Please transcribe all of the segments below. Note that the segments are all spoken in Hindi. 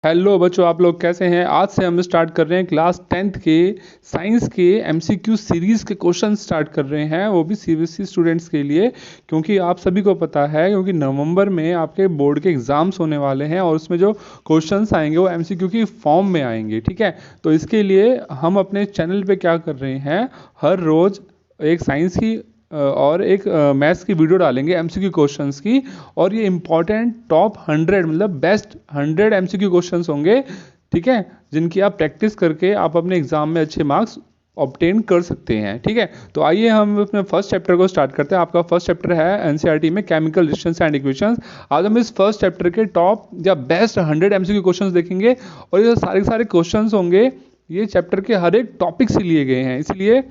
हेलो बच्चों, आप लोग कैसे हैं। आज से हम स्टार्ट कर रहे हैं क्लास 10th के साइंस के एमसीक्यू सीरीज़ के क्वेश्चन स्टार्ट कर रहे हैं, वो भी सीबीएसई स्टूडेंट्स के लिए। क्योंकि आप सभी को पता है, क्योंकि नवंबर में आपके बोर्ड के एग्ज़ाम्स होने वाले हैं और उसमें जो क्वेश्चंस आएंगे वो एमसीक्यू की फॉर्म में आएंगे। ठीक है, तो इसके लिए हम अपने चैनल पे क्या कर रहे हैं, हर रोज़ एक साइंस की और एक मैथ्स की वीडियो डालेंगे एमसीक्यू क्वेश्चंस की। और ये इंपॉर्टेंट टॉप 100 मतलब बेस्ट 100 एमसीक्यू क्वेश्चंस होंगे, ठीक है, जिनकी आप प्रैक्टिस करके आप अपने एग्जाम में अच्छे मार्क्स ऑब्टेन कर सकते हैं। ठीक है, तो आइए हम अपने फर्स्ट चैप्टर को स्टार्ट करते हैं। आपका फर्स्ट चैप्टर है एनसीईआरटी में केमिकल रेजिस्टेंस एंड इक्वेशंस। आज हम इस फर्स्ट चैप्टर के टॉप या बेस्ट 100 एमसीक्यू क्वेश्चंस देखेंगे और ये सारे क्वेश्चंस होंगे, ये चैप्टर के हर एक टॉपिक से लिए गए हैं, इसलिए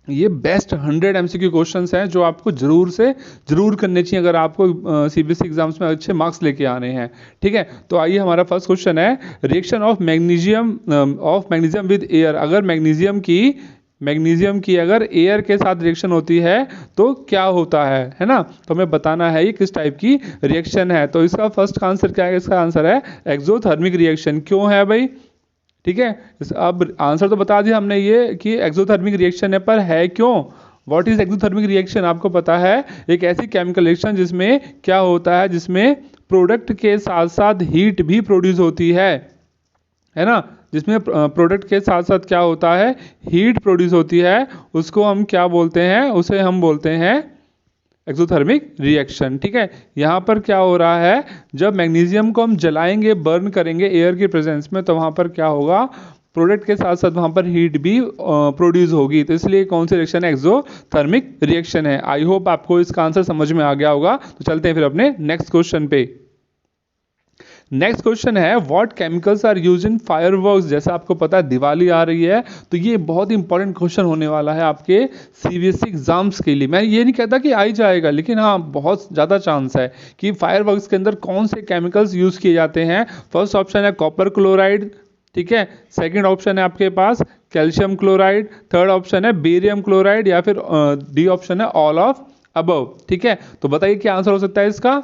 ये बेस्ट 100 एमसीक्यू क्वेश्चंस हैं जो आपको जरूर करने चाहिए अगर आपको सीबीएसई एग्जाम्स में अच्छे मार्क्स लेके आने हैं। ठीक है, तो आइए हमारा फर्स्ट क्वेश्चन है, reaction of magnesium with air. अगर मैग्नीशियम की अगर एयर के साथ रिएक्शन होती है तो क्या होता है ना। तो हमें बताना है ये किस टाइप की रिएक्शन है। तो इसका फर्स्ट आंसर क्या है, इसका आंसर है एक्सोथर्मिक रिएक्शन। क्यों है भाई, ठीक है, अब आंसर तो बता दिया हमने ये कि एक्सोथर्मिक रिएक्शन है, पर है क्यों। व्हाट इज एक्सोथर्मिक रिएक्शन, आपको पता है, एक ऐसी केमिकल रिएक्शन जिसमें क्या होता है, जिसमें प्रोडक्ट के साथ साथ हीट भी प्रोड्यूस होती है ना। जिसमें प्रोडक्ट के साथ साथ क्या होता है, हीट प्रोड्यूस होती है, उसको हम क्या बोलते हैं, उसे हम बोलते हैं एक्सोथर्मिक रिएक्शन। ठीक है, यहाँ पर क्या हो रहा है, जब मैग्नीशियम को हम जलाएंगे, बर्न करेंगे एयर की प्रेजेंस में, तो वहाँ पर क्या होगा, प्रोडक्ट के साथ साथ वहाँ पर हीट भी प्रोड्यूस होगी। तो इसलिए कौन सी रिएक्शन है, एक्सोथर्मिक रिएक्शन है। आई होप आपको इसका आंसर समझ में आ गया होगा। तो चलते हैं फिर अपने नेक्स्ट क्वेश्चन पे। नेक्स्ट क्वेश्चन है, what chemicals are use in fireworks. जैसा आपको पता है दिवाली आ रही है, तो ये बहुत इंपॉर्टेंट क्वेश्चन होने वाला है आपके सीबीएसई एग्जाम्स के लिए। मैं ये नहीं कहता कि आ ही जाएगा, लेकिन हाँ बहुत ज़्यादा चांस है कि फायरवर्क्स के अंदर कौन से केमिकल्स यूज किए जाते हैं। फर्स्ट ऑप्शन है कॉपर क्लोराइड, ठीक है, सेकेंड ऑप्शन है आपके पास कैल्शियम क्लोराइड, थर्ड ऑप्शन है बेरियम क्लोराइड, या फिर डी ऑप्शन है ऑल ऑफ अबव। ठीक है, तो बताइए क्या आंसर हो सकता है इसका।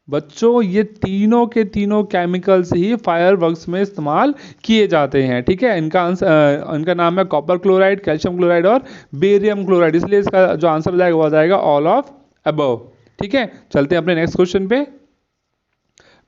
बच्चों ये तीनों के तीनों केमिकल्स ही फायरवर्क्स में इस्तेमाल किए जाते हैं। ठीक है, इनका आंसर, इनका नाम है कॉपर क्लोराइड, कैल्शियम क्लोराइड और बेरियम क्लोराइड, इसलिए इसका जो आंसर जाएगा वो जाएगा ऑल ऑफ अबव। ठीक है, चलते हैं अपने नेक्स्ट क्वेश्चन पे।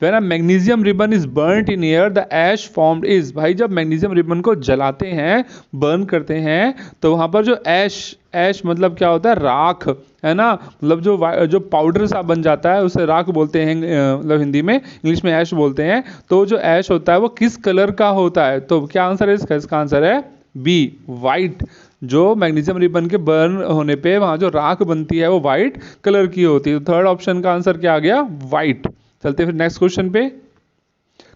When a magnesium ribbon is burnt in air, the ash formed is। भाई जब मैग्नीशियम रिबन को जलाते हैं, बर्न करते हैं, तो वहाँ पर जो ऐश मतलब क्या होता है, राख, है ना। मतलब जो पाउडर सा बन जाता है उसे राख बोलते हैं, मतलब हिंदी में, इंग्लिश में ऐश बोलते हैं। तो जो ऐश होता है वो किस कलर का होता है। तो क्या आंसर है इसका, इसका आंसर है बी, वाइट। जो मैग्नीशियम रिबन के बर्न होने पे वहाँ जो राख बनती है वो वाइट कलर की होती है। तो थर्ड ऑप्शन का आंसर क्या आ गया, वाइट। चलते फिर नेक्स्ट क्वेश्चन पे।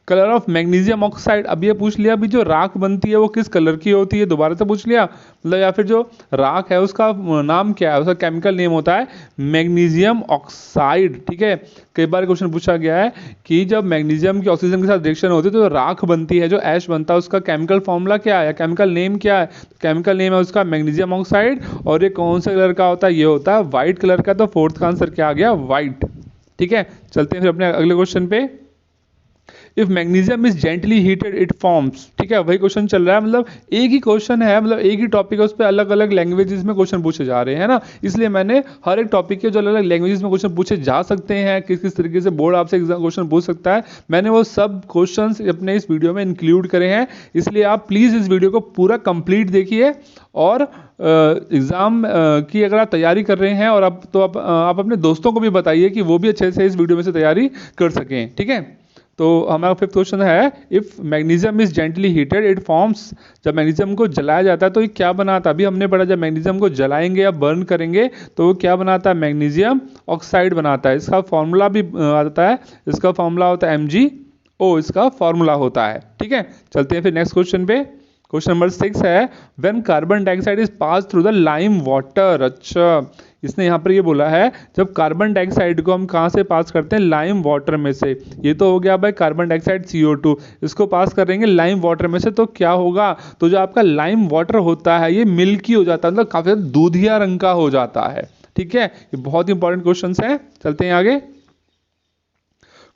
कलर ऑफ मैग्नीशियम ऑक्साइड, अब ये पूछ लिया अभी जो राख बनती है वो किस कलर की होती है, दोबारा से पूछ लिया, मतलब या फिर जो राख है उसका नाम क्या है, उसका केमिकल नेम होता है मैग्नीशियम ऑक्साइड। ठीक है, कई बार क्वेश्चन पूछा गया है कि जब मैग्नीशियम की ऑक्सीजन के साथ रिएक्शन होती है तो राख बनती है, जो ऐश बनता है, उसका केमिकल फॉर्मूला क्या है, केमिकल नेम क्या है। केमिकल नेम है उसका मैग्नीशियम ऑक्साइड, और ये कौन से कलर का होता है, ये होता है व्हाइट कलर का। तो फोर्थ का आंसर क्या आ गया, व्हाइट। ठीक है, चलते हैं फिर अपने अगले क्वेश्चन पे। If magnesium is gently heated it forms. ठीक है, वही क्वेश्चन चल रहा है, मतलब एक ही क्वेश्चन है, मतलब एक ही टॉपिक है, उस पर अलग अलग लैंग्वेजेस में क्वेश्चन पूछे जा रहे हैं ना। इसलिए मैंने हर एक टॉपिक के जो अलग अलग लैंग्वेजेस में क्वेश्चन पूछे जा सकते हैं, किस किस तरीके से बोर्ड आपसे क्वेश्चन पूछ सकता है, मैंने वो सब क्वेश्चन अपने इस वीडियो में इंक्लूड करे हैं। इसलिए आप प्लीज़ इस वीडियो को पूरा कंप्लीट देखिए, और एग्ज़ाम की अगर आप तैयारी कर रहे हैं और आप अपने दोस्तों को भी बताइए कि वो भी अच्छे से इस वीडियो में से तैयारी कर सकें। ठीक है, तो हमारा फिफ्थ क्वेश्चन है, if magnesium is gently heated it forms. जब मैग्नीशियम को जलाया जाता है तो ये क्या बनाता है, अभी हमने पढ़ा जब मैग्नीशियम को जलाएंगे या बर्न करेंगे तो वो क्या बनाता है, मैग्नीशियम ऑक्साइड बनाता है। इसका फॉर्मूला भी आता है, इसका फॉर्मूला होता है MgO, इसका फॉर्मूला होता है। ठीक है, चलते हैं फिर नेक्स्ट क्वेश्चन पे। क्वेश्चन नंबर 6 है, when carbon dioxide is pass through the lime water. अच्छा, इसने यहाँ पर ये बोला है जब कार्बन डाइऑक्साइड को हम कहाँ से पास करते हैं, लाइम वाटर में से। ये तो हो गया भाई कार्बन डाइऑक्साइड CO2, इसको पास करेंगे लाइम वाटर में से, तो क्या होगा, तो जो आपका लाइम वाटर होता है ये मिल्की हो जाता है, मतलब काफी दूधिया रंग का हो जाता है। ठीक है, ये बहुत इंपॉर्टेंट क्वेश्चन है। चलते हैं आगे।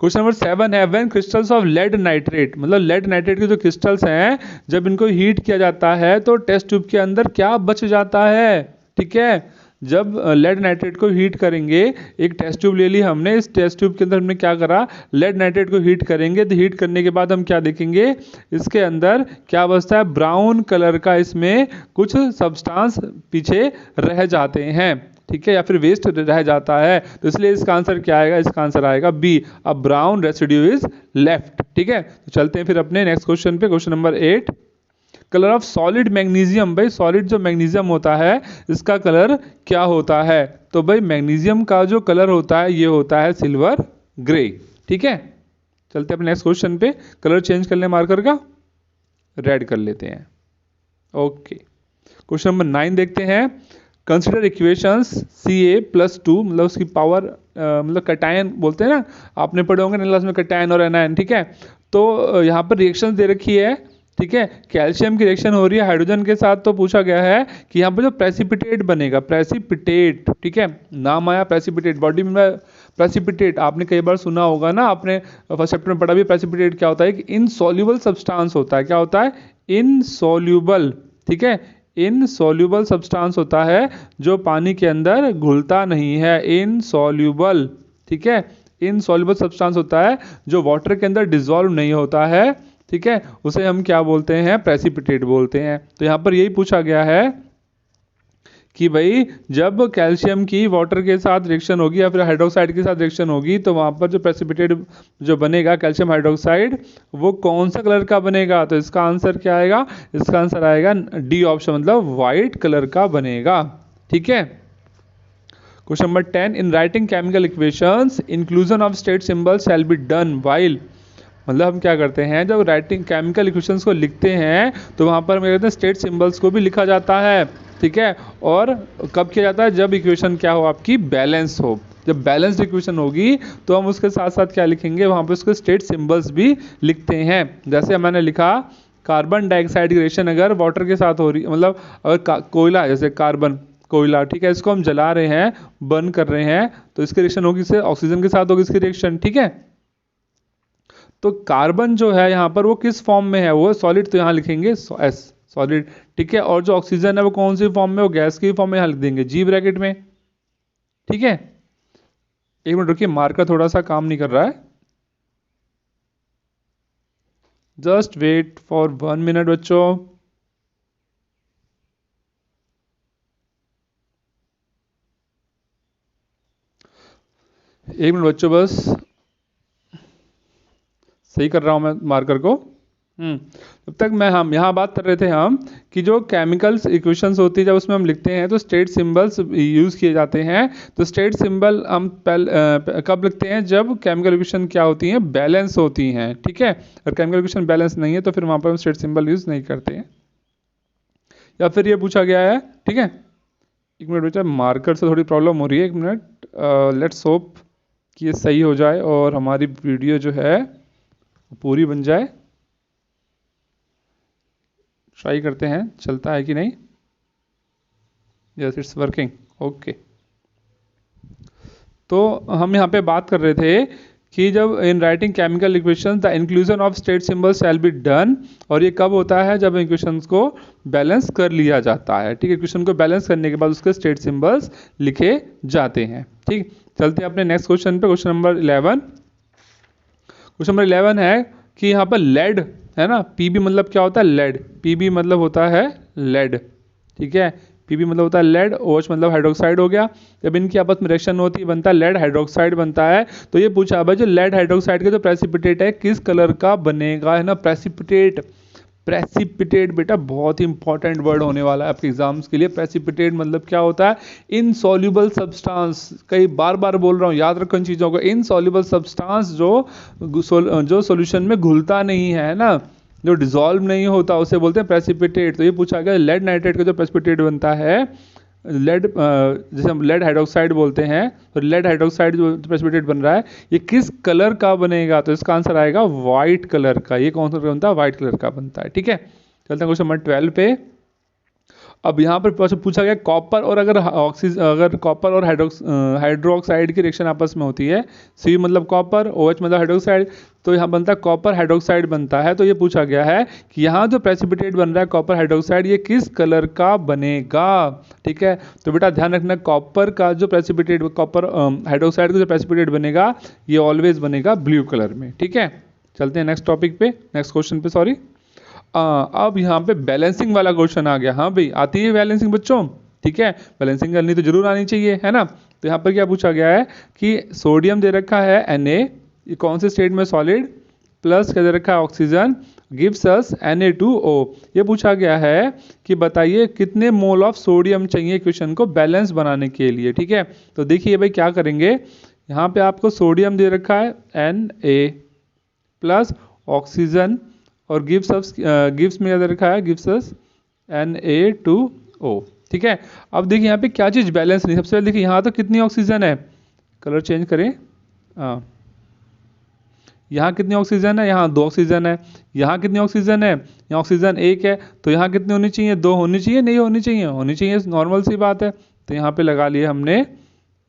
क्वेश्चन नंबर 7 है when crystals of lead nitrate, मतलब लेड नाइट्रेट के जो क्रिस्टल्स हैं जब इनको हीट किया जाता है तो टेस्ट ट्यूब के अंदर क्या बच जाता है। ठीक है, जब लेड नाइट्रेट को हीट करेंगे, एक टेस्ट ट्यूब ले ली हमने, इस टेस्ट ट्यूब के अंदर हमने क्या करा, लेड नाइट्रेट को हीट करेंगे, तो हीट करने के बाद हम क्या देखेंगे, इसके अंदर क्या बचता है, ब्राउन कलर का इसमें कुछ सब्सटेंस पीछे रह जाते हैं। ठीक है, या फिर वेस्ट रह जाता है, तो इसलिए इसका आंसर क्या आएगा, इसका आंसर आएगा B, a brown residue is left. ठीक है, तो चलते हैं फिर अपने नेक्स्ट क्वेश्चन पे, question number 8। Colour of solid magnesium, भाई सॉलिड जो मैग्नीशियम होता है इसका कलर क्या होता है, तो भाई मैग्नीशियम का जो कलर होता है ये होता है सिल्वर ग्रे। ठीक है, चलते हैं अपने नेक्स्ट क्वेश्चन पे, कलर चेंज कर ले मार्कर का, रेड कर लेते हैं। ओके, क्वेश्चन नंबर 9 देखते हैं। कंसिडर इक्वेशंस Ca+2, मतलब उसकी पावर मतलब कटायन बोलते हैं ना, आपने पढ़े होंगे क्लास में कटायन और एनायन। ठीक है, तो यहाँ पर रिएक्शन दे रखी है। ठीक है, कैल्शियम की रिएक्शन हो रही है हाइड्रोजन के साथ, तो पूछा गया है कि यहाँ पर जो प्रेसिपिटेट बनेगा, प्रेसिपिटेट, ठीक है, नाम आया प्रेसिपिटेट, बॉडी में प्रेसिपिटेट आपने कई बार सुना होगा ना, आपने फर्स्ट चैप्टर में पढ़ा भी, प्रेसिपिटेट क्या होता है कि इनसॉल्युबल सब्सटेंस होता है। क्या होता है, इनसॉल्युबल। ठीक है, इनसॉल्युबल सब्सटेंस होता है जो पानी के अंदर घुलता नहीं है, इनसॉल्युबल। ठीक है, इनसॉल्युबल सब्सटेंस होता है जो वाटर के अंदर डिसॉल्व नहीं होता है। ठीक है, उसे हम क्या बोलते हैं, प्रेसिपिटेट बोलते हैं। तो यहाँ पर यही पूछा गया है कि भाई जब कैल्शियम की वाटर के साथ रिएक्शन होगी या फिर हाइड्रोक्साइड के साथ रिएक्शन होगी, तो वहाँ पर जो प्रेसिपिटेट जो बनेगा कैल्शियम हाइड्रोक्साइड, वो कौन सा कलर का बनेगा, तो इसका आंसर क्या आएगा, इसका आंसर आएगा डी ऑप्शन, मतलब वाइट कलर का बनेगा। ठीक है, question number 10, in writing chemical equations inclusion of state symbols shall be done while, मतलब हम क्या करते हैं जब राइटिंग केमिकल इक्वेशंस को लिखते हैं तो वहाँ पर हम कहते हैं स्टेट सिंबल्स को भी लिखा जाता है। ठीक है, और कब किया जाता है, जब इक्वेशन क्या हो, आपकी बैलेंस हो। जब बैलेंस्ड इक्वेशन होगी तो हम उसके साथ साथ क्या लिखेंगे, वहाँ पर उसके स्टेट सिंबल्स भी लिखते हैं। जैसे मैंने लिखा कार्बन डाइऑक्साइड की रिएक्शन अगर वाटर के साथ हो रही, मतलब अगर कोयला, जैसे कार्बन कोयला, ठीक है, इसको हम जला रहे हैं, बर्न कर रहे हैं, तो इसकी रिएक्शन होगी इससे ऑक्सीजन के साथ होगी इसकी रिएक्शन। ठीक है, तो कार्बन जो है यहाँ पर वो किस फॉर्म में है, वो सॉलिड, तो यहाँ लिखेंगे एस, सॉलिड। ठीक है, और जो ऑक्सीजन है वो कौन सी फॉर्म में, वो गैस की फॉर्म में, यहाँ लिख देंगे जी ब्रैकेट में। ठीक है, एक मिनट रुकिए, मार्कर थोड़ा सा काम नहीं कर रहा है, जस्ट वेट फॉर 1 मिनट बच्चों। एक मिनट बच्चों, बस सही कर रहा हूं मैं मार्कर को। तब तक मैं हम यहाँ बात कर रहे थे हम कि जो केमिकल्स इक्वेशंस होती है जब उसमें हम लिखते हैं तो स्टेट सिंबल्स यूज़ किए जाते हैं। तो स्टेट सिंबल हम कब लिखते हैं, जब केमिकल इक्वेशन क्या होती हैं, बैलेंस होती हैं। ठीक है, अगर केमिकल इक्वेशन बैलेंस नहीं है तो फिर वहाँ पर हम स्टेट सिंबल यूज़ नहीं करते हैं। या फिर ये पूछा गया है, ठीक है, एक मिनट बेटा, मार्कर से थोड़ी प्रॉब्लम हो रही है, एक मिनट, लेट्स होप कि ये सही हो जाए और हमारी वीडियो जो है पूरी बन जाए। ट्राई करते हैं चलता है कि नहीं। Yes, it's working, okay. तो हम यहाँ पे बात कर रहे थे कि जब in writing chemical equations the inclusion of state symbols shall be done, और ये कब होता है, जब इक्वेशंस को बैलेंस कर लिया जाता है। ठीक है, इक्वेशन को बैलेंस करने के बाद उसके स्टेट सिंबल्स लिखे जाते हैं। ठीक, चलते हैं अपने नेक्स्ट क्वेश्चन पे, क्वेश्चन नंबर 11। क्वेश्चन नंबर 11 है कि यहाँ पर लेड है ना, पीबी मतलब क्या होता है, लेड, पीबी मतलब होता है लेड। ठीक है, पीबी मतलब होता है लेड, ओएच मतलब हाइड्रोक्साइड हो गया। जब इनकी आपस में रिएक्शन होती है बनता है लेड हाइड्रोक्साइड बनता है। तो ये पूछा भाई जो लेड हाइड्रोक्साइड का जो प्रेसिपिटेट है किस कलर का बनेगा, है ना, प्रेसिपिटेट। प्रेसिपिटेट बेटा बहुत ही इंपॉर्टेंट वर्ड होने वाला है आपके एग्जाम्स के लिए। प्रेसिपिटेट मतलब क्या होता है, इनसॉल्युबल सब्सटेंस, कई बार बार बोल रहा हूँ, याद रखो इन चीज़ों को। इनसॉल्युबल सब्सटेंस जो सॉल्यूशन में घुलता नहीं है ना, जो डिसॉल्व नहीं होता, उसे बोलते हैं प्रेसिपिटेट। तो ये पूछा गया लेड नाइट्रेट का जो प्रेसिपिटेट बनता है, लेड, जैसे हम लेड हाइड्रोक्साइड बोलते हैं, तो लेड हाइड्रोक्साइड जो प्रेसिपिटेट बन रहा है ये किस कलर का बनेगा, तो इसका आंसर आएगा वाइट कलर का। ये कौन सा बनता है, वाइट कलर का बनता है। ठीक है, चलते हैं क्वेश्चन नंबर 12 पे। अब यहाँ पर पूछा गया कॉपर और अगर कॉपर और हाइड्रोक्साइड की रिएक्शन आपस में होती है, सी मतलब कॉपर, OH मतलब हाइड्रोक्साइड, तो यहाँ बनता है कॉपर हाइड्रोक्साइड बनता है। तो ये पूछा गया है कि यहाँ जो प्रेसिपिटेट बन रहा है कॉपर हाइड्रोक्साइड, ये किस कलर का बनेगा। ठीक है, तो बेटा ध्यान रखना, कॉपर का जो प्रेसिपिटेट, कॉपर हाइड्रोक्साइड का जो प्रेसिपिटेट बनेगा ये ऑलवेज बनेगा ब्लू कलर में। ठीक है, चलते हैं नेक्स्ट टॉपिक पे, नेक्स्ट क्वेश्चन पे, सॉरी। अब यहाँ पे बैलेंसिंग वाला क्वेश्चन आ गया। हाँ भाई, आती है बैलेंसिंग बच्चों? ठीक है, बैलेंसिंग करनी तो जरूर आनी चाहिए, है ना। तो यहाँ पर क्या पूछा गया है कि सोडियम दे रखा है Na, ये कौन से स्टेट में सॉलिड, प्लस क्या दे रखा है ऑक्सीजन, गिव्स अस Na2O। ये पूछा गया है कि बताइए कितने मोल ऑफ सोडियम चाहिए इक्वेशन को बैलेंस बनाने के लिए। ठीक है, तो देखिए भाई क्या करेंगे, यहाँ पे आपको सोडियम दे रखा है Na प्लस ऑक्सीजन और गिव्स में क्या रखा है, गिव्स अस Na2O। ठीक है, अब देखिए यहाँ पे क्या चीज़ बैलेंस नहीं, सबसे पहले देखिए यहाँ तो कितनी ऑक्सीजन है, कलर चेंज करें, यहाँ कितनी ऑक्सीजन है, यहाँ 2 ऑक्सीजन है। यहाँ कितनी ऑक्सीजन है, यहाँ ऑक्सीजन 1 है। तो यहाँ कितनी होनी चाहिए, 2 होनी चाहिए, नहीं होनी चाहिए, होनी चाहिए, नॉर्मल सी बात है। तो यहाँ पे लगा लिए हमने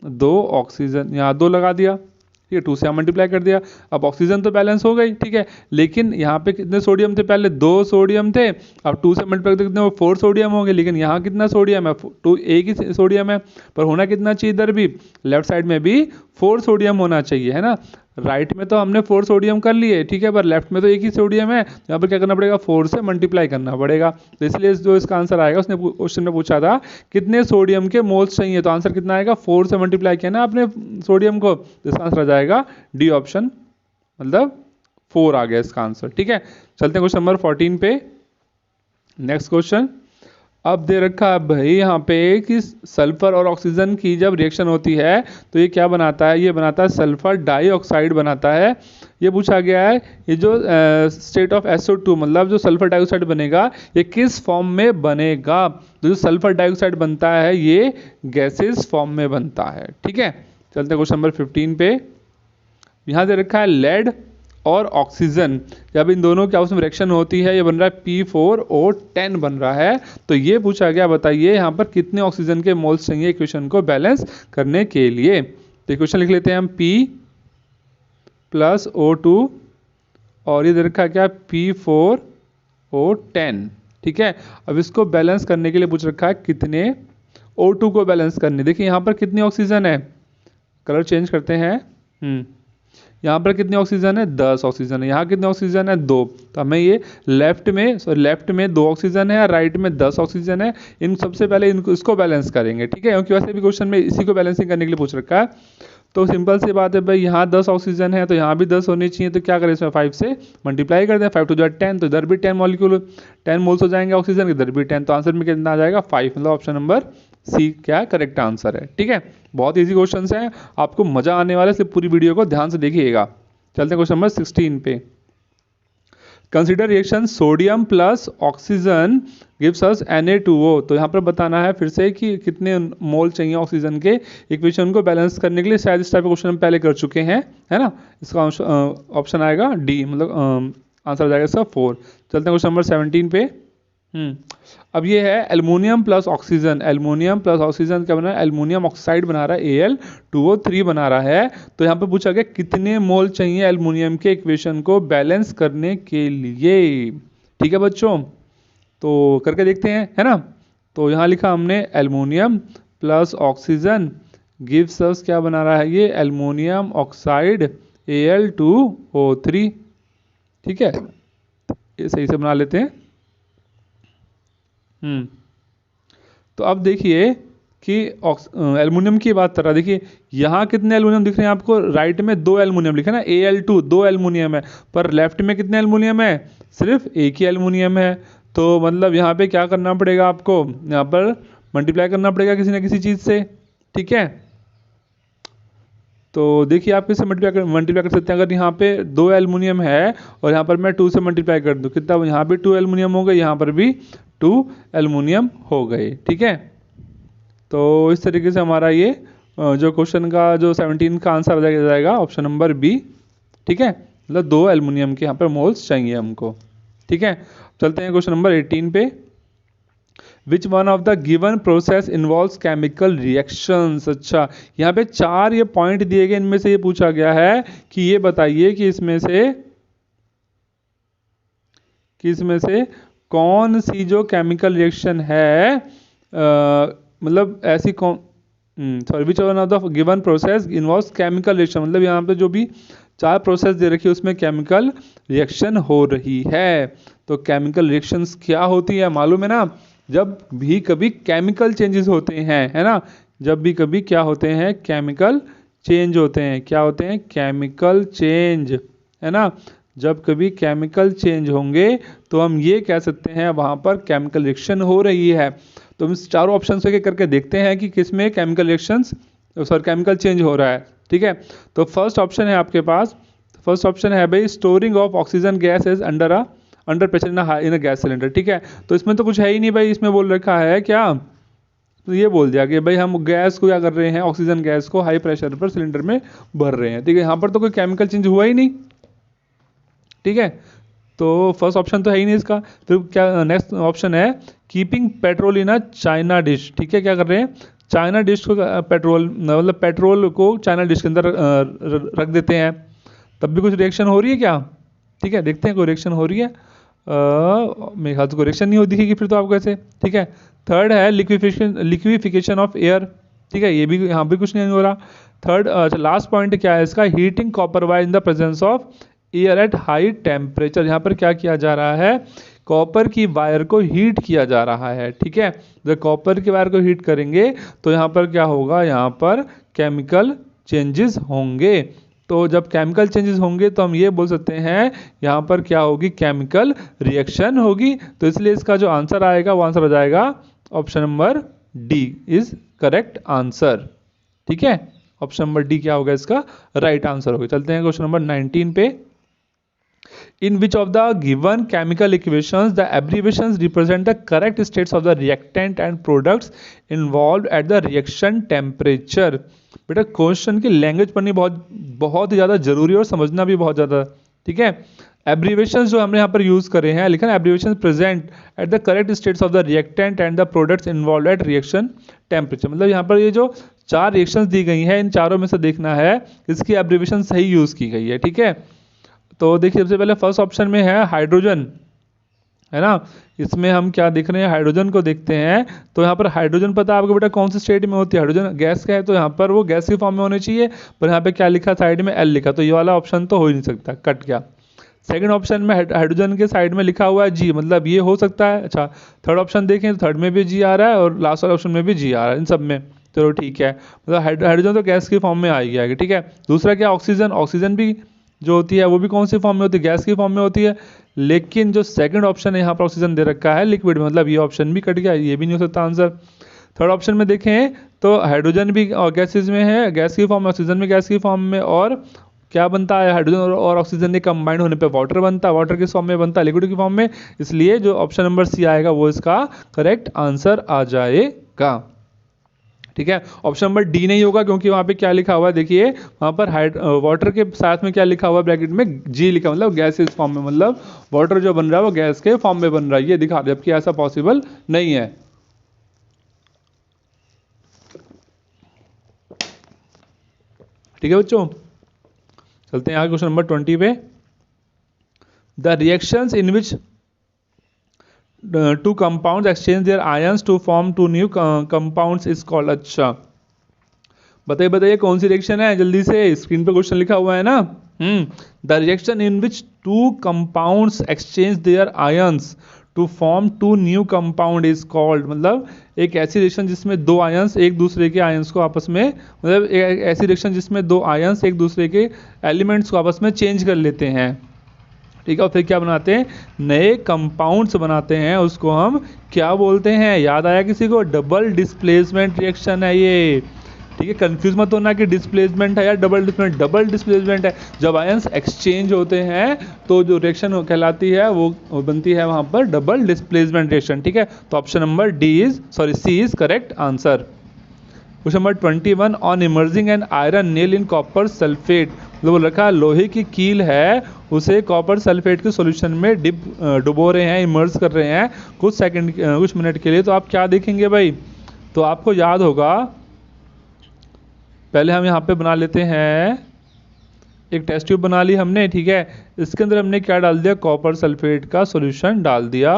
2 ऑक्सीजन, यहाँ 2 लगा दिया, ठीक है, 2 से मल्टीप्लाई कर दिया। अब ऑक्सीजन तो बैलेंस हो गई, ठीक है, लेकिन यहाँ पे कितने सोडियम थे, पहले 2 सोडियम थे, अब 2 से मल्टीप्लाई करते कितने, 4 सोडियम होंगे। लेकिन यहाँ कितना सोडियम है, 2, एक ही सोडियम है, पर होना कितना चाहिए, इधर भी लेफ्ट साइड में भी 4 सोडियम होना चाहिए, है ना। राइट में तो हमने 4 सोडियम कर लिए, ठीक है, पर लेफ्ट में तो एक ही सोडियम है, यहाँ पर क्या करना पड़ेगा, 4 से मल्टीप्लाई करना पड़ेगा। तो इसलिए जो इसका आंसर आएगा, उसने क्वेश्चन में पूछा था कितने सोडियम के मोल्स चाहिए, तो आंसर कितना आएगा, 4 से मल्टीप्लाई किया ना आपने सोडियम को, तो इसका आंसर आ जाएगा डी ऑप्शन, मतलब 4 आ गया इसका आंसर। ठीक है, चलते हैं क्वेश्चन नंबर 14 पे। नेक्स्ट क्वेश्चन, अब दे रखा है भाई यहाँ पे कि सल्फर और ऑक्सीजन की जब रिएक्शन होती है तो ये क्या बनाता है, ये बनाता है सल्फर डाइऑक्साइड बनाता है। ये पूछा गया है ये जो स्टेट ऑफ SO2 मतलब जो सल्फर डाइऑक्साइड बनेगा ये किस फॉर्म में बनेगा। तो जो सल्फर डाइऑक्साइड बनता है ये गैसेस फॉर्म में बनता है। ठीक है, चलते हैं क्वेश्चन नंबर 15 पे। यहाँ दे रखा है लेड और ऑक्सीजन, जब इन दोनों की आपस में रिएक्शन होती है ये बन रहा है P4O10 बन रहा है। तो ये पूछा गया बताइए यहाँ पर कितने ऑक्सीजन के मोल्स चाहिए इक्वेशन को बैलेंस करने के लिए। तो इक्वेशन लिख लेते हैं हम, P प्लस O2 और ये दे रखा है क्या, P4O10। ठीक है, अब इसको बैलेंस करने के लिए पूछ रखा है कितने O2 को बैलेंस करने। देखिए यहाँ पर कितनी ऑक्सीजन है, कलर चेंज करते हैं, यहाँ पर कितनी ऑक्सीजन है, 10 ऑक्सीजन है। यहाँ कितनी ऑक्सीजन है, 2। तो हमें ये लेफ्ट में 2 ऑक्सीजन है, राइट में 10 ऑक्सीजन है। इन सबसे पहले इसको बैलेंस करेंगे। ठीक है, क्योंकि वैसे भी क्वेश्चन में इसी को बैलेंसिंग करने के लिए पूछ रखा है। तो सिंपल सी बात है भाई, यहाँ 10 ऑक्सीजन है तो यहाँ भी 10 होनी चाहिए। तो क्या करें, इसमें 5 से मल्टीप्लाई कर दें, 5 टू 10, तो इधर भी 10 मॉलिक्यूल 10 मोल्स हो जाएंगे ऑक्सीजन, इधर भी 10। तो आंसर में कितना आ जाएगा, 5, मतलब ऑप्शन नंबर सी क्या करेक्ट आंसर है। ठीक है, बहुत ईजी क्वेश्चन हैं, आपको मजा आने वाला है, इसलिए पूरी वीडियो को ध्यान से देखिएगा। चलते हैं क्वेश्चन नंबर 16 पे। Consider reaction sodium plus oxygen gives us Na2O। तो यहाँ पर बताना है फिर से कि कितने मोल चाहिए ऑक्सीजन के इक्वेशन को बैलेंस करने के लिए। शायद इस टाइप का क्वेश्चन हम पहले कर चुके हैं, है ना। इसका ऑप्शन आएगा डी, मतलब आंसर आ जाएगा इसका 4। चलते हैं क्वेश्चन नंबर 17 पे। अब ये है aluminium plus oxygen, aluminium plus oxygen क्या बना है, एल्युमिनियम ऑक्साइड बना रहा है, Al2O3 बना रहा है। तो यहाँ पे पूछा गया कितने मोल चाहिए एल्युमिनियम के इक्वेशन को बैलेंस करने के लिए। ठीक है बच्चों, तो करके देखते हैं, है ना। तो यहाँ लिखा हमने aluminium plus oxygen gives us क्या बना रहा है, ये एल्युमिनियम ऑक्साइड Al2O3। ठीक है, ये सही से बना लेते हैं। तो अब देखिए कि एल्युमिनियम की बात कर रहा है। देखिए यहाँ कितने एल्युमिनियम दिख रहे हैं आपको, राइट में 2 एल्युमिनियम लिखा है ना, Al2 2 एल्युमिनियम है, पर लेफ्ट में कितने एल्युमिनियम है, सिर्फ एक ही एल्युमिनियम है। तो मतलब यहाँ पे क्या करना पड़ेगा आपको, यहाँ पर मल्टीप्लाई करना पड़ेगा किसी ना किसी चीज़ से। ठीक है, तो देखिए आप किससे मल्टीप्लाई कर सकते हैं। अगर यहाँ पे 2 एल्युमिनियम है और यहाँ पर मैं 2 से मल्टीप्लाई कर दूँ, कितना, यहाँ भी 2 एल्युमिनियम हो गए, यहाँ पर भी 2 एल्युमिनियम हो गए। ठीक है, तो इस तरीके से हमारा ये जो क्वेश्चन का जो 17 का आंसर आ जाएगा ऑप्शन नंबर बी। ठीक है, मतलब 2 एल्युमिनियम के यहाँ पर मोल्स चाहिए हमको। ठीक है, चलते हैं क्वेश्चन नंबर 18 पे। Which one of the given process involves chemical reactions. अच्छा, यहाँ पे 4 ये पॉइंट दिए गए, इनमें से ये पूछा गया है कि ये बताइए कि इसमें से कौन सी जो केमिकल रिएक्शन है, मतलब ऐसी कौन, sorry, which one of the given process involves chemical reaction, मतलब यहाँ पे जो भी 4 प्रोसेस दे रखी है उसमें केमिकल रिएक्शन हो रही है। तो केमिकल रिएक्शंस क्या होती है मालूम है ना, जब भी कभी केमिकल चेंजेस होते हैं, है ना, जब भी कभी क्या होते हैं, केमिकल चेंज होते हैं। क्या होते हैं? केमिकल चेंज, है ना। जब कभी केमिकल चेंज होंगे तो हम ये कह सकते हैं वहाँ पर केमिकल रिएक्शन हो रही है। तो हम चारों ऑप्शन से करके देखते हैं कि किस में chemical reactions, sorry, chemical change हो रहा है। ठीक है, तो फर्स्ट ऑप्शन है आपके पास, फर्स्ट ऑप्शन है भाई, storing of oxygen gas is under pressure in a gas cylinder. ठीक है, तो इसमें तो कुछ है ही नहीं भाई, इसमें बोल रखा है क्या, तो ये बोल दिया कि भाई हम गैस को क्या कर रहे हैं, ऑक्सीजन गैस को हाई प्रेशर पर सिलेंडर में भर रहे हैं। ठीक है, यहाँ पर तो कोई केमिकल चेंज हुआ ही नहीं। ठीक है, तो फर्स्ट ऑप्शन तो है ही नहीं इसका। फिर क्या नेक्स्ट ऑप्शन है, keeping petrol in a China dish. ठीक है, क्या कर रहे हैं, चाइना डिश को पेट्रोल, मतलब पेट्रोल को चाइना डिश के अंदर रख देते हैं, तब भी कुछ रिएक्शन हो रही है क्या? ठीक है, देखते हैं कोई रिएक्शन हो रही है। मेरे ख्याल से कोई रिएक्शन नहीं हो दिखेगी फिर तो आपको ऐसे। ठीक है, थर्ड है लिक्विफिकेशन ऑफ एयर। ठीक है, ये भी यहाँ भी कुछ नहीं हो रहा। थर्ड, अच्छा, लास्ट पॉइंट क्या है इसका, heating copper wire in the presence of air at high temperature. यहाँ पर क्या किया जा रहा है, कॉपर की वायर को हीट किया जा रहा है। ठीक है, जब कॉपर की वायर को हीट करेंगे तो यहाँ पर क्या होगा, यहाँ पर केमिकल चेंजेस होंगे। तो जब केमिकल चेंजेस होंगे तो हम ये बोल सकते हैं यहाँ पर क्या होगी, केमिकल रिएक्शन होगी। तो इसलिए इसका जो आंसर आएगा वो आंसर हो जाएगा option number D is correct answer. ठीक है, ऑप्शन नंबर डी क्या होगा इसका राइट आंसर होगा। चलते हैं क्वेश्चन नंबर 19 पे। In which of the given chemical equations the abbreviations represent the correct states of the reactant and products involved at the reaction temperature? बेटा क्वेश्चन की लैंग्वेज पढ़नी बहुत ही ज़्यादा जरूरी है और समझना भी बहुत ज़्यादा। ठीक है, एब्रीवेशंस जो हमने यहाँ पर यूज़ करे हैं, लिखा है abbreviations present at the correct states of the reactant and the products involve at reaction temperature. मतलब यहाँ पर ये जो 4 रिएक्शंस दी गई हैं, इन चारों में से देखना है इसकी एब्रीवेशन सही यूज़ की गई है। ठीक है, तो देखिए सबसे पहले फर्स्ट ऑप्शन में है हाइड्रोजन, है ना। इसमें हम क्या देख रहे हैं, हाइड्रोजन को देखते हैं। तो यहाँ पर हाइड्रोजन पता है आपको बेटा कौन से स्टेट में होती है, हाइड्रोजन गैस का है तो यहाँ पर वो गैस की फॉर्म में होनी चाहिए, पर यहाँ पे क्या लिखा साइड में एल लिखा, तो ये वाला ऑप्शन तो हो ही नहीं सकता, कट गया। सेकंड ऑप्शन में हाइड्रोजन के साइड में लिखा हुआ है जी, मतलब ये हो सकता है। अच्छा, थर्ड ऑप्शन देखें तो थर्ड में भी जी आ रहा है और लास्ट वाले ऑप्शन में भी जी आ रहा है, इन सब में। चलो ठीक है, मतलब हाइड्रोजन तो गैस की फॉर्म में आएगी। ठीक है, दूसरा क्या, ऑक्सीजन, ऑक्सीजन भी जो होती है वो भी कौन सी फॉर्म में होती है, गैस की फॉर्म में होती है। लेकिन जो सेकंड ऑप्शन है यहाँ पर ऑक्सीजन दे रखा है लिक्विड में, मतलब ये ऑप्शन भी कट गया, ये भी नहीं हो सकता आंसर। थर्ड ऑप्शन में देखें तो हाइड्रोजन भी गैसेज में है, गैस की फॉर्म में, ऑक्सीजन भी गैस की फॉर्म में, और क्या बनता है, हाइड्रोजन और ऑक्सीजन के कंबाइंड होने पे वाटर बनता है, वाटर किस फॉर्म में बनता है, लिक्विड की फॉर्म में। इसलिए जो ऑप्शन नंबर सी आएगा वो इसका करेक्ट आंसर आ जाएगा। ठीक है, ऑप्शन नंबर डी नहीं होगा क्योंकि वहाँ पे क्या लिखा हुआ है, देखिए वहाँ पर वाटर के साथ में क्या लिखा हुआ है, ब्रैकेट में जी लिखा, मतलब गैस इस फॉर्म में, मतलब वाटर जो बन रहा है वो गैस के फॉर्म में बन रहा है, ये दिखा दे, जबकि ऐसा पॉसिबल नहीं है। ठीक है बच्चों, चलते हैं आगे क्वेश्चन नंबर 20 पे। The reactions in which two compounds exchange their ions to form two new compounds is called। अच्छा बताइए कौन सी रिएक्शन है, जल्दी से, स्क्रीन पे क्वेश्चन लिखा हुआ है ना। The reaction in which two compounds exchange their ions to form two new compound is called. मतलब एक ऐसी रिएक्शन जिसमें दो आयंस एक दूसरे के आयंस को आपस में, मतलब एक ऐसी रिएक्शन जिसमें दो आयंस एक दूसरे के एलिमेंट्स को आपस में चेंज कर लेते हैं। ठीक है, और फिर क्या बनाते हैं, नए कंपाउंड्स बनाते हैं, उसको हम क्या बोलते हैं, याद आया किसी को, डबल डिस्प्लेसमेंट रिएक्शन है ये। ठीक है, कंफ्यूज मत होना कि डिस्प्लेसमेंट है या डबल डिस्प्लेसमेंट, डबल डिस्प्लेसमेंट है। जब आयंस एक्सचेंज होते हैं तो जो रिएक्शन कहलाती है वो बनती है वहां पर डबल डिस्प्लेसमेंट रिएक्शन। ठीक है, तो option number C is correct answer. Question number 21, on emerging an iron nail in copper sulphate मतलब बोल रखा है लोहे की कील है उसे कॉपर सल्फेट के सॉल्यूशन में डुबो रहे हैं, इमर्स कर रहे हैं कुछ सेकंड कुछ मिनट के लिए। तो आप क्या देखेंगे भाई, तो आपको याद होगा, पहले हम यहाँ पे बना लेते हैं एक टेस्ट ट्यूब बना ली हमने, ठीक है। इसके अंदर हमने क्या डाल दिया, कॉपर सल्फेट का सॉल्यूशन डाल दिया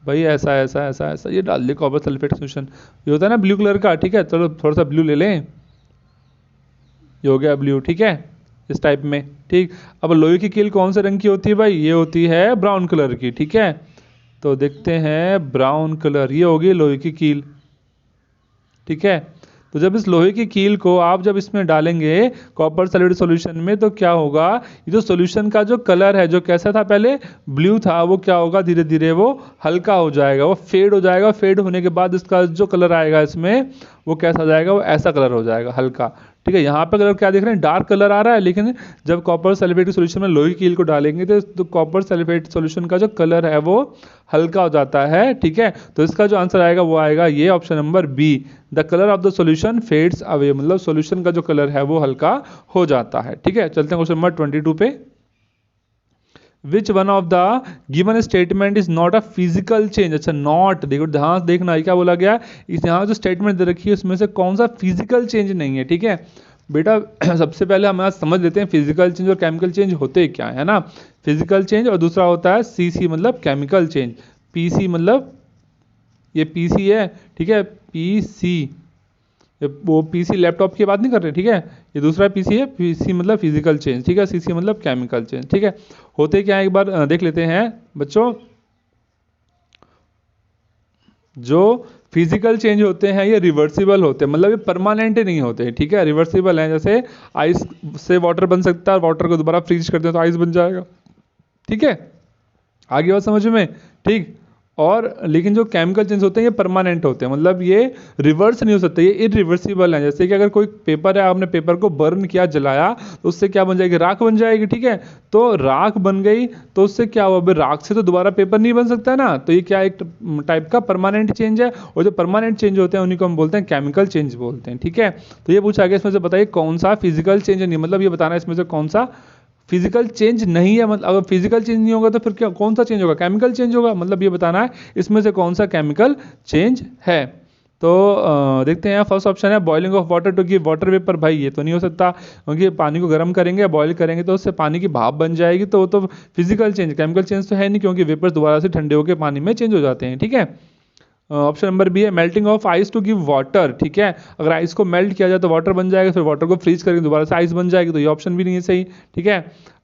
भाई, ऐसा ऐसा ऐसा ऐसा ये डाल दिया कॉपर सल्फेट सॉल्यूशन। ये होता है ना ब्लू कलर का, ठीक है। चलो थोड़ा सा ब्लू ले लें, ये हो गया ब्लू, ठीक है, इस टाइप में, ठीक। अब लोहे की कील कौन से रंग की होती है भाई, ये होती है ब्राउन कलर की, ठीक है। तो देखते हैं ब्राउन कलर, ये होगी लोहे की कील, ठीक है। तो जब इस लोहे की कील को आप जब इसमें डालेंगे कॉपर सल्फेट सॉल्यूशन में, तो क्या होगा, ये जो सॉल्यूशन का जो कलर है, जो कैसा था पहले ब्लू था, वो क्या होगा, धीरे धीरे वो हल्का हो जाएगा, वो फेड हो जाएगा। फेड होने के बाद इसका जो कलर आएगा इसमें, वो कैसा जाएगा, वो ऐसा कलर हो जाएगा हल्का, ठीक है। यहाँ पे कलर क्या देख रहे हैं, डार्क कलर आ रहा है, लेकिन जब कॉपर सल्फेट के सॉल्यूशन में लोहे की कील को डालेंगे तो कॉपर सल्फेट सॉल्यूशन का जो कलर है वो हल्का हो जाता है, ठीक है। तो इसका जो आंसर आएगा वो आएगा ये option number B, the colour of the solution fades away, मतलब सॉल्यूशन का जो कलर है वो हल्का हो जाता है, ठीक है। चलते हैं क्वेश्चन नंबर 22 पे। Which one of the given statement is not a physical change, अच्छा नॉट, देखो ध्यान से देखना है क्या बोला गया, इस यहाँ जो स्टेटमेंट दे रखी है उसमें से कौन सा फिजिकल चेंज नहीं है, ठीक है बेटा। सबसे पहले हम यहाँ समझ लेते हैं फिजिकल चेंज और केमिकल चेंज होते क्या है ना। फिजिकल चेंज और दूसरा होता है सीसी मतलब केमिकल चेंज, पीसी मतलब ये पीसी है, ठीक है, पीसी, वो पीसी लैपटॉप की बात नहीं कर रहे, ठीक है। ये दूसरा पीसी है, पीसी मतलब फिजिकल चेंज, ठीक है, सीसी मतलब केमिकल चेंज, ठीक है। होते क्या है एक बार देख लेते हैं बच्चों। जो फिजिकल चेंज होते हैं ये रिवर्सिबल होते हैं, मतलब ये परमानेंट नहीं होते, ठीक है, रिवर्सिबल हैं। जैसे आइस से वाटर बन सकता है, वाटर को दोबारा फ्रीज कर दें तो आइस बन जाएगा, ठीक है। आगे बात समझ में, ठीक। और लेकिन जो केमिकल चेंज होते हैं ये परमानेंट होते हैं, मतलब ये रिवर्स नहीं हो सकते, ये इरिवर्सिबल है। जैसे कि अगर कोई पेपर है, आपने पेपर को बर्न किया, जलाया, तो उससे क्या बन जाएगी, राख बन जाएगी, ठीक है। तो राख बन गई तो उससे क्या हुआ, अभी राख से तो दोबारा पेपर नहीं बन सकता ना, तो ये क्या एक टाइप का परमानेंट चेंज है। और जो परमानेंट चेंज होते हैं उन्हीं को हम बोलते हैं केमिकल चेंज बोलते हैं, ठीक है। तो ये पूछा गया इसमें से बताइए कौन सा फिजिकल चेंज नहीं, मतलब ये बताना है इसमें से कौन सा फिजिकल चेंज नहीं है। मतलब अगर फिजिकल चेंज नहीं होगा तो फिर क्या, कौन सा चेंज होगा, केमिकल चेंज होगा, मतलब ये बताना है इसमें से कौन सा केमिकल चेंज है। तो देखते हैं, फर्स्ट ऑप्शन है boiling of water to give water vapour, भाई ये तो नहीं हो सकता, क्योंकि पानी को गर्म करेंगे या बॉयल करेंगे तो उससे पानी की भाप बन जाएगी, तो वो तो फिजिकल चेंज, केमिकल चेंज तो है नहीं, क्योंकि वेपर्स दोबारा से ठंडे होकर पानी में चेंज हो जाते हैं, ठीक है। ऑप्शन नंबर बी है melting of ice to give water, ठीक है। अगर आइस को मेल्ट किया जाए तो वाटर बन जाएगा, फिर वाटर को फ्रीज करके दोबारा से आइस बन जाएगी, तो ये ऑप्शन भी नहीं है सही, ठीक है।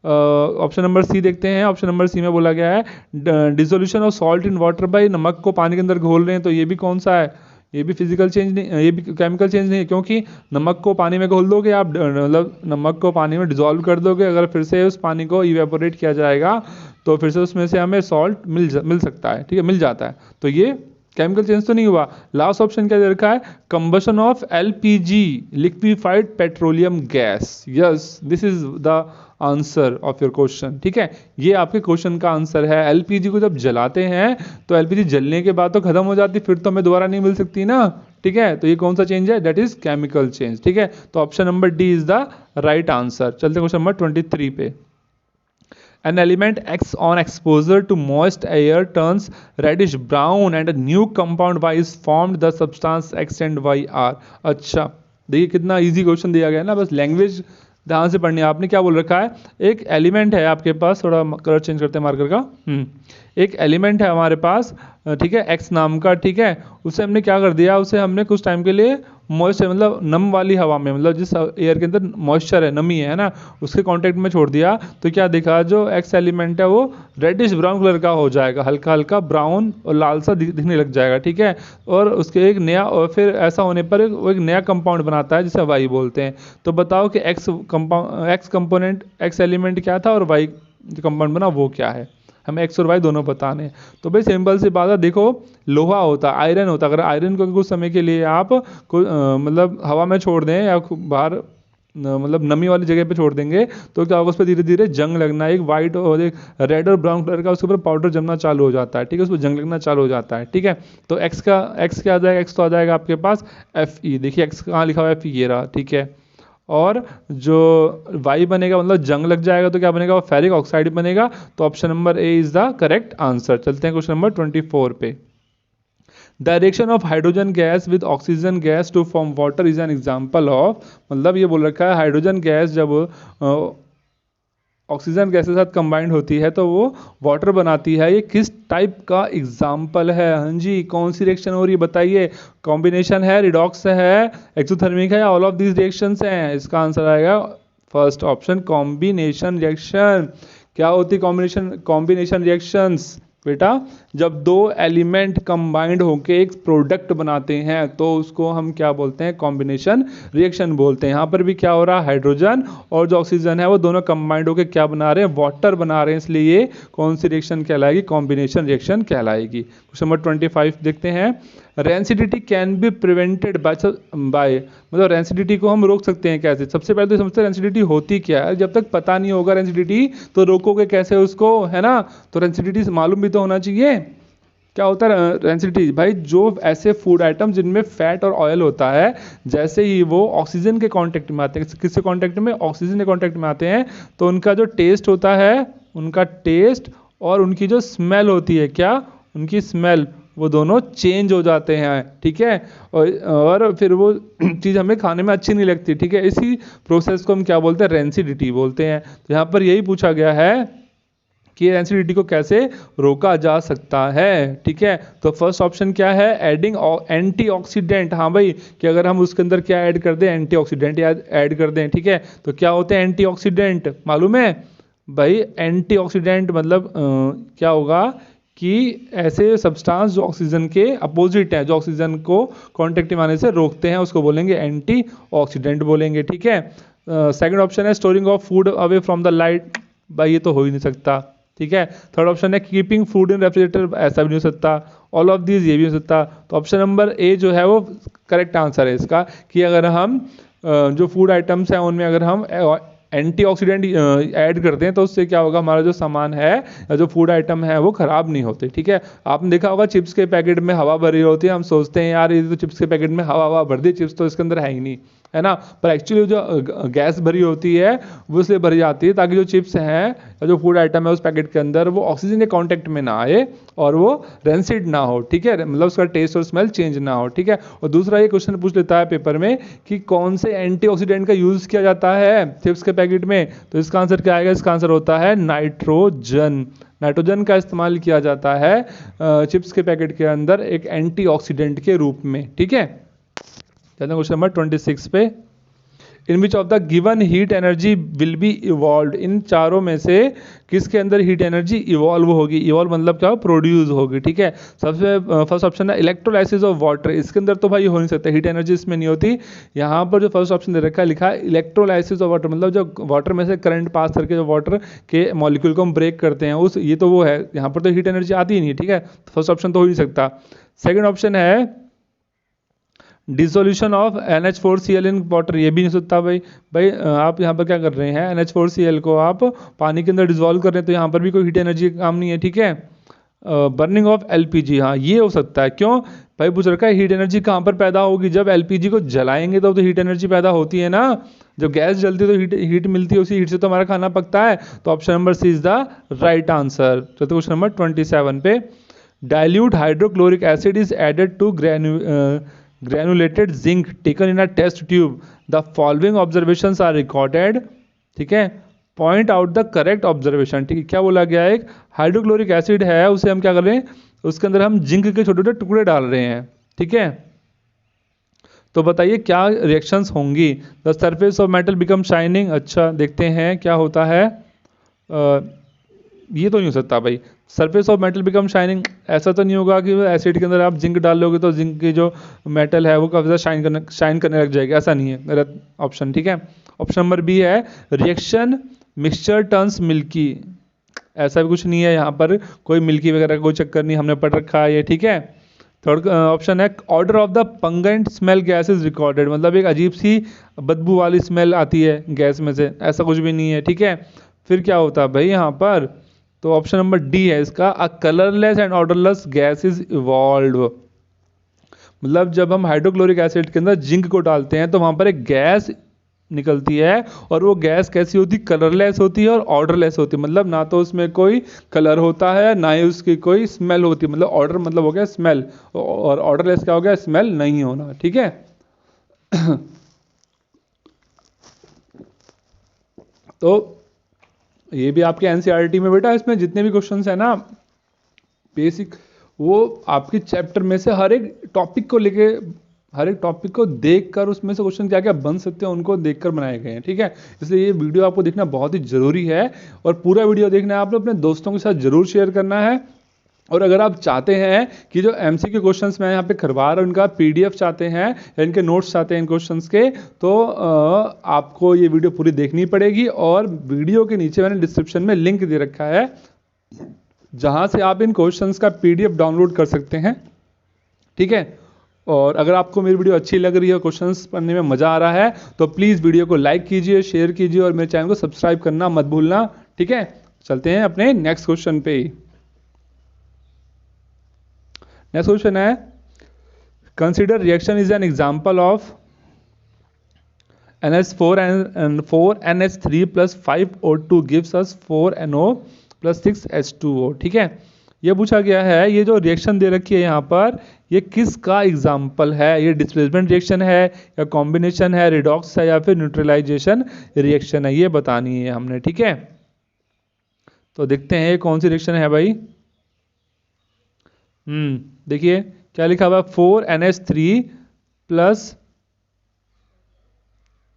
ऑप्शन नंबर सी देखते हैं। ऑप्शन नंबर सी में बोला गया है dissolution of salt in water, भाई नमक को पानी के अंदर घोल रहे हैं, तो ये भी कौन सा है, ये भी फिजिकल चेंज नहीं, ये भी केमिकल चेंज नहीं है, क्योंकि नमक को पानी में घोल दोगे आप, मतलब नमक को पानी में डिजोल्व कर दोगे, अगर फिर से उस पानी को इवेपोरेट किया जाएगा तो फिर से उसमें से हमें सॉल्ट मिल सकता है, ठीक है, मिल जाता है, तो ये केमिकल चेंज तो नहीं हुआ। लास्ट ऑप्शन क्या दे रखा है, combustion of LPG liquefied petroleum gas, yes this is the answer of your question, ठीक है। ये आपके क्वेश्चन का आंसर है। एलपीजी को जब जलाते हैं तो एलपीजी जलने के बाद तो खत्म हो जाती, फिर तो हमें दोबारा नहीं मिल सकती ना, ठीक है। तो ये कौन सा चेंज है, दैट इज केमिकल चेंज, ठीक है। तो option number D is the right answer. चलते क्वेश्चन नंबर 23 पे। An element X on exposure to moist air turns reddish brown and a new compound Y is formed. The substance X and Y are. अच्छा देखिए कितना इजी क्वेश्चन दिया गया है ना, बस लैंग्वेज ध्यान से पढ़नी है। आपने क्या बोल रखा है, एक एलिमेंट है आपके पास, थोड़ा कलर चेंज करते हैं मार्कर का, एक एलिमेंट है हमारे पास, ठीक है, एक्स नाम का, ठीक है। उसे हमने क्या कर दिया, उसे हमने कुछ टाइम के लिए मॉइस्चर मतलब नम वाली हवा में, मतलब जिस एयर के अंदर मॉइस्चर है, नमी है ना, उसके कांटेक्ट में छोड़ दिया, तो क्या देखा, जो एक्स एलिमेंट है वो रेडिश ब्राउन कलर का हो जाएगा, हल्का हल्का ब्राउन और लाल सा दिखने लग जाएगा, ठीक है। और उसके एक नया, और फिर ऐसा होने पर वो एक नया कंपाउंड बनाता है जिसे वाई बोलते हैं। तो बताओ कि एक्स कंपोनेंट, एक्स एलिमेंट क्या था और वाई जो कंपाउंड बना वो क्या है, हमें एक्स और वाई दोनों बताने हैं। तो भाई सिंपल सी बात है, देखो लोहा होता, आयरन होता, अगर आयरन को कुछ समय के लिए आप मतलब हवा में छोड़ दें या बाहर मतलब नमी वाली जगह पे छोड़ देंगे, तो क्या होगा, उस पर धीरे धीरे जंग लगना, एक वाइट और एक रेड और ब्राउन कलर का उसके ऊपर पाउडर जमना चालू हो जाता है, ठीक है, उस पर जंग लगना चालू हो जाता है, ठीक है। तो एक्स क्या आ जाएगा, एक्स तो आ जाएगा आपके पास Fe, देखिए एक्स कहाँ लिखा हुआ है, Fe ये रहा, ठीक है। और जो वाई बनेगा मतलब जंग लग जाएगा तो क्या बनेगा, वो फेरिक ऑक्साइड बनेगा। तो option number A is the correct answer. चलते हैं क्वेश्चन नंबर 24 पे। The reaction of hydrogen gas with oxygen gas to form water is an example of, मतलब ये बोल रखा है हाइड्रोजन गैस जब ऑक्सीजन गैस के साथ कंबाइंड होती है तो वो वाटर बनाती है, ये किस टाइप का एग्जाम्पल है। हाँ जी, कौन सी रिएक्शन हो रही है बताइए। कॉम्बिनेशन है, रिडॉक्स है, एक्सोथर्मिक है, या ऑल ऑफ दीज रिएक्शंस हैं। इसका आंसर आएगा फर्स्ट ऑप्शन, कॉम्बिनेशन रिएक्शन। क्या होती है कॉम्बिनेशन रिएक्शंस बेटा, जब दो एलिमेंट कंबाइंड होके एक प्रोडक्ट बनाते हैं तो उसको हम क्या बोलते हैं, कॉम्बिनेशन रिएक्शन बोलते हैं। यहाँ पर भी क्या हो रहा है, हाइड्रोजन और जो ऑक्सीजन है वो दोनों कंबाइंड होके क्या बना रहे हैं, वाटर बना रहे हैं, इसलिए ये कौन सी रिएक्शन कहलाएगी, कॉम्बिनेशन रिएक्शन कहलाएगी। क्वेश्चन नंबर 25 देखते हैं। Rancidity can be prevented by, मतलब रेंसिडिटी को हम रोक सकते हैं कैसे। सबसे पहले तो समझते हैं रेंसिडिटी होती क्या है। जब तक पता नहीं होगा रेंसिडिटी तो रोकोगे कैसे उसको, है ना। तो रेंसिडिटी मालूम भी तो होना चाहिए। क्या होता है रेंसिडिटी भाई, जो ऐसे फूड आइटम जिनमें फैट और ऑयल होता है, जैसे ही वो ऑक्सीजन के कांटेक्ट में आते हैं, किसके कांटेक्ट में, ऑक्सीजन के कांटेक्ट में आते हैं, तो उनका जो टेस्ट होता है, उनका टेस्ट और उनकी जो स्मेल होती है, क्या उनकी स्मेल, वो दोनों चेंज हो जाते हैं। ठीक है, और फिर वो चीज़ हमें खाने में अच्छी नहीं लगती। ठीक है, इसी प्रोसेस को हम क्या बोलते हैं, रेंसिडिटी बोलते हैं। तो यहाँ पर यही पूछा गया है कि रेंसिडिटी को कैसे रोका जा सकता है। ठीक है, तो फर्स्ट ऑप्शन क्या है, एडिंग एंटीऑक्सीडेंट। हाँ भाई, कि अगर हम उसके अंदर क्या ऐड कर दें, एंटीऑक्सीडेंट या ऐड कर दें। ठीक है, तो क्या होते हैं एंटीऑक्सीडेंट, मालूम है भाई। एंटीऑक्सीडेंट मतलब क्या होगा कि ऐसे सब्सटेंस जो ऑक्सीजन के अपोजिट हैं, जो ऑक्सीजन को कांटेक्ट में आने से रोकते हैं, उसको बोलेंगे एंटीऑक्सीडेंट बोलेंगे। ठीक है, सेकंड ऑप्शन है storing of food away from the light. भाई ये तो हो ही नहीं सकता। ठीक है, थर्ड ऑप्शन है कीपिंग फूड इन रेफ्रिजरेटर, ऐसा भी नहीं हो सकता। ऑल ऑफ दीज, ये भी हो सकता। तो ऑप्शन नंबर ए जो है वो करेक्ट आंसर है इसका, कि अगर हम जो फूड आइटम्स हैं उनमें अगर हम एंटीऑक्सीडेंट ऐड करते हैं तो उससे क्या होगा, हमारा जो सामान है या जो फूड आइटम है वो खराब नहीं होते। ठीक है, आपने देखा होगा चिप्स के पैकेट में हवा भरी होती है, हम सोचते हैं यार ये तो चिप्स के पैकेट में हवा भर दी, चिप्स तो इसके अंदर है ही नहीं, है ना। पर एक्चुअली जो गैस भरी होती है वो इसलिए भरी जाती है ताकि जो चिप्स हैं या जो फूड आइटम है उस पैकेट के अंदर वो ऑक्सीजन के कांटेक्ट में ना आए और वो रेंसिड ना हो। ठीक है, मतलब उसका टेस्ट और स्मेल चेंज ना हो। ठीक है, और दूसरा ये क्वेश्चन पूछ लेता है पेपर में कि कौन से एंटीऑक्सीडेंट का यूज किया जाता है चिप्स के पैकेट में। तो इसका आंसर क्या आएगा, इसका आंसर होता है नाइट्रोजन। नाइट्रोजन का इस्तेमाल किया जाता है चिप्स के पैकेट के अंदर एक एंटीऑक्सीडेंट के रूप में। ठीक है, चलते हैं क्वेश्चन नंबर 26 पे। In which of the given heat energy will be evolve, इन चारों में से किसके अंदर हीट एनर्जी इवॉल्व होगी। इवॉल्व मतलब क्या हो, प्रोड्यूस होगी। ठीक है, सबसे फर्स्ट ऑप्शन है इलेक्ट्रोलाइसिस ऑफ वाटर। इसके अंदर तो भाई हो नहीं सकता, हीट एनर्जी इसमें नहीं होती। यहाँ पर जो फर्स्ट ऑप्शन दे रखा है, लिखा है इलेक्ट्रोलाइसिस ऑफ वाटर, मतलब जो वाटर में से करंट पास करके जो वाटर के मॉलिक्यूल को हम ब्रेक करते हैं उस, ये तो वो है। यहाँ पर तो हीट एनर्जी आती ही नहीं। ठीक है, फर्स्ट ऑप्शन तो हो ही नहीं सकता। सेकेंड ऑप्शन है dissolution of NH4Cl in water, ये भी नहीं सकता भाई आप यहाँ पर क्या कर रहे हैं, NH4Cl को आप पानी के अंदर डिजोल्व कर रहे हैं, तो यहाँ पर भी कोई हीट एनर्जी का काम नहीं है। ठीक है, बर्निंग ऑफ LPG, हाँ ये हो सकता है। क्यों भाई, पूछ रखा है हीट एनर्जी कहाँ पर पैदा होगी, जब LPG को जलाएंगे तो हीट एनर्जी पैदा होती है ना। जब गैस जलती है तो हीट मिलती है, उसी हीट से तो हमारा खाना पकता है। तो option number C is the right answer. तो क्वेश्चन नंबर 27 पे, dilute hydrochloric acid is added to granulated zinc taken in a test tube, the following observations are recorded। ठीक है, point out the correct observation. ठीक है, क्या बोला गया है, एक हाइड्रोक्लोरिक एसिड है, उसे हम क्या कर रहे हैं, उसके अंदर हम जिंक के छोटे छोटे टुकड़े डाल रहे हैं। ठीक है, तो बताइए क्या रिएक्शंस होंगी। The surface of metal become shining. अच्छा देखते हैं क्या होता है। ये तो नहीं हो सकता भाई, surface of metal become shining, ऐसा तो नहीं होगा कि एसिड के अंदर आप जिंक डाल लोगे तो जिंक की जो मेटल है वो काफ़ी ज़्यादा शाइन करने लग जाएगी, ऐसा नहीं है, गलत ऑप्शन। ठीक है, ऑप्शन नंबर बी है रिएक्शन मिक्सचर टर्न्स मिल्की, ऐसा भी कुछ नहीं है, यहाँ पर कोई मिल्की वगैरह का कोई चक्कर नहीं, हमने पढ़ रखा है ये। ठीक है, थर्ड ऑप्शन है odour of the pungent smell gas is recorded, मतलब एक अजीब सी बदबू वाली स्मेल आती है गैस में से, ऐसा कुछ भी नहीं है। ठीक है, फिर क्या होता है भाई यहाँ पर, तो ऑप्शन नंबर डी है इसका, a colourless and odourless gas is evolve, मतलब जब हम हाइड्रोक्लोरिक एसिड के अंदर जिंक को डालते हैं तो वहाँ पर एक गैस निकलती है। और वो गैस कैसी होती, कलरलेस होती है और ऑर्डरलेस होती है। मतलब ना तो उसमें कोई कलर होता है, ना ही उसकी कोई स्मेल होती है। मतलब ऑर्डर मतलब हो गया स्मेल, और ऑर्डरलेस क्या हो गया, स्मेल नहीं होना। ठीक है। तो ये भी आपके एनसीईआरटी में बेटा, इसमें जितने भी क्वेश्चंस है ना बेसिक, वो आपके चैप्टर में से हर एक टॉपिक को लेके, हर एक टॉपिक को देखकर उसमें से क्वेश्चन क्या क्या बन सकते हैं उनको देखकर बनाए गए हैं। ठीक है। इसलिए ये वीडियो आपको देखना बहुत ही जरूरी है, और पूरा वीडियो देखना है आपने, अपने दोस्तों के साथ जरूर शेयर करना है। और अगर आप चाहते हैं कि जो एमसीक्यू क्वेश्चंस मैं यहाँ पे करवा रहा हूँ उनका पीडीएफ चाहते हैं या इनके नोट्स चाहते हैं इन क्वेश्चंस के, तो आपको ये वीडियो पूरी देखनी पड़ेगी। और वीडियो के नीचे मैंने डिस्क्रिप्शन में लिंक दे रखा है, जहाँ से आप इन क्वेश्चंस का पीडीएफ डाउनलोड कर सकते हैं। ठीक है। और अगर आपको मेरी वीडियो अच्छी लग रही है, क्वेश्चंस पढ़ने में मज़ा आ रहा है, तो प्लीज़ वीडियो को लाइक कीजिए, शेयर कीजिए और मेरे चैनल को सब्सक्राइब करना मत भूलना। ठीक है। चलते हैं अपने नेक्स्ट क्वेश्चन पे। नेक्स्ट क्वेश्चन है, consider reaction is an example of NH4 and 4NH3 plus 5O2 gives us 4NO plus 6H2O। ठीक है। ये पूछा गया है, ये जो रिएक्शन दे रखी है यहाँ पर, ये किसका एग्जाम्पल है? ये डिस्प्लेसमेंट रिएक्शन है या कॉम्बिनेशन है, रिडॉक्स है या फिर न्यूट्रलाइजेशन रिएक्शन है, ये बतानी है हमने। ठीक है। तो देखते हैं ये कौन सी रिएक्शन है भाई। देखिए क्या लिखा हुआ, 4NH3 प्लस,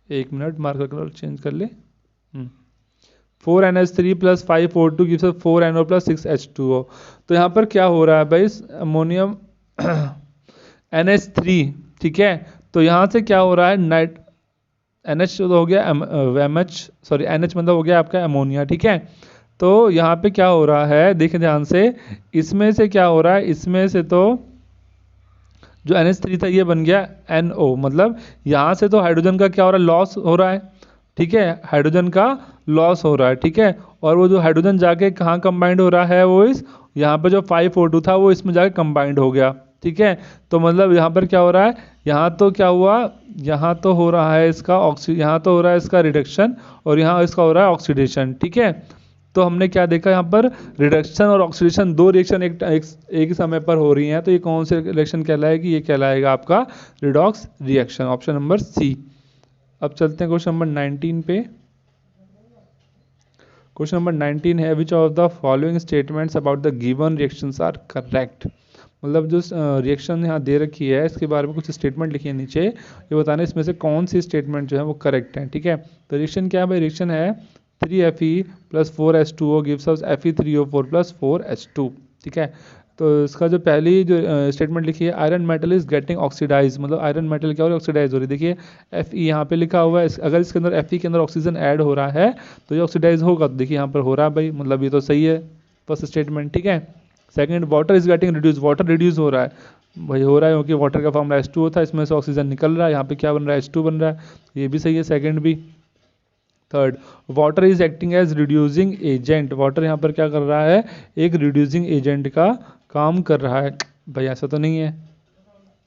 एक मिनट मार्कर कलर चेंज कर ले। 4NH3 plus 5O2 gives us 4NO plus 6H2O। तो यहाँ पर क्या हो रहा है भाई, अमोनियम NH3। ठीक है। तो यहाँ से क्या हो रहा है, नाइट NH तो हो गया MH, सॉरी NH मतलब हो गया आपका अमोनिया। ठीक है। तो यहाँ पे क्या हो रहा है, देखिए ध्यान से, इसमें से क्या हो रहा है, इसमें से तो जो NH3 था ये बन गया NO। मतलब यहाँ से तो हाइड्रोजन का क्या हो रहा है, लॉस हो रहा है। ठीक है। हाइड्रोजन का लॉस हो रहा है। ठीक है। और वो जो हाइड्रोजन जाके कहाँ कंबाइंड हो रहा है, वो इस यहाँ पे जो 5O2 था वो इसमें जाके कंबाइंड हो गया। ठीक है। तो मतलब यहाँ पर क्या हो रहा है, यहाँ तो क्या हुआ, यहाँ तो हो रहा है इसका यहाँ तो हो रहा है इसका रिडक्शन, और यहाँ इसका हो रहा है ऑक्सीडेशन। ठीक है। तो हमने क्या देखा यहाँ पर, रिडक्शन और ऑक्सीडेशन, दो रिएक्शन एक ही समय पर हो रही हैं। तो ये कौन सी रिएक्शन कहलाएगी, ये कहलाएगा आपका redox reaction, option number C. अब चलते हैं क्वेश्चन नंबर 19 पे। क्वेश्चन नंबर 19 है, which of the following statements about the given reactions are correct. मतलब जो रिएक्शन यहाँ दे रखी है इसके बारे में कुछ स्टेटमेंट लिखी है नीचे, ये बताना इसमें से कौन सी स्टेटमेंट जो है वो करेक्ट है। ठीक है। तो रिएक्शन क्या है भाई, रिएक्शन है 3Fe plus 4H2O gives us Fe3O4 plus 4H2। ठीक है। तो इसका जो पहली जो स्टेटमेंट लिखी है, iron metal is getting oxidise, मतलब आयरन मेटल क्या हो रही है, ऑक्सीडाइज हो रही है। देखिए Fe यहाँ पे लिखा हुआ है, अगर इसके अंदर Fe के अंदर ऑक्सीजन ऐड हो रहा है तो ये ऑक्सीडाइज होगा। तो देखिए यहाँ पर हो रहा है भाई, मतलब ये तो सही है फर्स्ट स्टेटमेंट। ठीक है। Second, water is getting reduce, water reduce हो रहा है भाई, हो रहा है क्योंकि वाटर का फॉर्मूला H2O था, इसमें से ऑक्सीजन निकल रहा है, यहाँ पे क्या बन रहा है, H2 बन रहा है, ये भी सही है सेकंड भी। Third, water is acting as reducing agent, water यहाँ पर क्या कर रहा है, एक रिड्यूसिंग एजेंट का काम कर रहा है। भाई ऐसा तो नहीं है,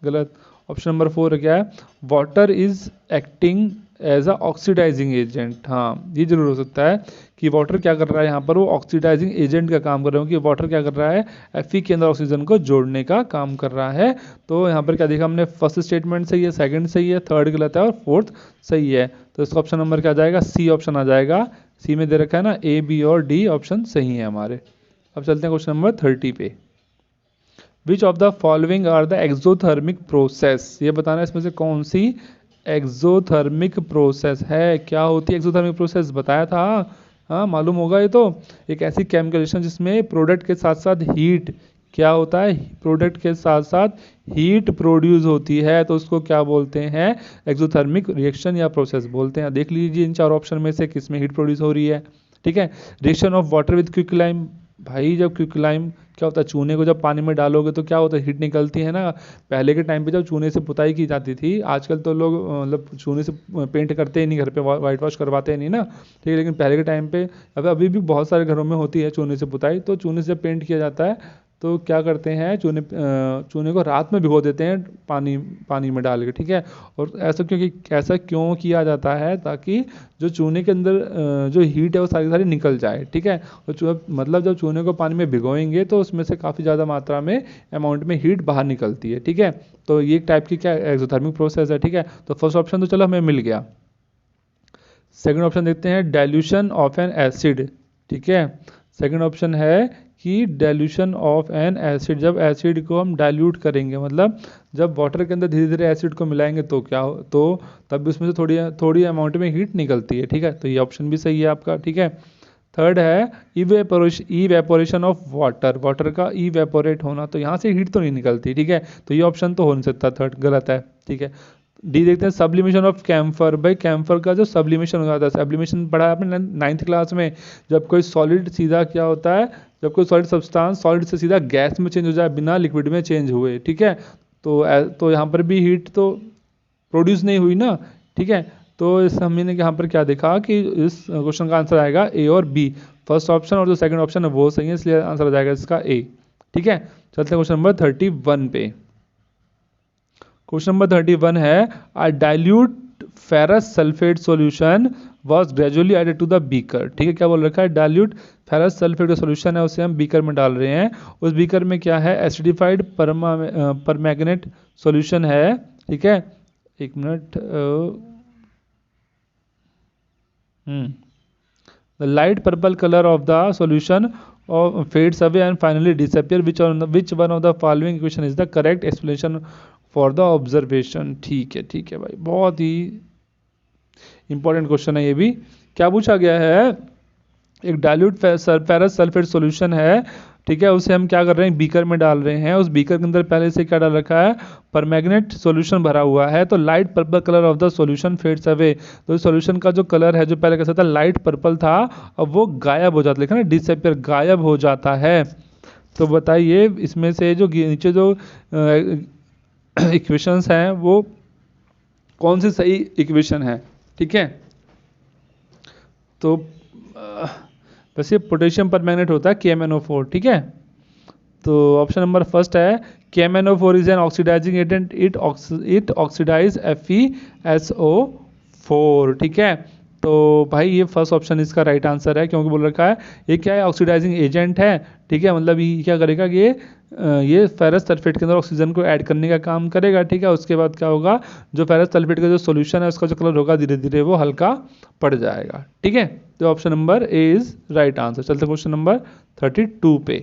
गलत। ऑप्शन नंबर 4 क्या है, water is acting as a oxidising agent. हाँ ये जरूर हो सकता है कि वाटर क्या कर रहा है यहाँ पर, वो ऑक्सीडाइजिंग एजेंट का काम कर रहा है, क्योंकि वाटर क्या कर रहा है, Fe के अंदर ऑक्सीजन को जोड़ने का काम कर रहा है। तो यहाँ पर क्या देखा हमने, फर्स्ट स्टेटमेंट सही है, सेकंड सही है, थर्ड गलत है और फोर्थ सही है। तो इसका ऑप्शन नंबर क्या आ जाएगा, सी ऑप्शन आ जाएगा। सी में दे रखा है ना, A, B और D ऑप्शन सही है हमारे। अब चलते हैं क्वेश्चन नंबर 30 पे। Which of the following are the exothermic process, ये बताना है इसमें से कौन सी एक्सोथर्मिक प्रोसेस है। क्या होती है एक्सोथर्मिक प्रोसेस, बताया था, हाँ मालूम होगा। ये तो एक ऐसी केमिकल रिएक्शन जिसमें प्रोडक्ट के साथ साथ हीट, क्या होता है, प्रोडक्ट के साथ साथ हीट प्रोड्यूस होती है, तो उसको क्या बोलते हैं, एक्सोथर्मिक रिएक्शन या प्रोसेस बोलते हैं। देख लीजिए इन चार ऑप्शन में से किसमें हीट प्रोड्यूस हो रही है। ठीक है। Reaction of water with quicklime, भाई जब क्विकलाइम क्या होता है, चूने को जब पानी में डालोगे तो क्या होता है, हीट निकलती है ना। पहले के टाइम पे जब चूने से पुताई की जाती थी, आजकल तो लोग मतलब चूने से पेंट करते ही नहीं, घर पे वाइट वॉश करवाते ही नहीं ना। ठीक है। लेकिन पहले के टाइम पे, अभी भी बहुत सारे घरों में होती है चूने से पुताई, तो चूने से जब पेंट किया जाता है तो क्या करते हैं, चूने को रात में भिगो देते हैं पानी में डाल के, ठीक है। और ऐसा क्यों किया जाता है, ताकि जो चूने के अंदर जो हीट है वो सारी सारी निकल जाए, ठीक है। और मतलब जब चूने को पानी में भिगोएंगे तो उसमें से काफ़ी ज़्यादा मात्रा में अमाउंट में हीट बाहर निकलती है, ठीक है। तो ये एक टाइप की क्या एक्सोथर्मिक प्रोसेस है, ठीक है। तो फर्स्ट ऑप्शन तो चलो हमें मिल गया। सेकंड ऑप्शन देखते हैं, डाइल्यूशन ऑफ एन एसिड, ठीक है। सेकंड ऑप्शन है कि डाइल्यूशन ऑफ एन एसिड, जब एसिड को हम डाइल्यूट करेंगे, मतलब जब वाटर के अंदर धीरे धीरे एसिड को मिलाएंगे तो क्या हो, तो तब उसमें से थोड़ी थोड़ी अमाउंट में हीट निकलती है, ठीक है। तो ये ऑप्शन भी सही है आपका, ठीक है। थर्ड है इवेपोरेशन ऑफ वाटर का इवेपोरेट होना, तो यहाँ से हीट तो नहीं निकलती, ठीक है। तो ये ऑप्शन तो हो नहीं सकता, थर्ड गलत है, ठीक है। डी देखते हैं, सब्लिमेशन ऑफ कैम्फर। भाई कैम्फर का जो सब्लिमेशन हो जाता है, सब्लिमेशन पढ़ा है आपने 9th क्लास में, जब कोई सॉलिड सीधा क्या होता है, जब कोई सॉलिड सब्सटेंस सॉलिड से सीधा गैस में चेंज हो जाए बिना लिक्विड में चेंज हुए, ठीक है। तो यहाँ पर भी हीट तो प्रोड्यूस नहीं हुई ना, ठीक है। तो इस हमने यहाँ पर क्या देखा कि इस क्वेश्चन का आंसर आएगा ए और बी, फर्स्ट ऑप्शन और जो सेकंड ऑप्शन है वो सही है, इसलिए आंसर आ जाएगा इसका ए, ठीक है। चलते हैं क्वेश्चन नंबर 31 पे। क्वेश्चन नंबर 31 है, a dilute ferrous sulphate solution was gradually added to the beaker, ठीक है। क्या बोल रखा है, डाइल्यूट फेरस सल्फेट का सॉल्यूशन है, उसे हम बीकर में डाल रहे हैं। उस बीकर में क्या है, एसिडिफाइड परमैंगनेट सॉल्यूशन है, ठीक है। एक minute, the light purple color of the solution fades away and finally disappear, which one of the following equation is the correct explanation for the observation, ठीक है भाई, बहुत ही इंपॉर्टेंट क्वेश्चन है ये भी। क्या पूछा गया है, एक डाइल्यूट फेरस सल्फेट सॉल्यूशन है, ठीक है, उसे हम क्या कर रहे हैं, बीकर में डाल रहे हैं। उस बीकर के अंदर पहले से क्या डाल रखा है, परमैंगनेट सॉल्यूशन भरा हुआ है। तो light purple colour of the solution fades away, तो इस सॉल्यूशन का जो कलर है, जो पहले कैसा था, लाइट पर्पल था, अब वो गायब हो जाता है, लिखा ना डिसअपियर, गायब हो जाता है। तो बताइए इसमें से जो नीचे जो इक्वेशंस हैं वो कौन सी सही इक्वेशन है, ठीक है। तो वैसे पोटेशियम परमैंगनेट होता है KMnO4, ठीक है। तो ऑप्शन नंबर फर्स्ट है, KMnO4 is an oxidising agent, it oxidise FeSO4, ठीक है। तो भाई ये फर्स्ट ऑप्शन इसका राइट आंसर है, क्योंकि बोल रखा है ये क्या है, ऑक्सीडाइजिंग एजेंट है, ठीक है। मतलब ये क्या करेगा कि ये फेरस सल्फेट के अंदर ऑक्सीजन को ऐड करने का काम करेगा, ठीक है। उसके बाद क्या होगा, जो फेरस सल्फेट का जो सॉल्यूशन है उसका जो कलर होगा धीरे धीरे वो हल्का पड़ जाएगा, ठीक है। तो option number A is right answer. चलते क्वेश्चन नंबर 32 पे।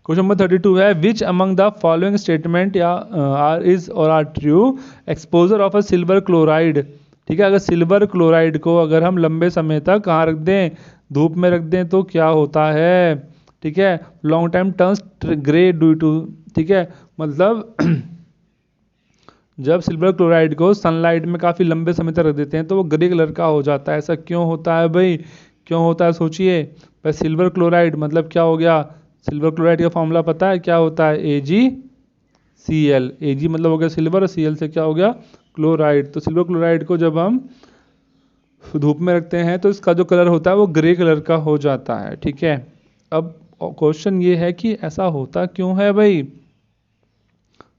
क्वेश्चन नंबर 32 है, which among the following statement या are true, exposure of a silver chloride, ठीक है। अगर सिल्वर क्लोराइड को अगर हम लंबे समय तक कहाँ रख दें, धूप में रख दें, तो क्या होता है, ठीक है, long time turns grey due to, ठीक है। मतलब जब सिल्वर क्लोराइड को सनलाइट में काफ़ी लंबे समय तक रख देते हैं तो वो ग्रे कलर का हो जाता है। ऐसा क्यों होता है भाई, क्यों होता है, सोचिए। भाई सिल्वर क्लोराइड मतलब क्या हो गया, सिल्वर क्लोराइड का फॉर्मूला पता है क्या होता है, AgCl, Ag मतलब हो गया सिल्वर, Cl से क्या हो गया, क्लोराइड। तो सिल्वर क्लोराइड को जब हम धूप में रखते हैं तो इसका जो कलर होता है वो ग्रे कलर का हो जाता है, ठीक है। अब क्वेश्चन ये है कि ऐसा होता क्यों है भाई।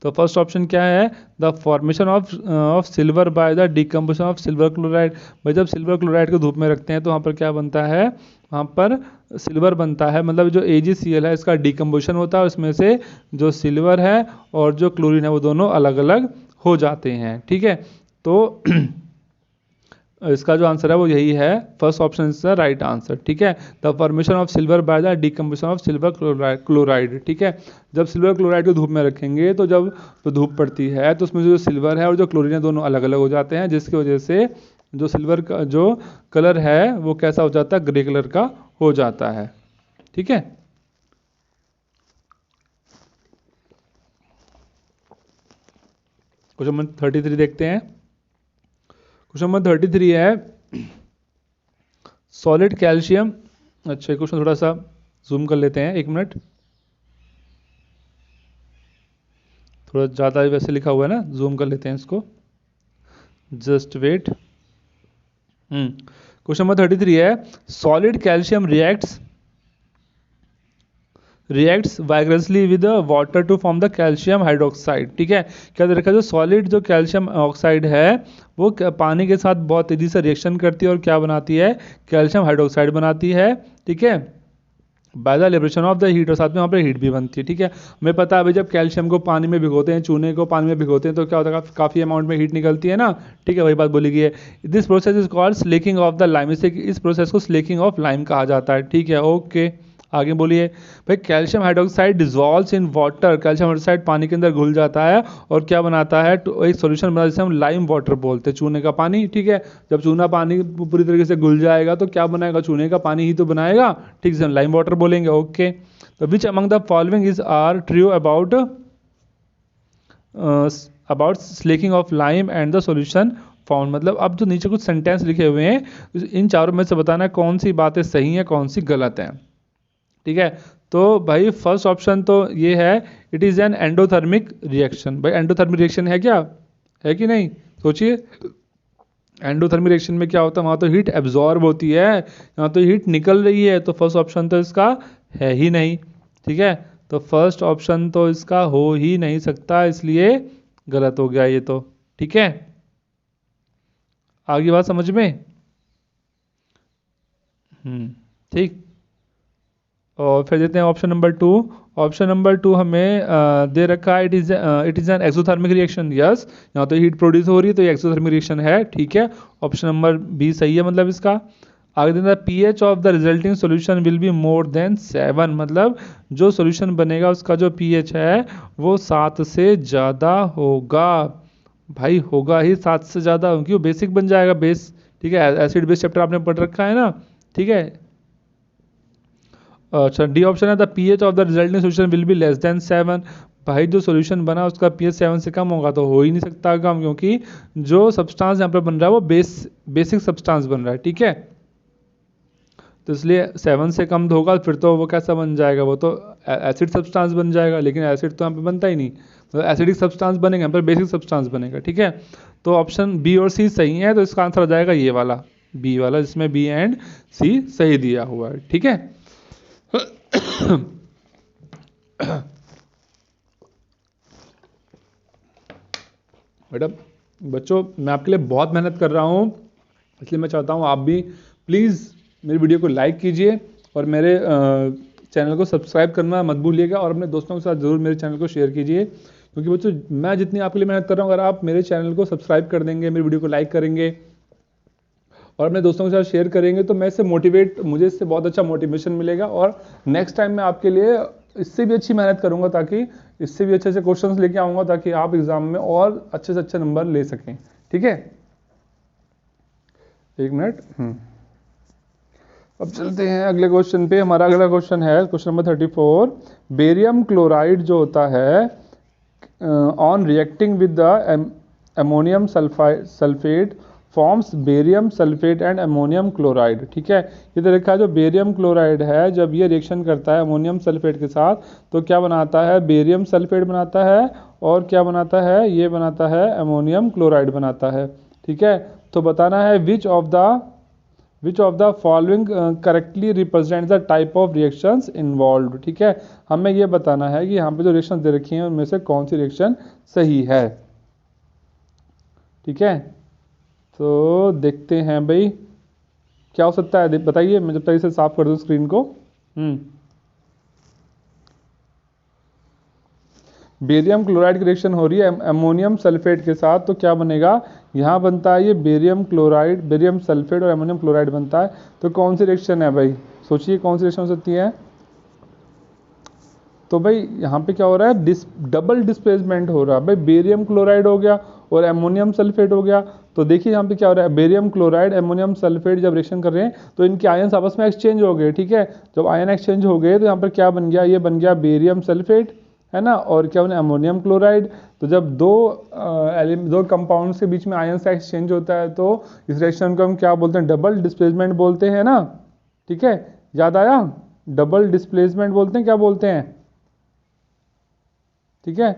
तो फर्स्ट ऑप्शन क्या है, the formation of silver by the decomposition of silver chloride. भाई जब सिल्वर क्लोराइड को धूप में रखते हैं तो वहाँ पर क्या बनता है, वहाँ पर सिल्वर बनता है, मतलब जो AgCl है इसका डिकम्पोजिशन होता है, उसमें से जो सिल्वर है और जो क्लोरीन है वो दोनों अलग अलग हो जाते हैं, ठीक है। तो इसका जो आंसर है वो यही है, first option is the right answer, ठीक है। The formation of silver by the decomposition of silver chloride, ठीक है। जब सिल्वर क्लोराइड को धूप में रखेंगे तो जब तो धूप पड़ती है तो उसमें जो सिल्वर है और जो क्लोरीन है दोनों अलग अलग हो जाते हैं, जिसकी वजह से जो सिल्वर का जो कलर है वो कैसा हो जाता है, ग्रे कलर का हो जाता है, ठीक है। क्वेश्चन नंबर 33 देखते हैं। क्वेश्चन नंबर 33 है, सॉलिड कैल्शियम, अच्छा क्वेश्चन थोड़ा सा जूम कर लेते हैं, एक मिनट, थोड़ा ज़्यादा वैसे लिखा हुआ है ना, जूम कर लेते हैं इसको, just wait. Question question number 33 है solid calcium reacts vigorously with water to form the calcium hydroxide. ठीक है, क्या दे रखा है, जो सॉलिड जो कैल्शियम ऑक्साइड है वो पानी के साथ बहुत तेजी से रिएक्शन करती है और क्या बनाती है, कैल्शियम हाइड्रोक्साइड बनाती है। ठीक है, by the liberation of the heat, और साथ में वहाँ पे हीट भी बनती है। ठीक है, हमें पता है भाई जब कैल्शियम को पानी में भिगोते हैं, चूने को पानी में भिगोते हैं तो क्या होता है, काफ़ी अमाउंट में हीट निकलती है ना। ठीक है, वही बात बोली गई है। This process is called slaking of the lime, इस प्रोसेस को स्लेकिंग ऑफ लाइम कहा जाता है। ठीक है, ओके आगे बोलिए भाई। Calcium hydroxide dissolves in water, calcium hydroxide पानी के अंदर घुल जाता है और क्या बनाता है, तो एक सॉल्यूशन बनाता है जिसे हम लाइम वाटर बोलते हैं, चूने का पानी। ठीक है, जब चूना पानी पूरी तरीके से घुल जाएगा तो क्या बनाएगा, चूने का पानी ही तो बनाएगा। ठीक है, हम लाइम वाटर बोलेंगे। ओके, तो which among the following is are true about slaking of lime and the solution found. मतलब अब जो नीचे कुछ सेंटेंस लिखे हुए हैं इन चारों में से बताना है कौन सी बातें सही हैं कौन सी गलत हैं। ठीक है, तो भाई फर्स्ट ऑप्शन तो ये है, it is an endothermic reaction. भाई एंडोथर्मिक रिएक्शन है क्या, है कि नहीं, सोचिए। एंडोथर्मिक रिएक्शन में क्या होता है, वहाँ तो हीट एब्जॉर्ब होती है, यहाँ तो हीट निकल रही है, तो फर्स्ट ऑप्शन तो इसका है ही नहीं। ठीक है, तो फर्स्ट ऑप्शन तो इसका हो ही नहीं सकता, इसलिए गलत हो गया ये तो। ठीक है, आगे बात समझ में। ठीक, और फिर देते हैं ऑप्शन नंबर 2। ऑप्शन नंबर 2 हमें दे रखा है, it is an exothermic reaction. Yes, यहाँ तो हीट प्रोड्यूस हो रही है तो ये एक्सोथर्मिक रिएक्शन है। ठीक है, ऑप्शन नंबर बी सही है मतलब इसका। आगे देना pH of the resulting solution will be more than 7, मतलब जो सोल्यूशन बनेगा उसका जो pH है वो 7 से ज़्यादा होगा। भाई होगा ही 7 से ज़्यादा, क्योंकि वो बेसिक बन जाएगा, बेस। ठीक है, एसिड बेस चैप्टर आपने पढ़ रखा है ना। ठीक है, अच्छा डी ऑप्शन है the pH of the resulting solution will be less than 7। भाई जो सोल्यूशन बना उसका pH 7 से कम होगा तो हो ही नहीं सकता कम, क्योंकि जो सब्सटेंस यहाँ पर बन रहा है वो बेसिक सब्सटेंस बन रहा है। ठीक है, तो इसलिए 7 से कम होगा फिर तो वो कैसा बन जाएगा, वो तो एसिड सब्सटेंस बन जाएगा, लेकिन एसिड तो यहाँ पे बनता ही नहीं, तो एसिडिक सब्सटेंस बनेगा, यहाँ पर बेसिक सब्सटेंस बनेगा। ठीक है, तो ऑप्शन बी और सी सही है, तो इसका आंसर आ जाएगा ये वाला, बी वाला, जिसमें बी एंड सी सही दिया हुआ है। ठीक है, बेटा बच्चों मैं आपके लिए बहुत मेहनत कर रहा हूँ, इसलिए मैं चाहता हूँ आप भी प्लीज़ मेरी वीडियो को लाइक कीजिए और मेरे चैनल को सब्सक्राइब करना मत भूलिएगा, और अपने दोस्तों के साथ ज़रूर मेरे चैनल को शेयर कीजिए, क्योंकि बच्चों मैं जितनी आपके लिए मेहनत कर रहा हूँ, अगर आप मेरे चैनल को सब्सक्राइब कर देंगे, मेरी वीडियो को लाइक करेंगे और अपने दोस्तों के साथ शेयर करेंगे, तो मैं मुझे इससे बहुत अच्छा मोटिवेशन मिलेगा, और नेक्स्ट टाइम मैं आपके लिए इससे भी अच्छी मेहनत करूंगा, ताकि इससे भी अच्छे क्वेश्चंस लेके आऊंगा, ताकि आप एग्जाम में और अच्छे से अच्छे नंबर ले सकें। ठीक है, एक मिनट। अब चलते हैं अगले क्वेश्चन पे। हमारा अगला क्वेश्चन है क्वेश्चन नंबर 34। बेरियम क्लोराइड जो होता है on reacting with the ammonium sulphate forms barium sulphate and ammonium chloride. ठीक है, ये तो लिखा है जो बेरियम क्लोराइड है जब ये रिएक्शन करता है अमोनियम सल्फेट के साथ तो क्या बनाता है, बेरियम सल्फेट बनाता है, और क्या बनाता है, ये बनाता है अमोनियम क्लोराइड बनाता है। ठीक है, तो बताना है which of the following correctly represent the type of reactions involve. ठीक है, हमें ये बताना है कि यहाँ पे जो रिएक्शन दे रखी हैं उनमें से कौन सी रिएक्शन सही है। ठीक है, तो देखते हैं भाई क्या हो सकता है, बताइए। मैं जब तक इसे साफ कर दूं स्क्रीन को। बेरियम क्लोराइड की रिएक्शन हो रही है अमोनियम सल्फेट के साथ, तो क्या बनेगा, यहाँ बनता है ये बेरियम क्लोराइड, बेरियम सल्फेट और अमोनियम क्लोराइड बनता है। तो कौन सी रिएक्शन है भाई, सोचिए कौन सी रिएक्शन हो सकती है। तो भाई यहाँ पे क्या हो रहा है, डबल डिस्प्लेसमेंट हो रहा है। भाई बेरियम क्लोराइड हो गया और एमोनियम सल्फेट हो गया, तो देखिए यहाँ पे क्या हो रहा है, बेरियम क्लोराइड एमोनियम सल्फेट जब रिएक्शन कर रहे हैं तो इनके आयन्स आपस में एक्सचेंज हो गए। ठीक है, जब आयन एक्सचेंज हो गए तो यहाँ पर क्या बन गया, ये बन गया बेरियम सल्फेट, है ना, और क्या बना अमोनियम क्लोराइड। तो जब दो कंपाउंड्स के बीच में आयन्स का एक्सचेंज होता है तो इस रिएक्शन को हम क्या बोलते हैं, डबल डिस्प्लेसमेंट बोलते हैं ना। ठीक है, याद आया, डबल डिस्प्लेसमेंट बोलते हैं, क्या बोलते हैं। ठीक है,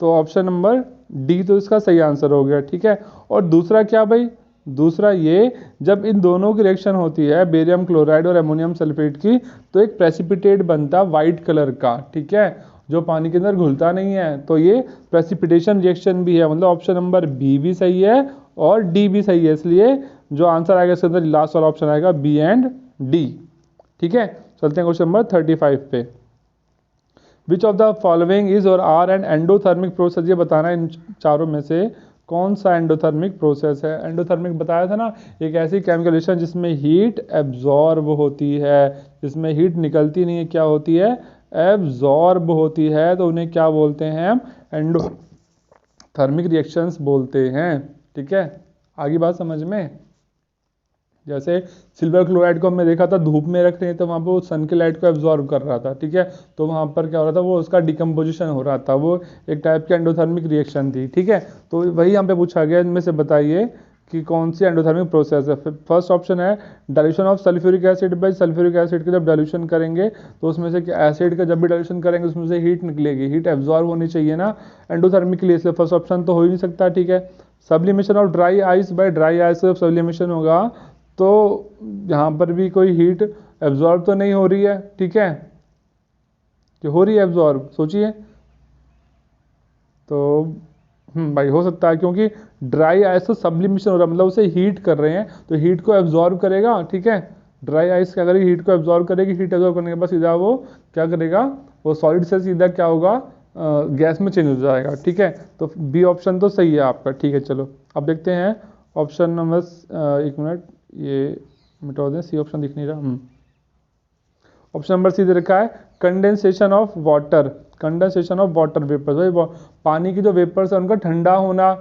तो ऑप्शन नंबर डी तो इसका सही आंसर हो गया। ठीक है, और दूसरा क्या भाई, दूसरा ये, जब इन दोनों की रिएक्शन होती है बेरियम क्लोराइड और अमोनियम सल्फेट की, तो एक प्रेसिपिटेट बनता वाइट कलर का, ठीक है, जो पानी के अंदर घुलता नहीं है। तो ये प्रेसिपिटेशन रिएक्शन भी है, मतलब ऑप्शन नंबर बी भी सही है और डी भी सही है। इसलिए जो आंसर आएगा इसके अंदर लास्ट वाला ऑप्शन आएगा बी एंड डी। ठीक है, चलते हैं क्वेश्चन नंबर 35 पे। Which of the following is और आर एंड एंडोथर्मिक प्रोसेस, ये बताना है इन चारों में से कौन सा एंडोथर्मिक प्रोसेस है। एंडोथर्मिक बताया था ना, एक ऐसी केमिकल रिएक्शन जिसमें हीट एब्जॉर्ब होती है, जिसमें हीट निकलती नहीं है, क्या होती है, एब्जॉर्ब होती है, तो उन्हें क्या बोलते हैं हम, एंडोथर्मिक रिएक्शंस बोलते हैं। ठीक है, आगे बात समझ में। जैसे सिल्वर क्लोराइड को हमने देखा था धूप में रख रहे हैं तो वहाँ पर वो सन के लाइट को एब्जॉर्ब कर रहा था, ठीक है, तो वहाँ पर क्या हो रहा था, वो उसका डिकम्पोजिशन हो रहा था, वो एक टाइप की एंडोथर्मिक रिएक्शन थी। ठीक है, तो वही यहाँ पे पूछा गया, इनमें से बताइए कि कौन सी एंडोथर्मिक प्रोसेस है। फर्स्ट ऑप्शन है dilution of sulphuric acid by sulphuric acid का जब डाइल्यूशन करेंगे तो उसमें से एसिड का जब भी डाइल्यूशन करेंगे उसमें से हीट निकलेगी, हीट एब्जॉर्ब होनी चाहिए ना एंडोथर्मिक के लिए, इसलिए फर्स्ट ऑप्शन तो हो ही नहीं सकता। ठीक है, sublimation of dry ice by dry ice, जब सब्लिमेशन होगा तो यहाँ पर भी कोई हीट एब्जॉर्ब तो नहीं हो रही है, ठीक है, कि हो रही है एब्जॉर्ब, सोचिए। तो भाई हो सकता है, क्योंकि ड्राई आइस तो सब्लिमेशन हो रहा है, मतलब उसे हीट कर रहे हैं तो हीट को एब्जॉर्ब करेगा। ठीक है, ड्राई आइस क्या करेगी, हीट को एब्जॉर्ब करेगी, हीट एब्जॉर्ब करने के बाद सीधा वो क्या करेगा, वो सॉलिड से सीधा क्या होगा, गैस में चेंज हो जाएगा। ठीक है, तो बी ऑप्शन तो सही है आपका। ठीक है, चलो अब देखते हैं ऑप्शन नंबर, एक मिनट ये मिटा दें, सी ऑप्शन दिख नहीं रहा। ऑप्शन नंबर सी दे रखा है condensation of water, condensation of water vapours. भाई पानी की जो वेपर्स है उनका ठंडा होना,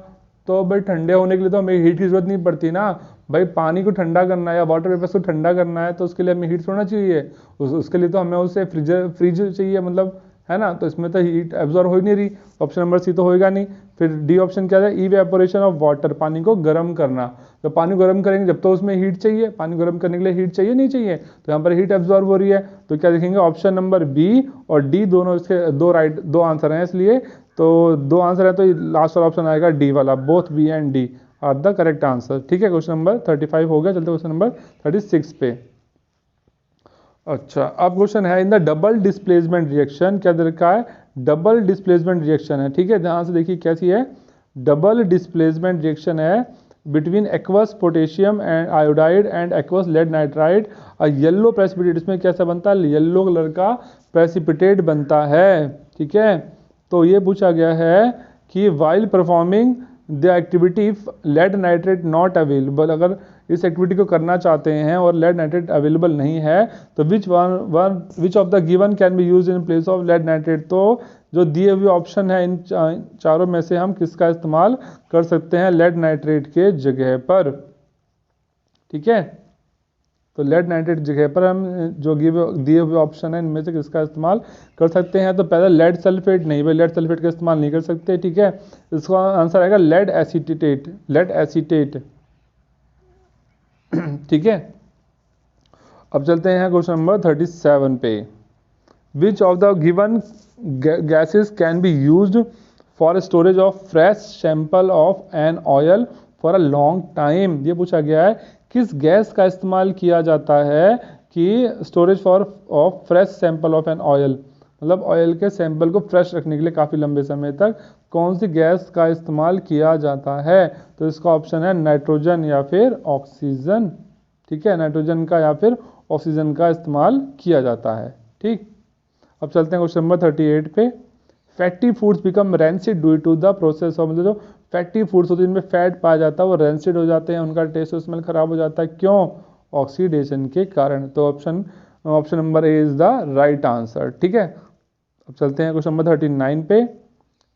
तो भाई ठंडे होने के लिए तो हमें हीट की जरूरत नहीं पड़ती ना। भाई पानी को ठंडा करना है या वाटर वेपर्स को ठंडा करना है तो उसके लिए हमें हीट होना चाहिए, उसके लिए तो हमें उसे फ्रिज चाहिए, मतलब है ना, तो इसमें तो हीट एब्जॉर्ब हो ही नहीं रही, ऑप्शन नंबर सी तो होएगा नहीं। फिर डी ऑप्शन क्या है, इवेपोरेशन ऑफ वाटर, पानी को गर्म करना, तो पानी गर्म करेंगे जब तो उसमें हीट चाहिए, पानी गर्म करने के लिए हीट चाहिए नहीं चाहिए, तो यहाँ पर हीट एब्जॉर्ब हो रही है, तो क्या देखेंगे ऑप्शन नंबर बी और डी दोनों इसके दो आंसर हैं, इसलिए तो दो आंसर है तो लास्ट वाला ऑप्शन आएगा डी वाला, both B and D are the correct answer. ठीक है, क्वेश्चन नंबर 35 हो गया, चलते क्वेश्चन नंबर 36 पे। अच्छा, अब क्वेश्चन है in the double displacement reaction, क्या दे रखा है, डबल डिस्प्लेसमेंट रिएक्शन है। ठीक है, ध्यान से देखिए कैसी है, डबल डिस्प्लेसमेंट रिएक्शन है between aqueous potassium and iodide and aqueous lead nitride a yellow precipitate, इसमें कैसा बनता है, येलो कलर का प्रेसिपिटेट बनता है। ठीक है, तो ये पूछा गया है कि while performing the activity lead nitrate not available, अगर इस एक्टिविटी को करना चाहते हैं और लेड नाइट्रेट अवेलेबल नहीं है तो which of the given can be use in place of lead nitrate, तो जो दिए हुए ऑप्शन है इन चारों में से हम किसका इस्तेमाल कर सकते हैं लेड नाइट्रेट के जगह पर। ठीक है, तो लेड नाइट्रेट जगह पर हम जो दिए हुए ऑप्शन है इनमें से किसका इस्तेमाल कर सकते हैं, तो पहले लेड सल्फेट, नहीं भाई लेड सल्फेट का इस्तेमाल नहीं कर सकते। ठीक है, इसका आंसर आएगा लेड एसीटेट, लेड एसीटेट। ठीक है, अब चलते हैं क्वेश्चन नंबर 37 पे। Which of the given gases can be used for storage of fresh sample of an oil for a long time, ये पूछा गया है किस गैस का इस्तेमाल किया जाता है कि storage for of fresh sample of an oil, मतलब ऑयल के सैंपल को फ्रेश रखने के लिए काफ़ी लंबे समय तक कौन सी गैस का इस्तेमाल किया जाता है, तो इसका ऑप्शन है नाइट्रोजन या फिर ऑक्सीजन। ठीक है, नाइट्रोजन का या फिर ऑक्सीजन का इस्तेमाल किया जाता है। ठीक, अब चलते हैं क्वेश्चन नंबर 38 पे। Fatty foods become rancid due to the process of, मतलब जो फैटी फूड्स होते हैं जिनमें फैट पाया जाता है वो रेंसिड हो जाते हैं, उनका टेस्ट और स्मेल खराब हो जाता है, क्यों, ऑक्सीडेशन के कारण। तो option number A is the right answer. ठीक है, अब चलते हैं क्वेश्चन नंबर 39 पे।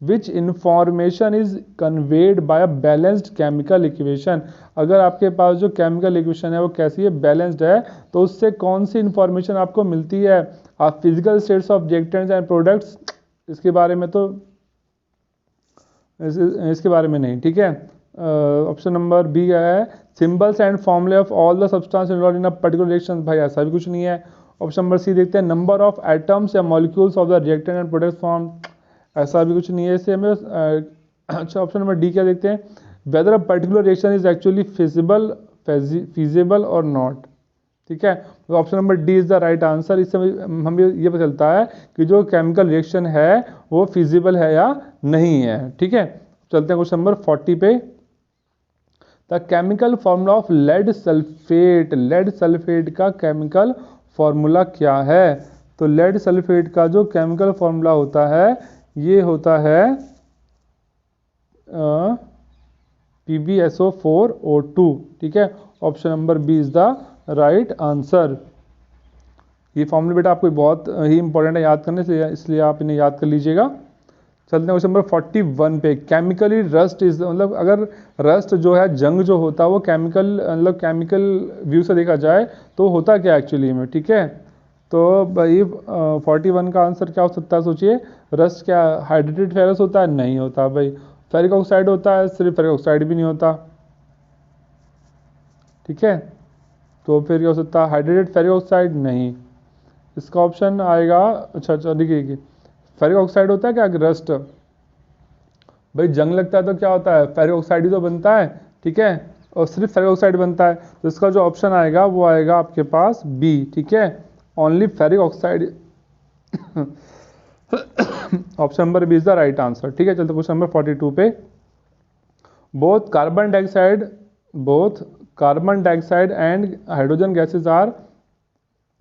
Which information is conveyed by a balanced chemical equation, अगर आपके पास जो केमिकल इक्वेशन है वो कैसी है, बैलेंस्ड है, तो उससे कौन सी इंफॉर्मेशन आपको मिलती है, आप physical states of reactants and products, इसके बारे में तो इसके बारे में नहीं। ठीक है, ऑप्शन नंबर बी है सिंबल्स एंड फॉर्मूले of all the substance involve in a particular reaction, भाई ऐसा भी कुछ नहीं है। ऑप्शन नंबर सी देखते हैं नंबर ऑफ एटम्स या molecules of the reactant and product form, ऐसा भी कुछ नहीं है इससे हमें। अच्छा, ऑप्शन नंबर डी क्या देखते हैं, weather a particular reaction is actually feasible और नॉट। ठीक है, तो option number D is the right answer. इससे हमें ये पता चलता है कि जो केमिकल रिएक्शन है वो फिजिबल है या नहीं है। ठीक है, चलते हैं क्वेश्चन नंबर 40 पे। The chemical formula of lead sulphate, lead sulphate का केमिकल फॉर्मूला क्या है? तो लेड सल्फेट का जो केमिकल फॉर्मूला होता है ये होता है PbSO4O2। ठीक है, option number B is the right answer. ये फॉर्मूला बेटा आपको बहुत ही इंपॉर्टेंट है याद करने से, इसलिए आप इन्हें याद कर लीजिएगा। चलते हैं क्वेश्चन नंबर 41 पे। केमिकली रस्ट इज, मतलब अगर रस्ट जो है, जंग जो होता है वो केमिकल, मतलब केमिकल व्यू से देखा जाए तो होता क्या एक्चुअली में। ठीक है, तो भाई 41 का आंसर क्या हो सकता है सोचिए। रस्ट क्या हाइड्रेटेड फेरस होता है? नहीं होता भाई। फेरिक ऑक्साइड होता है? सिर्फ फेरिक ऑक्साइड भी नहीं होता। ठीक है, तो फिर क्या हो सकता है? हाइड्रेटेड फेरिक ऑक्साइड नहीं, इसका ऑप्शन आएगा। अच्छा देखिए, फेरिक ऑक्साइड होता है क्या रस्ट? भाई जंग लगता है तो क्या होता है? फेरिक ऑक्साइड ही तो बनता है। ठीक है, और सिर्फ फेरिक ऑक्साइड बनता है, तो इसका जो ऑप्शन आएगा वो आएगा आपके पास बी। ठीक है, only ferric oxide option number B is the right answer. ठीक है, चलते क्वेश्चन नंबर 42 पे। Both carbon dioxide and hydrogen gases are,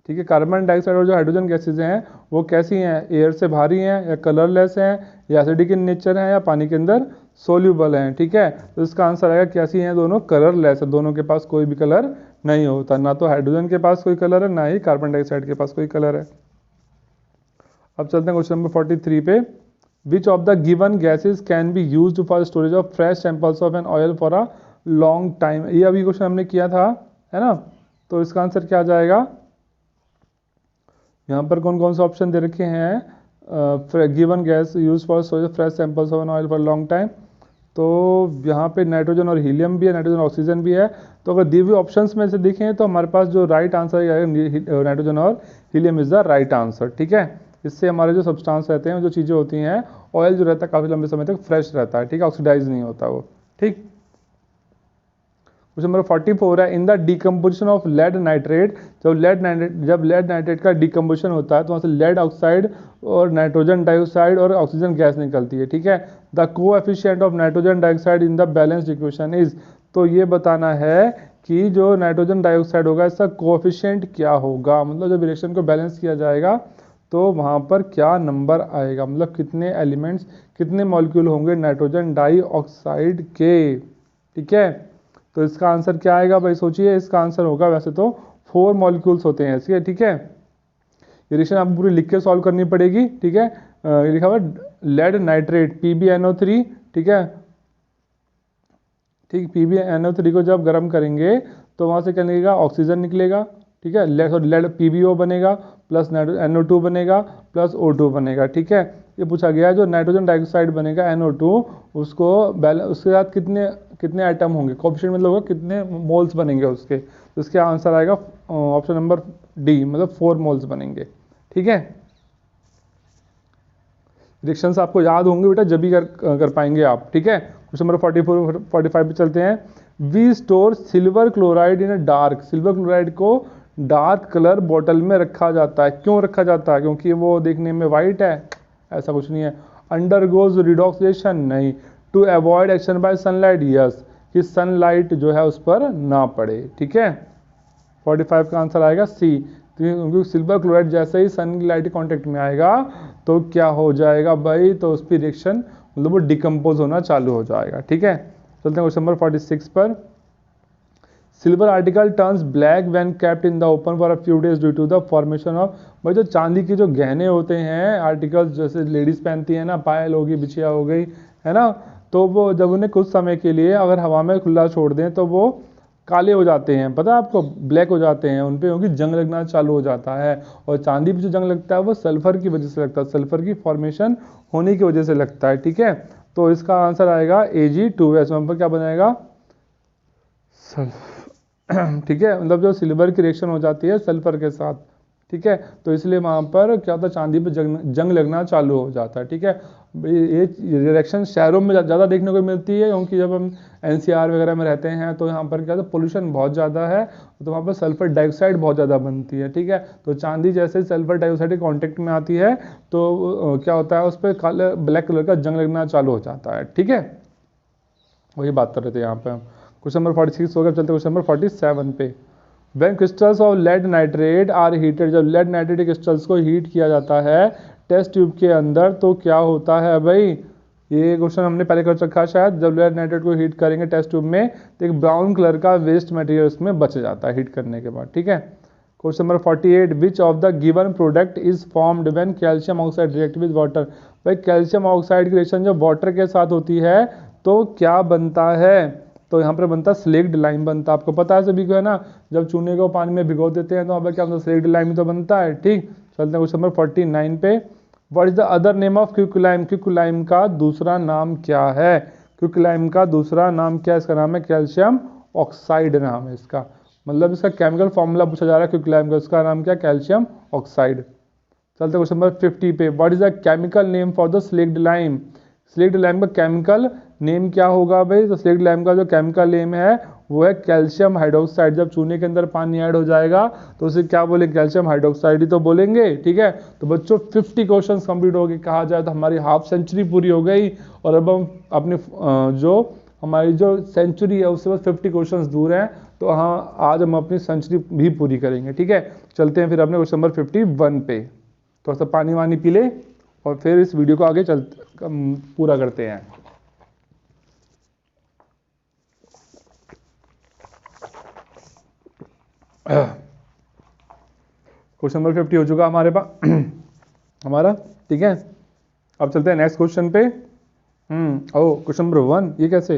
ठीक है, कार्बन डाइऑक्साइड और जो हाइड्रोजन गैसेज हैं वो कैसी हैं? एयर से भारी हैं या कलरलेस हैं या एसिडिक इन नेचर हैं या पानी के अंदर सोल्यूबल हैं। ठीक है, तो इसका आंसर आएगा कैसी हैं? दोनों कलरलेस है, दोनों के पास कोई भी कलर नहीं होता, ना तो हाइड्रोजन के पास कोई कलर है ना ही कार्बन डाइऑक्साइड के पास कोई कलर है। अब चलते हैं क्वेश्चन नंबर 43 पे। Which of the given gases can be used for storage of fresh samples of an oil for a long time? ये अभी क्वेश्चन हमने किया था, है ना, तो इसका आंसर क्या आ जाएगा? यहाँ पर कौन कौन से ऑप्शन दे रखे हैं? Given gas use for storage of fresh samples of an oil for long time, तो यहाँ पे नाइट्रोजन और हीलियम भी है, नाइट्रोजन ऑक्सीजन भी है। तो अगर दिए हुए ऑप्शंस में से देखें तो हमारे पास जो राइट आंसर है नाइट्रोजन और helium is the right answer. ठीक है, इससे हमारे जो सब्सटेंस रहते हैं, जो चीज़ें होती हैं, ऑयल जो रहता है काफ़ी लंबे समय तक फ्रेश रहता है। ठीक है, ऑक्सीडाइज नहीं होता वो। ठीक, क्वेश्चन नंबर 44 है। In the decomposition of lead nitrate, जब लेड नाइट्रेट का डिकम्पोजिशन होता है तो वहाँ से लेड ऑक्साइड और नाइट्रोजन डाइऑक्साइड और ऑक्सीजन गैस निकलती है। ठीक है, the coefficient of nitrogen dioxide in the balanced equation is, तो ये बताना है कि जो नाइट्रोजन डाइऑक्साइड होगा इसका कोएफिशिएंट क्या होगा, मतलब जब रिएक्शन को बैलेंस किया जाएगा तो वहाँ पर क्या नंबर आएगा, मतलब कितने एलिमेंट्स, कितने मॉलिक्यूल होंगे नाइट्रोजन डाइऑक्साइड के। ठीक है, तो इसका आंसर क्या आएगा भाई सोचिए। इसका आंसर होगा, वैसे तो 4 मॉलिक्यूल्स होते हैं इसके। ठीक है, ये रिएक्शन आपको पूरी लिख के सॉल्व करनी पड़ेगी। ठीक है, ये लिखा हुआ लेड नाइट्रेट PbNO3। ठीक है, ठीक, PbNO3 को जब गर्म करेंगे तो वहाँ से क्या निकलेगा? ऑक्सीजन निकलेगा। ठीक है, लेड PbO बनेगा प्लस NO2 बनेगा प्लस O2 बनेगा। ठीक है, ये पूछा गया है जो नाइट्रोजन डाइऑक्साइड बनेगा NO2, उसको उसके साथ कितने कितने आइटम होंगे, कोएफिशिएंट मतलब होगा कितने मोल्स बनेंगे उसके, तो इसका आंसर आएगा ऑप्शन नंबर डी, मतलब 4 मोल्स बनेंगे। ठीक है, रिएक्शंस आपको याद होंगे बेटा जब भी कर पाएंगे आप। ठीक है, क्वेश्चन नंबर 45 पे चलते हैं। We store silver chloride in a dark, silver chloride को डार्क कलर बॉटल में रखा जाता है। क्यों रखा जाता है? क्योंकि वो देखने में वाइट है? ऐसा कुछ नहीं है। अंडरगोज रिडॉक्सिएशन? नहीं। To avoid action by sunlight? Yes, कि सनलाइट जो है उस पर ना पड़े। ठीक है, 45 का आंसर आएगा सी, क्योंकि सिल्वर क्लोराइड जैसे ही सनलाइट कॉन्टेक्ट में आएगा तो क्या हो जाएगा भाई, तो उस पर रिएक्शन मतलब वो डिकम्पोज होना चालू हो जाएगा। ठीक है, चलते हैं क्वेश्चन नंबर 46 पर। Silver article turns black when kept in the open for a few days due to the formation of, भाई जो चांदी के जो गहने होते हैं आर्टिकल्स, जैसे लेडीज पहनती है ना, पायल होगी, बिछिया हो गई, है ना, तो वो जब उन्हें कुछ समय के लिए अगर हवा में खुला छोड़ दें तो वो काले हो जाते हैं, पता है आपको, ब्लैक हो जाते हैं, उन पर क्योंकि जंग लगना चालू हो जाता है। और चांदी पर जो जंग लगता है वो सल्फर की वजह से लगता है, सल्फर की फॉर्मेशन होने की वजह से लगता है। ठीक है, तो इसका आंसर आएगा Ag2S, पर क्या बनाएगा? ठीक है, मतलब जो सिल्वर की रिएक्शन हो जाती है सल्फर के साथ। ठीक है। तो इसलिए वहाँ पर क्या होता है, चांदी पर जंग लगना चालू हो जाता है। ठीक है, ये रिएक्शन शहरों में ज़्यादा देखने को मिलती है, क्योंकि जब हम एनसीआर वगैरह में रहते हैं तो यहाँ पर क्या है, पोल्यूशन बहुत ज़्यादा है, तो वहाँ पर सल्फर डाइऑक्साइड बहुत ज़्यादा बनती है। ठीक है, तो चांदी जैसे सल्फर डाइऑक्साइड के कॉन्टेक्ट में आती है तो क्या होता है, उस पर काला ब्लैक कलर का जंग लगना चालू हो जाता है। ठीक है, वही बात कर रहे थे यहाँ पे हम। क्वेश्चन नंबर 46 हो गया, चलते क्वेश्चन नंबर 47 पे। When crystals of lead nitrate are heated, जब लेड नाइट्रेट क्रिस्टल्स को हीट किया जाता है टेस्ट ट्यूब के अंदर तो क्या होता है भाई, ये क्वेश्चन हमने पहले कर रखा है शायद। जब लेड नाइट्रेट को हीट करेंगे टेस्ट ट्यूब में तो एक ब्राउन कलर का वेस्ट मटेरियल उसमें बच जाता है हीट करने के बाद। ठीक है, question number 48, which of the given product is formed when calcium oxide react with water. भाई कैल्शियम ऑक्साइड की रिएक्शन जब वाटर के साथ होती है तो क्या बनता है, तो यहाँ पर बनता है स्लेक्ड लाइम बनता है। आपको पता है सभी को, है ना, जब चूने को पानी में भिगो देते हैं तो वहाँ पर क्या बनता है, स्लेक्ड लाइम तो बनता है। ठीक, चलते हैं क्वेश्चन नंबर 49 पे। What is the other name of quicklime, quicklime का दूसरा नाम क्या है। क्विकलाइम का दूसरा नाम क्या है, इसका नाम है कैल्शियम ऑक्साइड नाम है इसका, मतलब इसका केमिकल फॉर्मूला पूछा जा रहा है क्विकलाइम का, उसका नाम क्या, कैल्शियम ऑक्साइड। चलते क्वेश्चन नंबर 50 पे। What is the chemical name for the slaked lime, slaked lime का केमिकल नेम क्या होगा भाई, तो स्लेक्ड लाइम का जो केमिकल नेम है वो है कैल्शियम हाइड्रोक्साइड। जब चूने के अंदर पानी ऐड हो जाएगा तो उसे क्या बोलेंगे, कैल्शियम हाइड्रोक्साइड ही तो बोलेंगे। ठीक है, तो बच्चों 50 क्वेश्चन कंप्लीट हो गए, कहा जाए तो हमारी हाफ सेंचुरी पूरी हो गई, और अब हम अपने जो हमारी जो सेंचुरी है उससे बस 50 क्वेश्चन दूर हैं, तो हाँ आज हम अपनी सेंचुरी भी पूरी करेंगे। ठीक है, चलते हैं फिर अपने क्वेश्चन नंबर 51 पे। थोड़ा सा पानी वानी पी ले और फिर इस वीडियो को आगे पूरा करते हैं। क्वेश्चन नंबर 50 हो चुका हमारे पास हमारा। ठीक है, अब चलते हैं नेक्स्ट क्वेश्चन पे। क्वेश्चन नंबर 1 ये कैसे,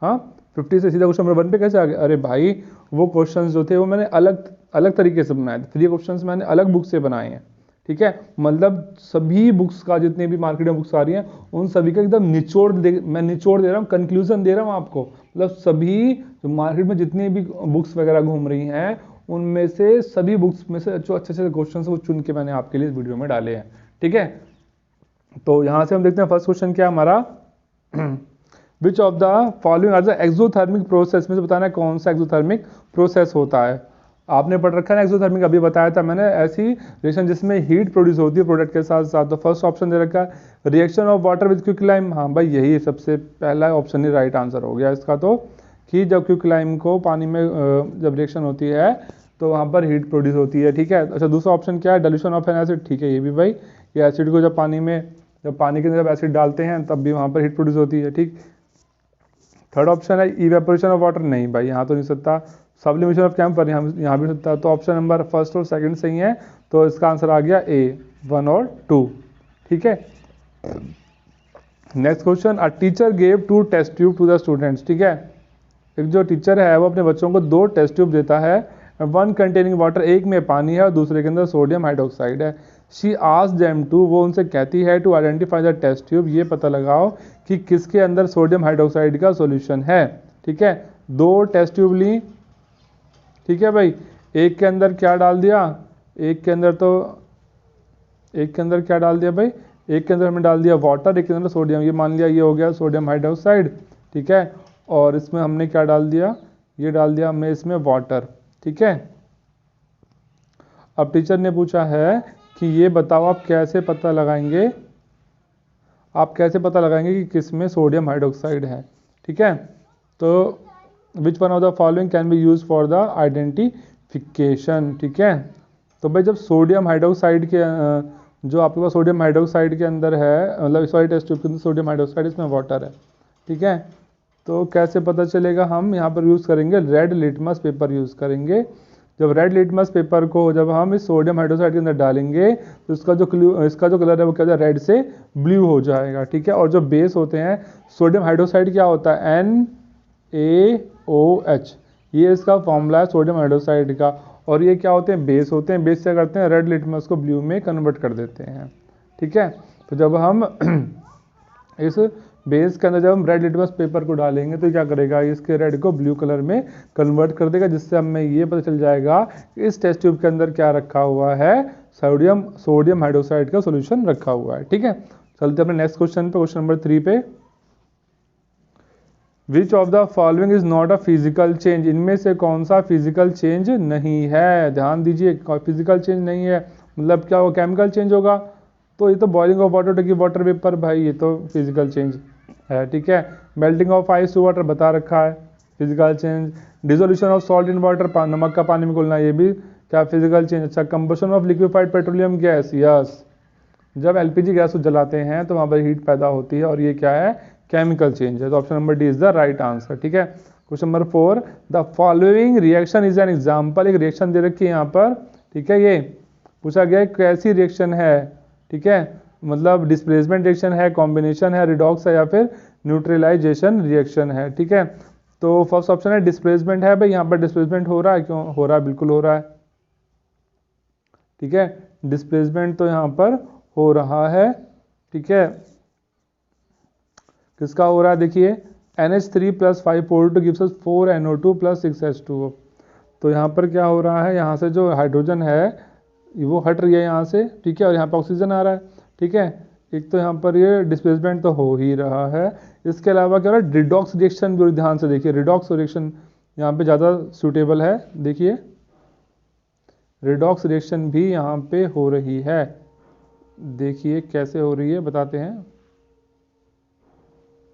हाँ 50 से सीधा क्वेश्चन नंबर 1 पे कैसे आ गए। अरे भाई वो क्वेश्चंस जो थे वो मैंने अलग अलग तरीके से बनाए थे, फिर ये क्वेश्चंस मैंने अलग बुक से बनाए हैं। ठीक है, मतलब सभी बुक्स का, जितने भी मार्केट में बुक्स आ रही हैं उन सभी का एकदम मैं निचोड़ दे रहा हूँ, कंक्लूजन दे रहा हूँ आपको। मतलब सभी जो मार्केट में जितनी भी बुक्स वगैरह घूम रही हैं उनमें से सभी बुक्स में से जो अच्छे अच्छे क्वेश्चन वो चुन के मैंने आपके लिए इस वीडियो में डाले हैं। ठीक है, तो यहाँ से हम देखते हैं फर्स्ट क्वेश्चन क्या हमारा। Which of the following are the exothermic process, में से बताना है कौन सा एक्सोथर्मिक प्रोसेस होता है। आपने पढ़ रखा है ना एक्सोथर्मिक, अभी बताया था मैंने, ऐसी रिएक्शन जिसमें हीट प्रोड्यूस होती है प्रोडक्ट के साथ साथ। तो फर्स्ट ऑप्शन दे रखा है reaction of water with quicklime. हाँ भाई यही सबसे पहला ऑप्शन ही राइट आंसर हो गया इसका, तो कि जब क्विकलाइम को पानी में जब रिएक्शन होती है तो वहाँ पर हीट प्रोड्यूस होती है। ठीक है, अच्छा दूसरा ऑप्शन क्या है, डाइल्यूशन ऑफ एन एसिड। ठीक है, ये भी भाई, ये एसिड को जब पानी के अंदर जब एसिड डालते हैं तब भी वहाँ पर हीट प्रोड्यूस होती है। ठीक, थर्ड ऑप्शन है इवेपोरेशन ऑफ वाटर। नहीं भाई यहाँ तो नहीं सकता। सब्लिमेशन ऑफ केमिकल यहाँ भी सकता है। तो ऑप्शन नंबर फर्स्ट और सेकंड सही है, तो इसका आंसर आ गया ए 1 और 2। ठीक है, next question, a teacher gave 2 test tube to the students. ठीक है, एक जो टीचर है वो अपने बच्चों को 2 टेस्ट ट्यूब देता है, वन कंटेनिंग वाटर, एक में पानी है और दूसरे के अंदर सोडियम हाइड्रोक्साइड है। शी आस्क्ड देम टू, वो उनसे कहती है to identify the test tube, ये पता लगाओ कि किसके अंदर सोडियम हाइड्रोक्साइड का सॉल्यूशन है। ठीक है, 2 टेस्ट ट्यूब ली। ठीक है भाई, एक के अंदर क्या डाल दिया, एक के अंदर क्या डाल दिया भाई, एक के अंदर हमने डाल दिया वाटर, एक के अंदर सोडियम, ये मान लिया ये हो गया सोडियम हाइड्रोक्साइड। ठीक है, और इसमें हमने क्या डाल दिया, ये डाल दिया हमने इसमें वाटर। ठीक है, अब टीचर ने पूछा है कि ये बताओ आप कैसे पता लगाएंगे कि किस में सोडियम हाइड्रोक्साइड है। ठीक है, तो which one of the following can be use for the identification. ठीक है, तो भाई जब सोडियम हाइड्रोक्साइड के जो आपके पास सोडियम हाइड्रोक्साइड के अंदर है, मतलब इस वाले टेस्ट ट्यूब के अंदर सोडियम हाइड्रोक्साइड, इसमें वाटर है। ठीक है, तो कैसे पता चलेगा, हम यहाँ पर यूज़ करेंगे रेड लिटमस पेपर यूज़ करेंगे। जब रेड लिटमस पेपर को जब हम इस सोडियम हाइड्रोक्साइड के अंदर डालेंगे तो इसका जो कलर है वो क्या हो जाएगा, रेड से ब्लू हो जाएगा। ठीक है, और जो बेस होते हैं सोडियम हाइड्रोक्साइड क्या होता है, NaOH, ये इसका फॉर्मूला है सोडियम हाइड्रोक्साइड का। और ये क्या होते हैं, बेस होते हैं, बेस क्या करते हैं, रेड लिटमस को ब्लू में कन्वर्ट कर देते हैं। ठीक है, तो जब हम इस बेस के अंदर जब हम रेड लिटमस पेपर को डालेंगे तो क्या करेगा, इसके रेड को ब्लू कलर में कन्वर्ट कर देगा, जिससे हमें ये पता चल जाएगा कि इस टेस्ट ट्यूब के अंदर क्या रखा हुआ है, सोडियम सोडियम हाइड्रोक्साइड का सॉल्यूशन रखा हुआ है। ठीक है, चलते अपने नेक्स्ट क्वेश्चन पे, क्वेश्चन नंबर 3 पे। Which of the following is not a physical change, इनमें से कौन सा फिजिकल चेंज नहीं है। ध्यान दीजिए, फिजिकल चेंज नहीं है मतलब क्या होगा, केमिकल चेंज होगा। तो ये तो boiling of water to water vapour भाई, ये तो फिजिकल चेंज है। ठीक है, melting of ice to water बता रखा है, physical change. Dissolution of salt in water, नमक का पानी में घुलना, ये भी क्या फिजिकल चेंज। अच्छा, combustion of liquefied petroleum gas, yes, जब एलपीजी गैस को जलाते हैं तो वहाँ पर हीट पैदा होती है और ये क्या है, केमिकल चेंज है। तो option number D is the right answer. ठीक है, question number 4, the following reaction is an example, एक रिएक्शन दे रखी है यहाँ पर। ठीक है, ये पूछा गया है कैसी रिएक्शन है। ठीक है, मतलब डिस्प्लेसमेंट रिएक्शन है, कॉम्बिनेशन है, रिडॉक्स है, या फिर न्यूट्रलाइजेशन रिएक्शन है। ठीक है, तो फर्स्ट ऑप्शन है डिस्प्लेसमेंट है भाई, यहाँ पर डिस्प्लेसमेंट हो रहा है, क्यों हो रहा है, बिल्कुल हो रहा है। ठीक है, डिस्प्लेसमेंट तो यहाँ पर हो रहा है। ठीक है, किसका हो रहा है, देखिए NH3 + 5O2 gives us 4NO2 + 6H2O। तो यहाँ पर क्या हो रहा है, यहाँ से जो हाइड्रोजन है वो हट रही है यहाँ से। ठीक है, और यहाँ पर ऑक्सीजन आ रहा है। ठीक है, एक तो यहाँ पर ये डिस्प्लेसमेंट तो हो ही रहा है, इसके अलावा क्या हो रहा है, रिडॉक्स रिएक्शन भी, ध्यान से देखिए, रिडॉक्स रिएक्शन यहाँ पे ज़्यादा सूटेबल है। देखिए रिडॉक्स रिएक्शन भी यहाँ पे हो रही है। देखिए कैसे हो रही है, बताते हैं।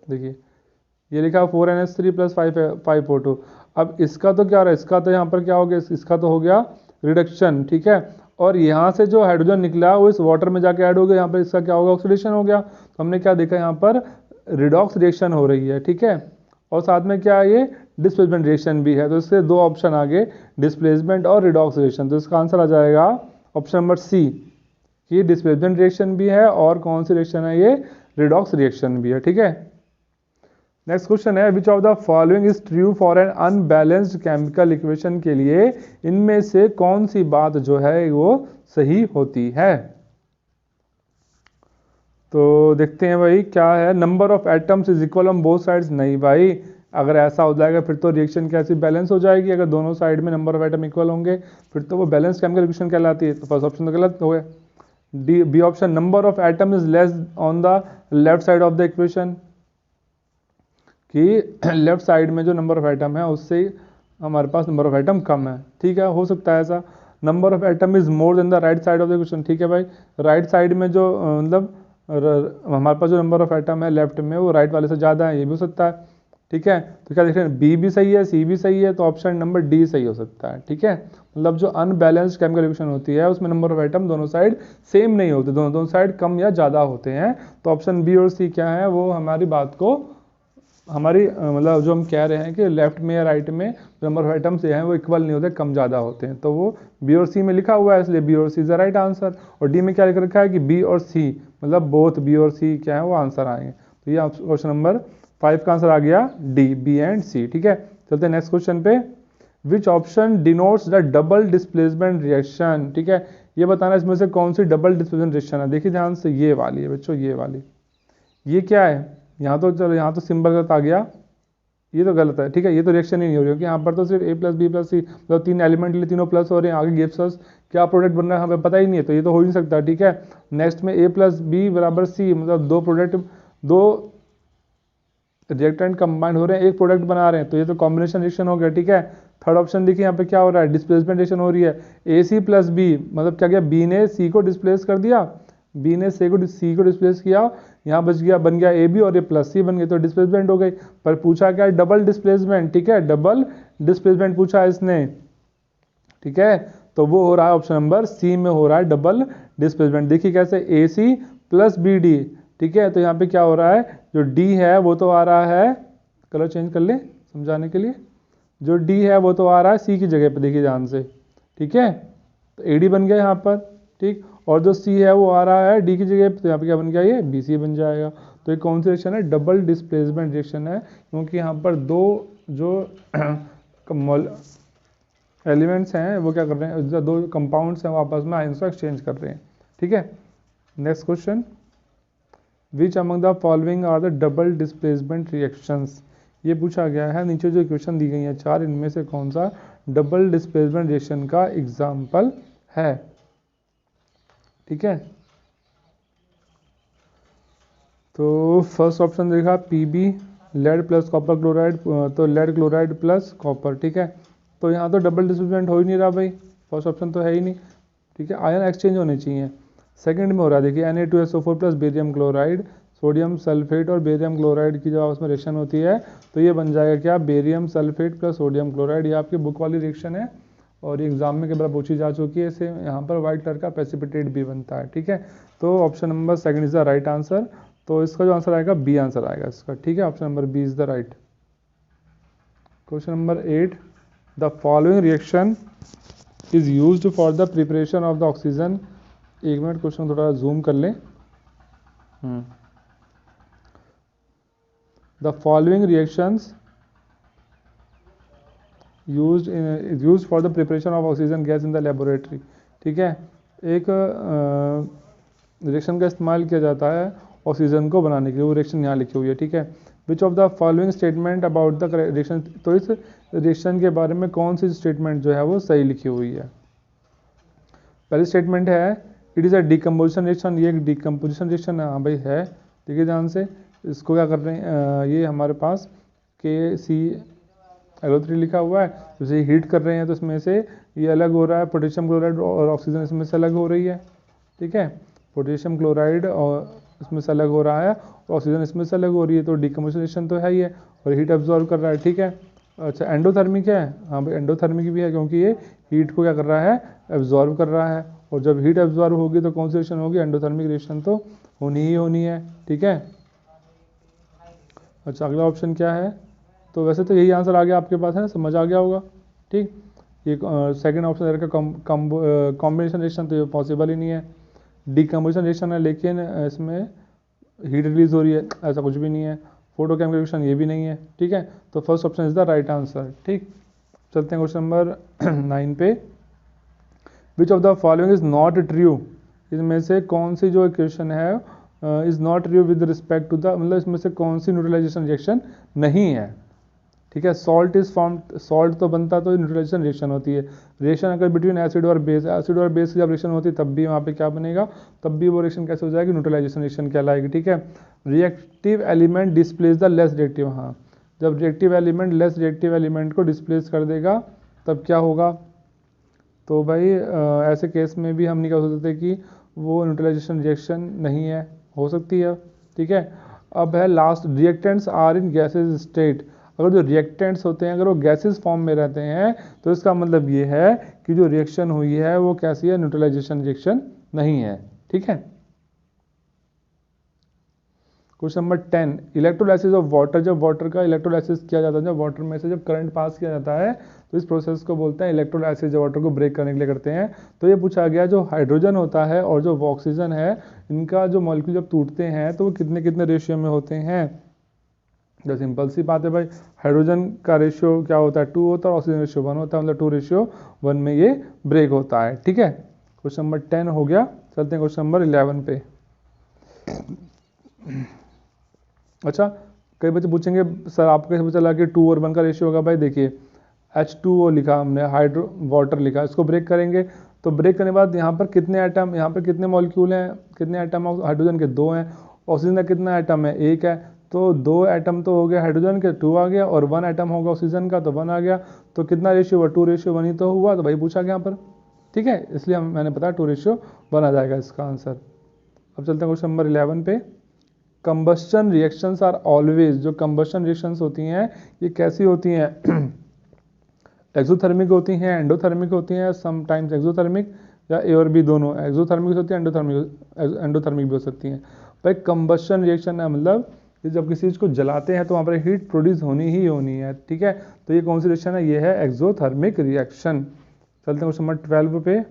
देखिए ये लिखा 4NH3 + 5O2। अब इसका तो क्या हो रहा है, इसका तो यहाँ पर क्या हो गया, इसका तो हो गया रिडक्शन। ठीक है, और यहाँ से जो हाइड्रोजन निकला वो इस वाटर में जाके ऐड हो गया, यहाँ पर इसका क्या होगा, ऑक्सीडेशन हो गया। तो हमने क्या देखा, यहाँ पर रिडॉक्स रिएक्शन हो रही है। ठीक है, और साथ में क्या है, ये डिस्प्लेसमेंट रिएक्शन भी है। तो इससे दो ऑप्शन आगे, डिस्प्लेसमेंट और रिडॉक्स रिएक्शन। तो इसका आंसर आ जाएगा ऑप्शन नंबर सी, कि डिस्प्लेसमेंट रिएक्शन भी है और कौन सी रिएक्शन है, ये रिडॉक्स रिएक्शन भी है। ठीक है, नेक्स्ट क्वेश्चन है, which of the following is true for an unbalanced chemical equation, के लिए इनमें से कौन सी बात जो है वो सही होती है। तो देखते हैं भाई क्या है, number of atoms is equal on both sides. नहीं भाई, अगर ऐसा हो जाएगा फिर तो रिएक्शन कैसी बैलेंस हो जाएगी, अगर दोनों साइड में नंबर ऑफ एटम इक्वल होंगे फिर तो वो बैलेंस केमिकल इक्वेशन कहलाती है। तो फर्स्ट ऑप्शन तो गलत हो गया। D B option, number of atom is less on the left side of the equation, कि लेफ्ट साइड में जो नंबर ऑफ एटम है उससे हमारे पास नंबर ऑफ एटम कम है। ठीक है, हो सकता है ऐसा। Number of atom is more than the right side of the equation. ठीक है भाई, राइट साइड में जो मतलब हमारे पास जो नंबर ऑफ एटम है लेफ्ट में वो राइट वाले से ज़्यादा है, ये भी हो सकता है। ठीक है, तो क्या देख रहे हैं, बी भी सही है, सी भी सही है, तो ऑप्शन नंबर डी सही हो सकता है। ठीक है, मतलब जो अनबैलेंस्ड केमिकल इक्वेशन होती है उसमें नंबर ऑफ एटम दोनों साइड सेम नहीं होते, दोनों साइड कम या ज़्यादा होते हैं। तो ऑप्शन बी और सी क्या है, वो हमारी बात को, हमारी मतलब जो हम कह रहे हैं कि लेफ्ट में या राइट में नंबर ऑफ एटम्स हैं वो इक्वल नहीं होते, कम ज़्यादा होते हैं। तो वो बी और सी में लिखा हुआ है, इसलिए बी और सी इज द राइट आंसर। और डी में क्या लिख रखा है कि बी और सी, मतलब बोथ बी और सी क्या है वो आंसर आएंगे। तो ये क्वेश्चन नंबर 5 का आंसर आ गया डी, बी एंड सी। ठीक है, चलते हैं नेक्स्ट क्वेश्चन पे। Which option denotes the double displacement reaction. ठीक है, ये बताना इसमें से कौन सी डबल डिस्प्लेसमेंट रिएक्शन है। देखिए ध्यान से, ये वाली है बच्चों, ये वाली। ये क्या है, यहाँ तो चलो यहाँ तो सिंबल गलत आ गया, ये तो गलत है। ठीक है, ये तो रिएक्शन ही नहीं हो रही, क्योंकि यहाँ पर तो सिर्फ A + B + C, मतलब तीन एलिमेंट लिए तीनों प्लस हो रहे हैं, आगे गिव्स अस क्या प्रोडक्ट बन रहा है हमें पता ही नहीं है, तो ये तो हो ही नहीं सकता। ठीक है, नेक्स्ट में A + B = C, मतलब दो प्रोडक्ट, दो रिएक्टेंट कंबाइंड हो रहे हैं, एक प्रोडक्ट बना रहे हैं, तो ये तो कॉम्बिनेशन रिएक्शन हो गया। ठीक है, थर्ड ऑप्शन देखिए यहाँ पे क्या हो रहा है, डिस्प्लेसमेंट रिएक्शन हो रही है। AC + B, मतलब क्या किया, B ने C को डिस्प्लेस कर दिया, B ने C को डिस्प्लेस किया, यहाँ बच गया, बन गया AB और ये +C बन गए, तो डिस्प्लेसमेंट हो गई। पर पूछा क्या, डबल डिस्प्लेसमेंट। ठीक है, डबल डिस्प्लेसमेंट पूछा है इसने। ठीक है, तो वो हो रहा है ऑप्शन नंबर सी में हो रहा है डबल डिस्प्लेसमेंट। देखिए कैसे, AC + BD। ठीक है, तो यहाँ पे क्या हो रहा है, जो D है वो तो आ रहा है, कलर चेंज कर ले समझाने के लिए, जो D है वो तो आ रहा है C की जगह पे, देखिए ध्यान से। ठीक है, तो AD बन गया यहाँ पर। ठीक, और जो C है वो आ रहा है D की जगह पे, तो यहाँ पे क्या बन गया, ये BC बन जाएगा। तो ये कौन सी रिएक्शन है, डबल डिस्प्लेसमेंट रिएक्शन है, क्योंकि यहाँ पर दो जो एलिमेंट्स हैं वो क्या कर रहे हैं, दो कंपाउंड्स हैं वो आपस में आयंस को एक्सचेंज कर रहे हैं। ठीक है, next question, which among the following are the double displacement reactions. ये पूछा गया है, नीचे जो इक्वेशन दी गई है चार, इनमें से कौन सा डबल डिस्प्लेसमेंट रिएक्शन का एग्जाम्पल है। ठीक है। तो फर्स्ट ऑप्शन देखा PB lead plus copper chloride, तो लेड क्लोराइड प्लस कॉपर, ठीक है। तो यहाँ तो डबल डिस्प्लेसमेंट हो ही नहीं रहा भाई, फर्स्ट ऑप्शन तो है ही नहीं, ठीक है। आयन एक्सचेंज होने चाहिए। सेकंड में हो रहा है देखिए Na2SO4 plus barium chloride, sodium sulphate और बेरियम क्लोराइड की जब आपस में रिएक्शन होती है तो ये बन जाएगा क्या, barium sulphate plus sodium chloride. ये आपकी बुक वाली रिएक्शन है और एग्जाम में कई बार पूछी जा चुकी है। इसे यहाँ पर व्हाइट कलर का प्रेसिपिटेट भी बनता है, ठीक है। तो option number second is the right answer. तो इसका जो आंसर आएगा बी आंसर आएगा इसका, ठीक है। Option number B is the right. Question number 8, the following reaction is used for the preparation of the oxygen. एक मिनट क्वेश्चन थोड़ा जूम कर लें। The following reactions used for the preparation of oxygen gas in the laboratory, ठीक है। एक रिएक्शन का इस्तेमाल किया जाता है ऑक्सीजन को बनाने के लिए, वो रिएक्शन यहाँ लिखी हुई है, ठीक है। Which of the following statement about the reaction, तो इस रिएक्शन के बारे में कौन सी स्टेटमेंट जो है वो सही लिखी हुई है। पहली स्टेटमेंट है it is a decomposition reaction, ये एक डिकम्पोजिशन रिएक्शन हाँ भाई है, देखिए ध्यान से। इसको क्या कर रहे हैं, ये हमारे पास KClO3 लिखा हुआ है, जैसे हीट कर रहे हैं तो इसमें से ये अलग हो रहा है, पोटेशियम क्लोराइड और ऑक्सीजन इसमें से अलग हो रही है, ठीक है। पोटेशियम क्लोराइड और इसमें से अलग हो रहा है, ऑक्सीजन इसमें से अलग हो रही है, तो डिकम्पोजिशन रिएक्शन तो है ही है और हीट एब्जॉर्ब कर रहा है, ठीक है। अच्छा एंडोथर्मिक है, हाँ भाई एंडोथर्मिक भी है क्योंकि ये हीट को क्या कर रहा है, एब्जॉर्ब कर रहा है, और जब हीट एब्जॉर्ब होगी तो कौन सी रिएक्शन होगी, एंडोथर्मिक रिएक्शन तो होनी ही होनी है, ठीक है। अच्छा अगला ऑप्शन क्या है, तो वैसे तो यही आंसर आ गया आपके पास है, समझ आ गया होगा, ठीक। ये सेकंड ऑप्शन का कॉम्बिनेशन रिएक्शन तो ये पॉसिबल ही नहीं है, डिकम्पोजिशन रिएक्शन है लेकिन इसमें हीट रिलीज हो रही है, ऐसा कुछ भी नहीं है। फोटोकेमिकल रिएक्शन ये भी नहीं है, ठीक है। तो first option is the right answer, ठीक। चलते हैं क्वेश्चन नंबर 9 पे। Which of the following is not true, इसमें से कौन सी जो इक्वेशन है is not true with respect to the, मतलब इसमें से कौन सी न्यूट्रलाइजेशन रिएक्शन नहीं है, ठीक है। सॉल्ट इज फॉर्म, सॉल्ट तो बनता तो न्यूट्रलाइजेशन रिएक्शन होती है। रिएक्शन अगर बिटवीन एसिड और बेस, एसिड और बेस की जब रिएक्शन होती है तब भी वहाँ पे क्या बनेगा, तब भी वो रिएक्शन कैसे हो जाएगी, न्यूट्रलाइजेशन रिएक्शन कहलाएगी, ठीक है। Reactive element displace the less reactive, हाँ जब reactive element less reactive element को डिस्प्लेस कर देगा तब क्या होगा, तो भाई ऐसे केस में भी हम नहीं कह सकते कि वो न्यूट्रलाइजेशन रिएक्शन नहीं है, हो सकती है, ठीक है। अब है last, reactants are in gases state. अगर जो रिएक्टेंट्स होते हैं अगर वो गैसेज फॉर्म में रहते हैं तो इसका मतलब ये है कि जो रिएक्शन हुई है वो कैसी है, न्यूट्रलाइजेशन रिएक्शन नहीं है, ठीक है। Question number 10, electrolysis of water. जब वाटर का इलेक्ट्रोलाइसिस किया जाता है, जब वाटर में से जब करंट पास किया जाता है तो इस प्रोसेस को बोलते हैं इलेक्ट्रोलाइसिस, जब वाटर को ब्रेक करने के लिए करते हैं। तो ये पूछा गया जो हाइड्रोजन होता है और जो ऑक्सीजन है इनका जो मॉलिक्यूल जब टूटते हैं तो वो कितने कितने रेशियो में होते हैं। जो सिंपल सी बात है भाई, हाइड्रोजन का रेशियो क्या होता है, 2 होता है और ऑक्सीजन रेशियो 1 होता है, मतलब 2:1 में ये ब्रेक होता है, ठीक है। क्वेश्चन नंबर 10 हो गया। चलते हैं क्वेश्चन नंबर 11 पे। अच्छा कई बच्चे पूछेंगे सर आपको कैसे पता चला कि 2 और 1 का रेशियो होगा। भाई देखिए H2O लिखा हमने, हाइड्रो वाटर लिखा, इसको ब्रेक करेंगे तो ब्रेक करने के बाद यहाँ पर कितने एटम, यहाँ पर कितने मॉलिक्यूल हैं, कितने एटम हाइड्रोजन के 2 हैं, ऑक्सीजन का कितना एटम है 1 है, तो 2 एटम तो हो गया हाइड्रोजन के, 2 आ गया, और 1 एटम होगा ऑक्सीजन का तो 1 आ गया। तो कितना रेशियो हुआ, 2:1 ही तो हुआ, तो भाई पूछा गया यहाँ पर, ठीक है, इसलिए मैंने बताया 2:1 आ जाएगा इसका आंसर। अब चलते हैं क्वेश्चन नंबर 11 पे। कंबस्शन रिएक्शंस आर ऑलवेज, जो कंबस्शन रिएक्शंस होती हैं ये कैसी होती हैं, एक्सोथर्मिक होती हैं, एंडोथर्मिक होती हैं, समटाइम्स एक्सोथर्मिक या ए और बी दोनों, एक्सोथर्मिक होती है, एंडोथर्मिक भी हो सकती हैं। भाई कंबस्शन रिएक्शन है मतलब जब किसी चीज़ को जलाते हैं तो वहाँ पर हीट प्रोड्यूस होनी ही होनी है, ठीक है। तो ये कौन सी रिएक्शन है, ये है एक्सोथर्मिक रिएक्शन। चलते हैं क्वेश्चन नंबर 12 पे।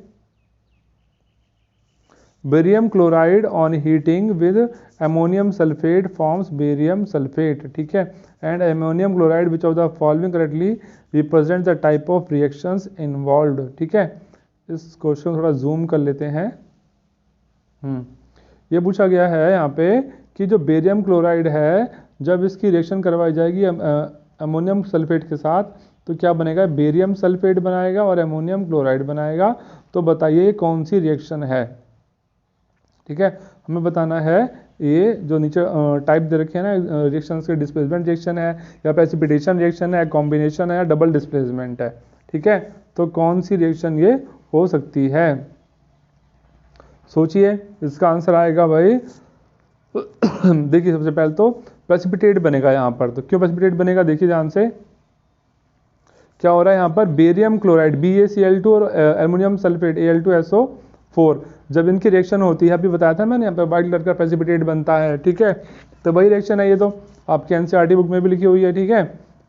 Barium chloride on heating with ammonium sulphate forms barium sulphate, ठीक है। And ammonium chloride which of the following correctly represent the type of reactions involved, ठीक है। इस क्वेश्चन थोड़ा जूम कर लेते हैं। ये पूछा गया है यहाँ पे कि जो बेरियम क्लोराइड है जब इसकी रिएक्शन करवाई जाएगी अमोनियम सल्फेट के साथ तो क्या बनेगा, बेरियम सल्फेट बनाएगा और अमोनियम क्लोराइड बनाएगा। तो बताइए कौन सी रिएक्शन है। ठीक है, हमें बताना है ये जो नीचे टाइप दे रखे हैं ना रिएक्शंस के, डिस्प्लेसमेंट रिएक्शन है या प्रेसिपिटेशन रिएक्शन है, कॉम्बिनेशन है या डबल डिस्प्लेसमेंट है। ठीक है, तो कौन सी रिएक्शन ये हो सकती है, सोचिए। इसका आंसर आएगा भाई देखिए सबसे पहले तो प्रेसिपिटेट बनेगा यहाँ पर। तो क्यों प्रेसिपिटेट बनेगा, देखिए ध्यान से क्या हो रहा है यहाँ पर, बेरियम क्लोराइड BaCl2 और एल्युमिनियम सल्फेट Al2SO4 जब इनकी रिएक्शन होती है, अभी बताया था मैंने यहाँ पर व्हाइट कलर का प्रेसिपिटेट बनता है। ठीक है, तो वही रिएक्शन है ये, तो आपके NCERT बुक में भी लिखी हुई है। ठीक है,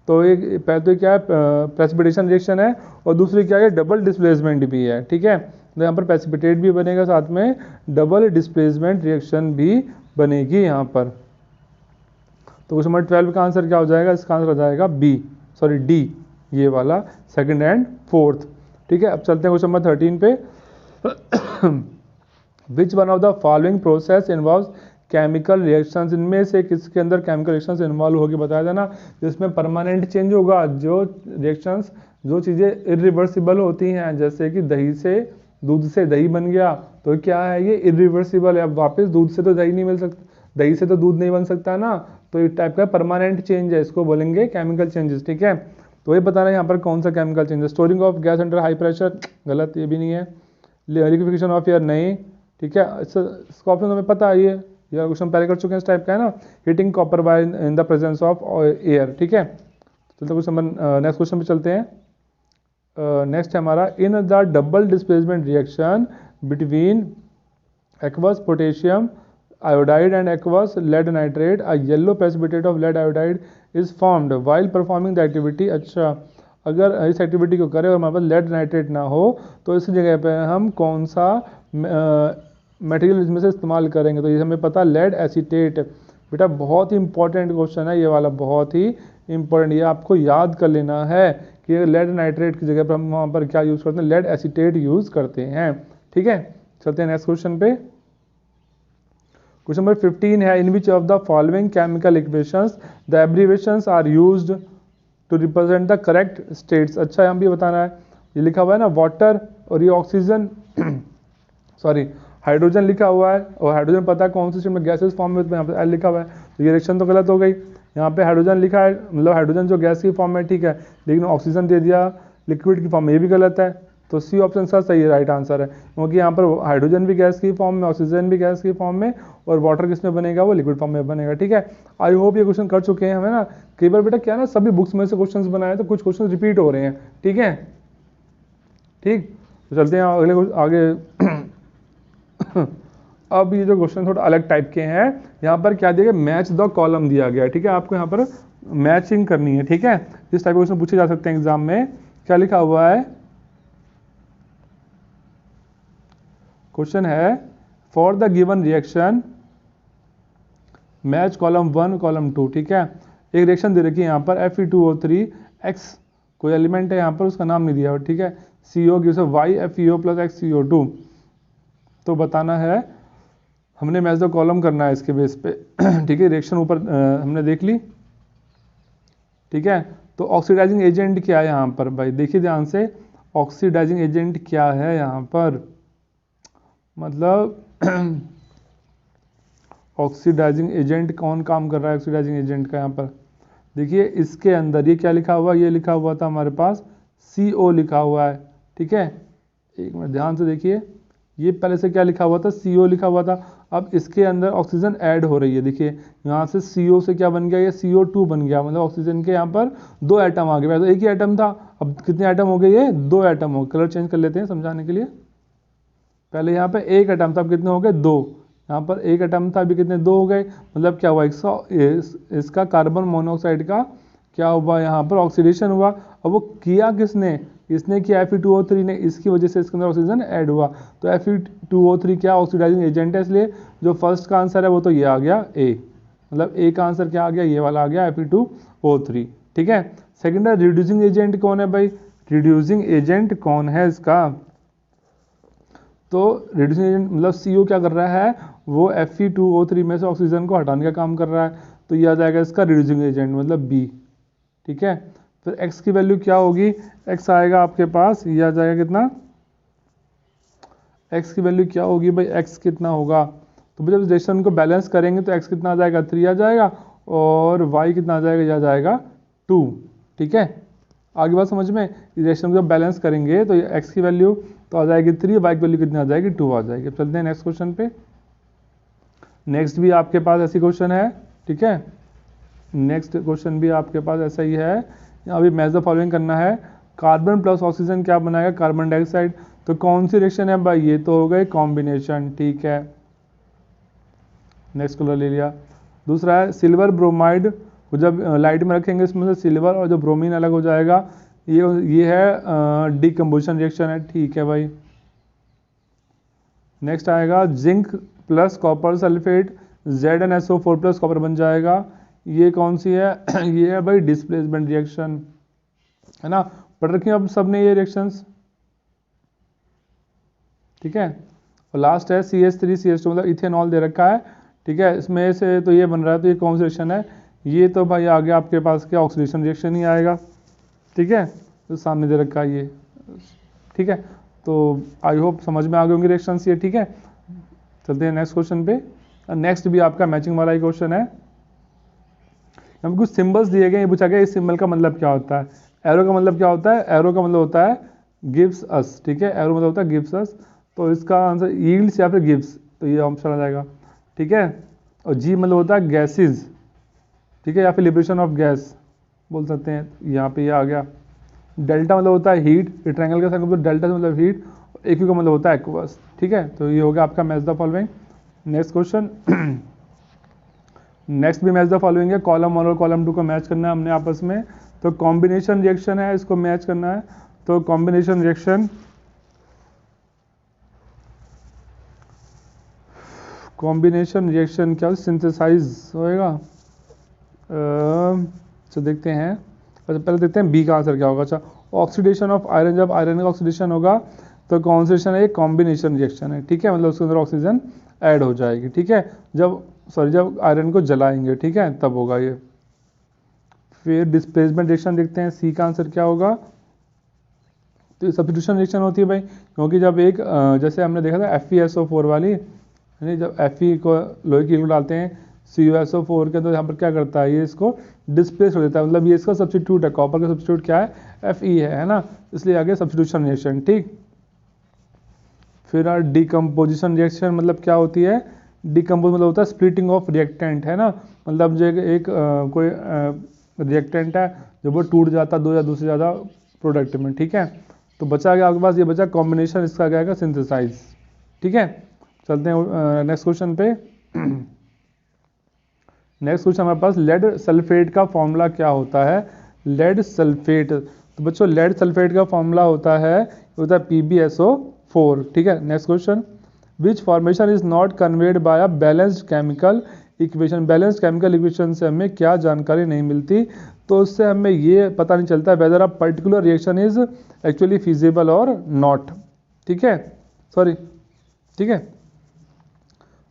तो एक पहले तो क्या है प्रेसिपिटेशन रिएक्शन है और दूसरी क्या है डबल डिस्प्लेसमेंट भी है। ठीक है, तो यहाँ पर प्रेसिपिटेट भी बनेगा, साथ में डबल डिस्प्लेसमेंट रिएक्शन भी बनेगी यहाँ पर। तो क्वेश्चन नंबर 12 का आंसर क्या हो जाएगा, इसका आंसर हो जाएगा डी, ये वाला सेकंड एंड फोर्थ। ठीक है, अब चलते हैं क्वेश्चन नंबर 13 पे। Which one of the following process involves chemical reactions, इनमें से किसके अंदर केमिकल रिएक्शंस इन्वॉल्व होगी, बताया था ना, जिसमें परमानेंट चेंज होगा। जो रिएक्शंस, जो चीज़ें इरिवर्सिबल होती हैं, जैसे कि दही से दूध से दही बन गया, तो क्या है ये इरिवर्सिबल है, अब वापस दूध से तो दही नहीं मिल सकता, दही से तो दूध नहीं बन सकता ना, तो इस टाइप का परमानेंट चेंज है, इसको बोलेंगे केमिकल चेंजेस। ठीक है, तो ये बताना है यहाँ पर कौन सा केमिकल चेंज है। Storing of gas under high pressure, गलत, ये भी नहीं है। लिक्विफिकेशन ऑफ एयर, नहीं। ठीक है, इसका ऑप्शन हमें पता है, ये क्वेश्चन पहले कर चुके हैं, इस टाइप का है ना, heating copper wire in the presence of air. ठीक है, चलते क्वेश्चन नेक्स्ट क्वेश्चन पे चलते हैं। नेक्स्ट है हमारा, in the double displacement reaction between aqueous potassium iodide and aqueous lead nitrate, a yellow precipitate of lead iodide is formed while performing the activity। अच्छा, अगर इस एक्टिविटी को करें और हमारे पास लेड नाइट्रेट ना हो, तो इस जगह पे हम कौन सा मटेरियल इसमें से इस्तेमाल करेंगे, तो ये हमें पता, लेड एसीटेट। बेटा बहुत ही इंपॉर्टेंट क्वेश्चन है ये वाला, बहुत ही इंपॉर्टेंट, ये आपको याद कर लेना है कि लेड नाइट्रेट की जगह पर हम वहाँ पर क्या यूज़ करते हैं, लेड एसीटेट यूज़ करते हैं। ठीक है, चलते हैं नेक्स्ट क्वेश्चन पे। क्वेश्चन नंबर 15 है, in which of the following chemical equations the abbreviations are used to represent the correct states. अच्छा, यहाँ भी बताना है, ये लिखा हुआ है ना वाटर, और ये ऑक्सीजन सॉरी हाइड्रोजन लिखा हुआ है, और हाइड्रोजन पता है कौन सी स्टेट में गैसेस फॉर्म में, यहाँ पे एल लिखा हुआ है, तो ये रिएक्शन तो गलत हो गई। यहाँ पे हाइड्रोजन लिखा है, मतलब हाइड्रोजन जो गैस की फॉर्म में, ठीक है, लेकिन ऑक्सीजन दे दिया लिक्विड की फॉर्म में, ये भी गलत है। तो सी ऑप्शन सर सही है, राइट आंसर है, क्योंकि यहाँ पर हाइड्रोजन भी गैस की फॉर्म में, ऑक्सीजन भी गैस की फॉर्म में, और वाटर किस में बनेगा, वो लिक्विड फॉर्म में बनेगा। ठीक है, आई होप ये क्वेश्चन कर चुके हैं हमें ना, कई बार बेटा क्या ना सभी बुक्स में से क्वेश्चन बनाए तो कुछ क्वेश्चन रिपीट हो रहे हैं। ठीक है, ठीक, तो चलते हैं अगले आगे। अब ये जो क्वेश्चन थोड़ा अलग टाइप के हैं, यहाँ पर क्या दिया गया, मैच द कॉलम दिया गया है। ठीक है, आपको यहाँ पर मैचिंग करनी है। ठीक है, इस टाइप के क्वेश्चन पूछे जा सकते हैं एग्जाम में। क्या लिखा हुआ है, क्वेश्चन है, for the given reaction match column 1 column 2। ठीक है, एक रिएक्शन दे रखी है यहाँ पर Fe2O3 X, कोई एलिमेंट है यहाँ पर, उसका नाम नहीं दिया हुआ। ठीक है, CO gives Y FeO plus XCO2, तो बताना है, हमने मैच द कॉलम करना है इसके बेस पे। ठीक है, रिएक्शन ऊपर हमने देख ली। ठीक है, तो ऑक्सीडाइजिंग एजेंट क्या है यहाँ पर, भाई देखिए ध्यान से, ऑक्सीडाइजिंग एजेंट क्या है यहाँ पर, मतलब ऑक्सीडाइजिंग एजेंट कौन काम कर रहा है ऑक्सीडाइजिंग एजेंट का, यहाँ पर देखिए इसके अंदर ये क्या लिखा हुआ, ये लिखा हुआ था हमारे पास CO लिखा हुआ है। ठीक है, एक मिनट ध्यान से देखिए, ये पहले से क्या लिखा हुआ था, CO लिखा हुआ था, अब इसके अंदर ऑक्सीजन ऐड हो रही है। देखिए यहाँ से CO से क्या बन गया, ये CO2 बन गया, मतलब ऑक्सीजन के यहाँ पर 2 एटम आ गए। तो एक ही एटम था, अब कितने एटम हो गए, ये 2 एटम हो गए। कलर चेंज कर लेते हैं समझाने के लिए, पहले यहाँ पे 1 एटम था, अब कितने हो गए, 2। यहाँ पर 1 एटम था, अभी कितने, 2 हो गए। मतलब क्या हुआ, इसका कार्बन मोनोऑक्साइड का क्या हुआ, यहाँ पर ऑक्सीडेशन हुआ। अब वो किया किसने, इसने किया Fe2O3 ने, इसकी वजह से इसके अंदर ऑक्सीजन ऐड हुआ। तो Fe2O3 क्या ऑक्सीडाइजिंग एजेंट है, इसलिए जो फर्स्ट का आंसर है वो तो ये आ गया A, मतलब A का आंसर क्या आ गया, ये वाला आ गया Fe2O3। ठीक है, सेकेंड है रिड्यूसिंग एजेंट कौन है भाई, रिड्यूसिंग एजेंट कौन है इसका, तो रिड्यूसिंग एजेंट मतलब CO क्या कर रहा है, वो Fe2O3 में से ऑक्सीजन को हटाने का काम कर रहा है, तो ये आ जाएगा इसका रिड्यूसिंग एजेंट मतलब B। ठीक है, फिर X की वैल्यू क्या होगी, X आएगा आपके पास, ये आ जाएगा कितना, X की वैल्यू क्या होगी भाई, X कितना होगा, तो जब इस रिएक्शन को बैलेंस करेंगे तो x कितना आ जाएगा 3 आ जाएगा और y कितना आ जाएगा, यह आ जाएगा 2। ठीक है, आगे बात समझ में। इस रिएक्शन को जब बैलेंस करेंगे तो x की वैल्यू तो आ जाएगी 3, y की वैल्यू कितनी आ जाएगी 2 आ जाएगी। चलते हैं नेक्स्ट क्वेश्चन पे। नेक्स्ट भी आपके पास ऐसी क्वेश्चन है। ठीक है, नेक्स्ट क्वेश्चन भी आपके पास ऐसा ही है। यहाँ भी मैच द फॉलोइंग करना है। कार्बन प्लस ऑक्सीजन क्या बनाएगा, कार्बन डाइऑक्साइड। तो कौन सी रिएक्शन है भाई, ये तो हो गई कॉम्बिनेशन। ठीक है, नेक्स्ट कलर ले लिया। दूसरा है सिल्वर ब्रोमाइड को जब लाइट में रखेंगे इसमें से सिल्वर और जो ब्रोमीन अलग हो जाएगा, ये है डीकम्पोजिशन रिएक्शन है। ठीक है भाई। नेक्स्ट आएगा zinc plus copper sulphate ZnSO4 plus copper बन जाएगा। ये कौन सी है ये है भाई डिस्प्लेसमेंट रिएक्शन, है ना। पढ़ रखी अब सबने ये रिएक्शंस। ठीक है, और लास्ट है CH3CH2 मतलब इथेनॉल दे रखा है। ठीक है, इसमें से तो ये बन रहा है, तो ये कौन सा रिएक्शन है, ये तो भाई आगे आपके पास क्या ऑक्सीडेशन रिएक्शन ही आएगा। ठीक है, तो सामने दे रखा है ये। ठीक है, तो आई होप समझ में आ गए होंगे रिएक्शंस ये। ठीक है, चलते हैं नेक्स्ट क्वेश्चन पे। नेक्स्ट भी आपका मैचिंग वाला ही क्वेश्चन है। हम कुछ सिंबल्स दिए गए, ये पूछा गया इस सिंबल का मतलब क्या होता है। एरो का मतलब क्या होता है, एरो का मतलब होता है गिव्स अस। ठीक है, एरो मतलब होता है गिव्स अस, तो इसका आंसर यील्ड्स या फिर गिव्स, तो ये ऑप्शन आ जाएगा। ठीक है, और जी मतलब होता है गैसेज। ठीक है, या फिर लिबरेशन ऑफ गैस बोल सकते हैं, यहाँ पे ये आ गया। डेल्टा मतलब होता है हीट, ट्रायंगल का साइन डेल्टा से मतलब हीट, एक्यू का मतलब होता है एक्वस। ठीक है, तो ये हो गया आपका match the following. Next question next भी मैच द फॉलोइंग है। कॉलम 1 और कॉलम 2 को मैच करना है हमने आपस में, तो कॉम्बिनेशन रिएक्शन है, इसको मैच करना है। तो कॉम्बिनेशन रिएक्शन क्या सिंथेसाइज होएगा। तो देखते हैं, अच्छा पहले देखते हैं बी का आंसर क्या होगा। अच्छा, ऑक्सीडेशन ऑफ आयरन, जब आयरन का ऑक्सीडेशन होगा तो कौन सा रिएक्शन है, कॉम्बिनेशन रिएक्शन है। ठीक है, मतलब उसके अंदर ऑक्सीजन ऐड हो जाएगी। ठीक है, जब आयरन को जलाएंगे, ठीक है, तब होगा ये। फिर डिस्प्लेसमेंट रिएक्शन देखते हैं, सी का आंसर क्या होगा। तो सब्स्टिट्यूशन रिएक्शन होती है भाई, क्योंकि जब एक जैसे हमने देखा था FeSO4 वाली, यानी जब Fe को लोहे की डालते हैं CuSO4 के, तो यहाँ पर क्या करता है, ये इसको डिस्प्लेस हो देता है, मतलब ये इसका सब्स्टिट्यूट है। कॉपर का सब्स्टिट्यूट क्या है, Fe है ना, इसलिए आगे सब्स्टिट्यूशन रिएक्शन। ठीक, फिर डिकम्पोजिशन रिएक्शन मतलब क्या होती है, डिकम्पोज मतलब होता है स्प्लिटिंग ऑफ रिएक्टेंट, है ना। मतलब जो एक कोई रिएक्टेंट है जब वो टूट जाता दो या दो से ज़्यादा प्रोडक्ट में। ठीक है, तो बचा गया आपके पास, ये बचा कॉम्बिनेशन, इसका क्या आएगा सिंथेसाइज। ठीक है, चलते हैं नेक्स्ट क्वेश्चन पे। नेक्स्ट क्वेश्चन हमारे पास, लेड सल्फेट का फॉर्मूला क्या होता है। लेड सल्फेट, तो बच्चों लेड सल्फेट का फॉर्मूला होता है PbSO4। ठीक है, next question, which formation is not conveyed by a balanced chemical equation. Balanced chemical equation से हमें क्या जानकारी नहीं मिलती, तो उससे हमें ये पता नहीं चलता weather a particular reaction is actually feasible और नॉट। ठीक है, सॉरी। ठीक है,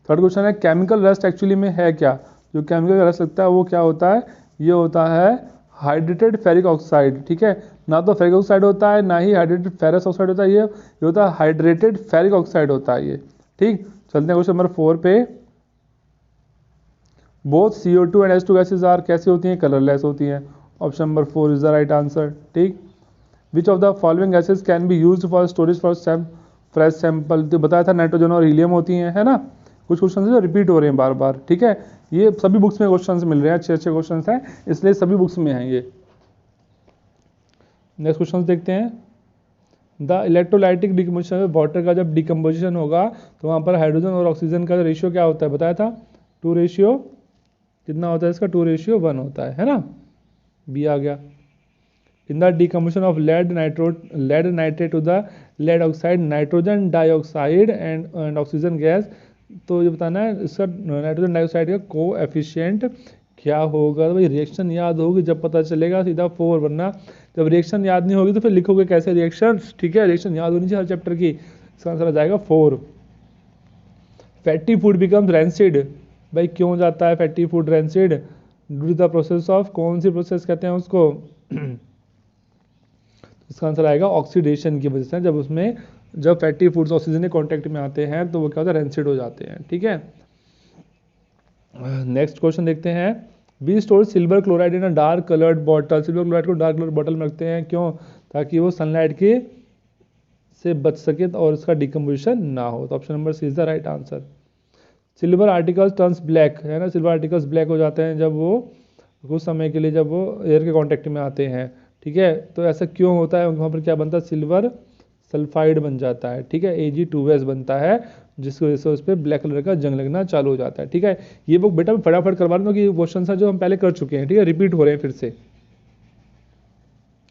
थर्ड क्वेश्चन है, केमिकल रस्ट एक्चुअली में है क्या। जो केमिकल रस्ट लगता है वो क्या होता है, ये होता है हाइड्रेटेड फेरिक ऑक्साइड। ठीक है, ना तो फेरिक ऑक्साइड होता है ना ही हाइड्रेटेड फेरस ऑक्साइड होता है, ये होता है हाइड्रेटेड फेरिक ऑक्साइड होता है ये। ठीक, चलते हैं क्वेश्चन नंबर 4 पे। Both CO2 and H2 gases are कैसी होती हैं, कलरलेस होती हैं। Option number 4 is the right answer. ठीक, which of the following gases can be used for storage for fresh sample. तो बताया था नाइट्रोजन और हीलियम होती हैं, है ना। कुछ क्वेश्चन जो रिपीट हो रहे हैं बार बार। ठीक है, ये सभी बुक्स में क्वेश्चन मिल रहे हैं, अच्छे क्वेश्चन हैं, इसलिए सभी बुक्स में हैं ये। नेक्स्ट क्वेश्चन देखते हैं, द इलेक्ट्रोलाइटिक डिकम्पोजिशन, वाटर का जब डिकम्पोजिशन होगा तो वहाँ पर हाइड्रोजन और ऑक्सीजन का रेशियो क्या होता है, बताया था 2 रेशियो कितना होता है इसका, 2:1 होता है ना। बी आ गया। In the decomposition of lead nitrate to the lead oxide, nitrogen dioxide and oxygen gas. तो ये बताना है इसका नाइट्रोजन डाइऑक्साइड का कोएफिशिएंट क्या होगा। तो भाई रिएक्शन याद होगी जब पता चलेगा सीधा 4, वरना जब रिएक्शन याद नहीं होगी तो फिर लिखोगे कैसे रिएक्शन। ठीक है, रिएक्शन याद होनी चाहिए हर चैप्टर की। इसका आंसर आ जाएगा 4। फैटी फूड बिकम्स रैंसिड, भाई क्यों जाता है fatty food rancid, due to the process of, कौन सी प्रोसेस कहते हैं उसको इसका आंसर आएगा ऑक्सीडेशन की वजह से। जब फैटी फूड्स ऑक्सीजन के कांटेक्ट में आते हैं तो वो क्या होता है, रैंसिड हो जाते हैं। ठीक है, नेक्स्ट क्वेश्चन देखते हैं। We store silver chloride in a dark coloured bottle. Silver chloride को डार्क कलर्ड बॉटल में रखते हैं, क्यों? ताकि वो सनलाइट के से बच सके और उसका डिकम्पोजिशन ना हो। तो option number C is the right answer. Silver articles turns black, है ना, सिल्वर आर्टिकल्स ब्लैक हो जाते हैं जब वो कुछ समय के लिए जब वो एयर के कांटेक्ट में आते हैं। ठीक है, तो ऐसा क्यों होता है? वहाँ पर क्या बनता है? सिल्वर सल्फाइड बन जाता है। ठीक है, Ag2S बनता है, जिसकी वजह से उस पर ब्लैक कलर का जंग लगना चालू हो जाता है। ठीक है, ये बुक बेटा मैं फटाफट करवा दूँ कि क्वेश्चन है जो हम पहले कर चुके हैं। ठीक है, रिपीट हो रहे हैं फिर से।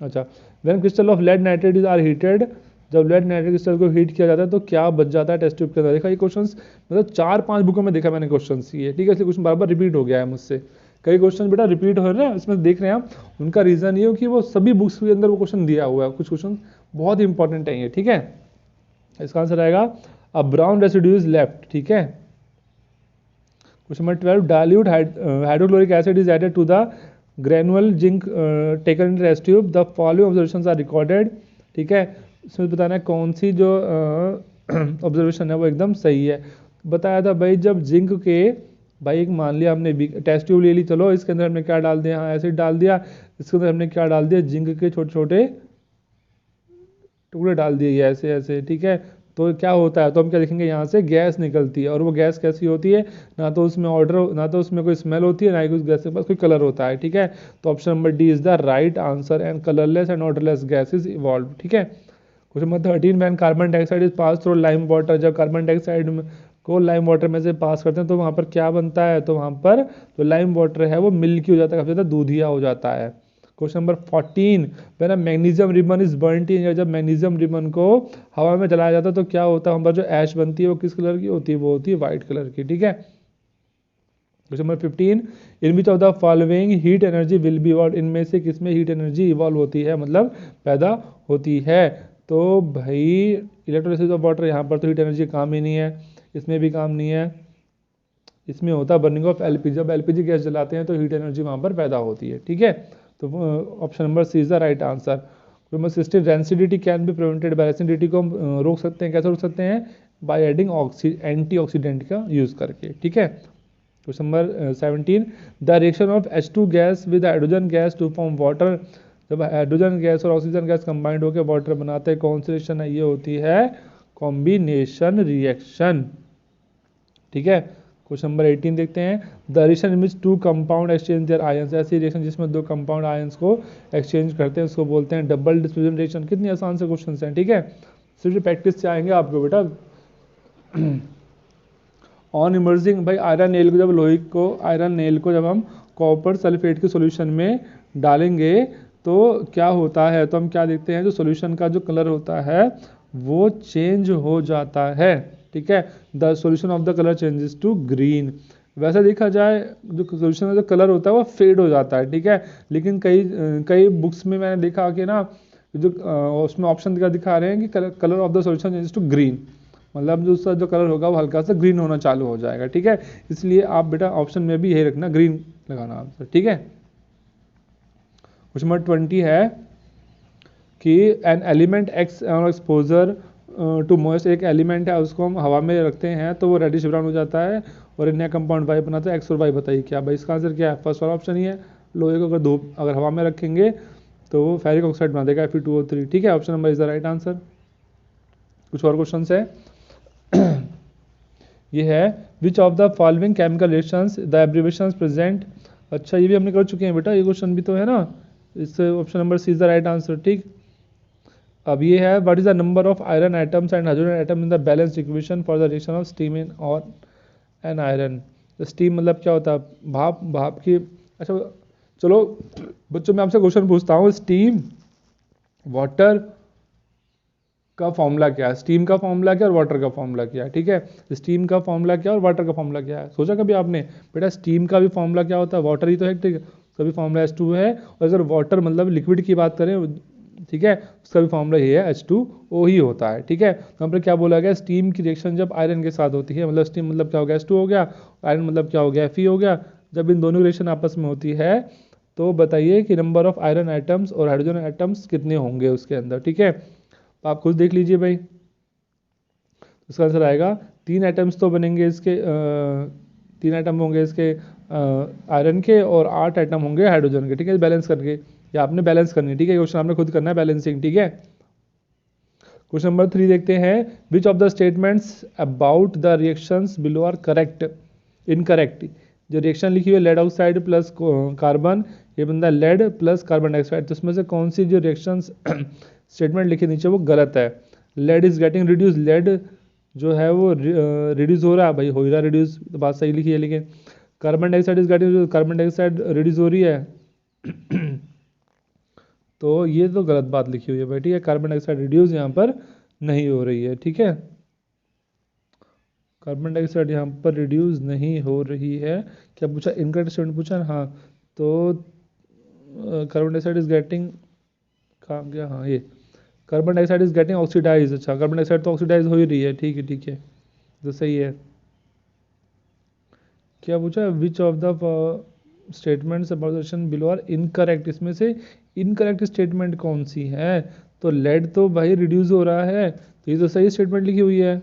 अच्छा, when crystal of lead nitrate is are heated, जब लेड नाइट्रेट क्रिस्टल को हीट किया जाता है तो क्या बच जाता है टेस्ट ट्यूब के अंदर? देखा ये क्वेश्चंस मतलब 4-5 बुकों में देखा मैंने क्वेश्चंस ये। ठीक है, इसलिए क्वेश्चन बार बार रिपीट हो गया है मुझसे। कई क्वेश्चन बेटा रिपीट हो रहे हैं इसमें देख रहे हैं आप, उनका रीजन ये हो कि वो सभी बुक्स के अंदर वो क्वेश्चन दिया हुआ है। कुछ क्वेश्चन बहुत इंपॉर्टेंट है ये। ठीक है, इसका आंसर आएगा a brown residue is left. ठीक है, question number 12, dilute hydrochloric acid is added to the granular zinc taken in test tube, the following observations are recorded. ठीक है, इसमें बताना है कौन सी जो ऑब्जर्वेशन है वो एकदम सही है। बताया था भाई जब जिंक के, भाई एक मान लिया हमने टेस्ट ट्यूब ले ली, चलो इसके अंदर हमने क्या डाल दिया? हाँ, एसिड डाल दिया। इसके अंदर हमने क्या डाल दिया? जिंक के छोटे छोटे टुकड़े डाल दिए ऐसे ऐसे। ठीक है, तो क्या होता है? तो हम क्या देखेंगे, यहाँ से गैस निकलती है। और वो गैस कैसी होती है? ना तो उसमें ऑर्डर, ना तो उसमें कोई स्मेल होती है, ना ही उस गैस के पास कोई कलर होता है। ठीक है, तो option number D is the right answer and colourless and odourless gas is evolve. ठीक है, question number 13, when carbon dioxide is pass through lime water, जब कार्बन डाइऑक्साइड को लाइम वाटर में से पास करते हैं तो वहाँ पर क्या बनता है? तो वहाँ पर जो लाइम वाटर है वो मिल्की हो जाता है, काफ़ी ज़्यादा दूधिया हो जाता है। Question number 14, when a magnesium ribbon is burnt in, जब मैग्नीशियम रिबन को हवा में जलाया जाता है तो क्या होता है? वहाँ पर जो ऐश बनती है वो किस कलर की होती है? वो होती है व्हाइट कलर की। ठीक है, question number 15, in which of the following heat energy will be evolve, इनमें से किसमें हीट एनर्जी इवॉल्व होती है, मतलब पैदा होती है? तो भाई इलेक्ट्रोलिसिस ऑफ वाटर, यहाँ पर तो हीट एनर्जी काम ही नहीं है, इसमें भी काम नहीं है। इसमें होता है बर्निंग ऑफ एलपीजी, जब एलपीजी गैस जलाते हैं तो हीट एनर्जी वहाँ पर पैदा होती है। ठीक है, तो option number C is the right answer. Number 16, rancidity can be prevented by, rancidity को हम रोक सकते हैं, कैसे रोक सकते हैं? बाय एडिंग एंटीऑक्सीडेंट का यूज़ करके। ठीक है, question number 17, the reaction of H2 gas with hydrogen gas to form water, जब हाइड्रोजन गैस और ऑक्सीजन गैस कंबाइंड होकर वाटर बनाते हैं, कौन सी रिएक्शन है? ये होती है कॉम्बिनेशन रिएक्शन। ठीक है, क्वेश्चन नंबर 18 देखते हैं, the reaction in which two compound exchange their ions, ऐसी रिएक्शन जिसमें दो कंपाउंड आयंस को एक्सचेंज करते हैं उसको बोलते हैं डबल डिफ्यूजन रिएक्शन। कितनी आसान से क्वेश्चन हैं। ठीक है, सिर्फ प्रैक्टिस से आएंगे आपको बेटा। ऑन इमर्जिंग, भाई आयरन नेल को, जब लोहे को, आयरन नेल को जब हम कॉपर सल्फेट के सॉल्यूशन में डालेंगे तो क्या होता है? तो हम क्या देखते हैं, जो सॉल्यूशन का जो कलर होता है वो चेंज हो जाता है। ठीक है, the solution of the colour changes to green. वैसे देखा जाए जो सॉल्यूशन का जो कलर होता है वो फेड हो जाता है। ठीक है, लेकिन कई कई बुक्स में मैंने देखा कि ना जो उसमें ऑप्शन दिखा रहे हैं कि colour of the solution changes to green, मतलब जो उसका जो कलर होगा वो हल्का सा ग्रीन होना चालू हो जाएगा। ठीक है, इसलिए आप बेटा ऑप्शन में भी यही रखना, ग्रीन लगाना आंसर। ठीक है, क्वेश्चन नंबर 20 है कि an element X exposure to moist, एक एलिमेंट है उसको हम हवा में रखते हैं तो वो रेडिश ब्राउन हो जाता है और एक नया कंपाउंड वाई बनाता है। एक्स और वाई बताइए क्या? भाई इसका आंसर क्या है? फर्स्ट वाला ऑप्शन ही है, लोहे को अगर हवा में रखेंगे तो वो फेरिक ऑक्साइड बना देगा Fe2O3। ठीक है, option number is the right answer. कुछ और क्वेश्चन है, ये है which of the following chemical reactions the abbreviations present. अच्छा, ये भी हमने कर चुके हैं बेटा, ये क्वेश्चन भी तो है ना, इससे option number C is the right answer. ठीक, अब ये है what is the number of iron atoms and hydrogen atom in the balanced equation for the reaction of steam in और एन आयरन। स्टीम मतलब क्या होता है? भाप, भाप की। अच्छा चलो बच्चों, मैं आपसे क्वेश्चन पूछता हूँ, स्टीम वाटर का फॉर्मूला क्या है? स्टीम का फॉर्मूला क्या और वाटर का फॉर्मूला क्या है? ठीक है, स्टीम का फॉर्मूला क्या और वाटर का फॉर्मूला क्या है? सोचा कभी आपने? बेटा स्टीम का भी फॉर्मूला क्या होता है? वाटर ही तो है। ठीक है, उसका भी फॉर्मूला H2 है, और अगर वाटर मतलब लिक्विड की बात करें, ठीक है, उसका भी फॉर्मूला ये है, H2O ही होता है। ठीक है, तो यहाँ पर क्या बोला गया? स्टीम की रिएक्शन जब आयरन के साथ होती है, मतलब स्टीम मतलब क्या हो गया? H2 हो गया, आयरन मतलब क्या हो गया? Fe हो गया। जब इन दोनों रिएक्शन आपस में होती है तो बताइए कि नंबर ऑफ आयरन एटम्स और हाइड्रोजन एटम्स कितने होंगे उसके अंदर। ठीक है, तो आप खुद देख लीजिए भाई, इसका आंसर आएगा 3 एटम्स तो बनेंगे इसके, 3 आइटम होंगे इसके आयरन के और 8 आइटम होंगे हाइड्रोजन के, ठीक है, बैलेंस करके, या आपने बैलेंस करनी है, ठीक है, क्वेश्चन आपने खुद करना है बैलेंसिंग, ठीक है। क्वेश्चन नंबर 3 देखते हैं, which of the statements about the reactions below are correct, incorrect. जो रिएक्शन लिखी हुई है लेड ऑक्साइड प्लस कार्बन, ये बंदा लेड प्लस कार्बन डाइऑक्साइड, तो उसमें से कौन सी जो रिएक्शंस स्टेटमेंट लिखी नीचे वो गलत है। Lead is getting reduce, lead जो है वो रिड्यूस हो रहा है, भाई हो रहा रिड्यूस, तो बात सही लिखी है, लेकिन carbon dioxide is getting, carbon dioxide reduce हो रही है तो ये तो गलत बात लिखी हुई है भाई, ठीक है, कार्बन डाइऑक्साइड रिड्यूस यहाँ पर नहीं हो रही है, ठीक है, कार्बन डाइऑक्साइड यहाँ पर रिड्यूस नहीं हो रही है। क्या पूछा, इनकरेक्ट स्टेटमेंट पूछा, हाँ, तो कार्बन डाइऑक्साइड इज गेटिंग, काम क्या, हाँ ये carbon dioxide is getting oxidise, अच्छा कार्बन डाइऑक्साइड तो ऑक्सीडाइज हो ही रही है, ठीक है ठीक है, तो सही है। क्या पूछा, which of the statements about below are incorrect, इसमें से इनकरेक्ट स्टेटमेंट कौन सी है, तो लेड तो भाई रिड्यूस हो रहा है, तो ये तो सही स्टेटमेंट लिखी हुई है,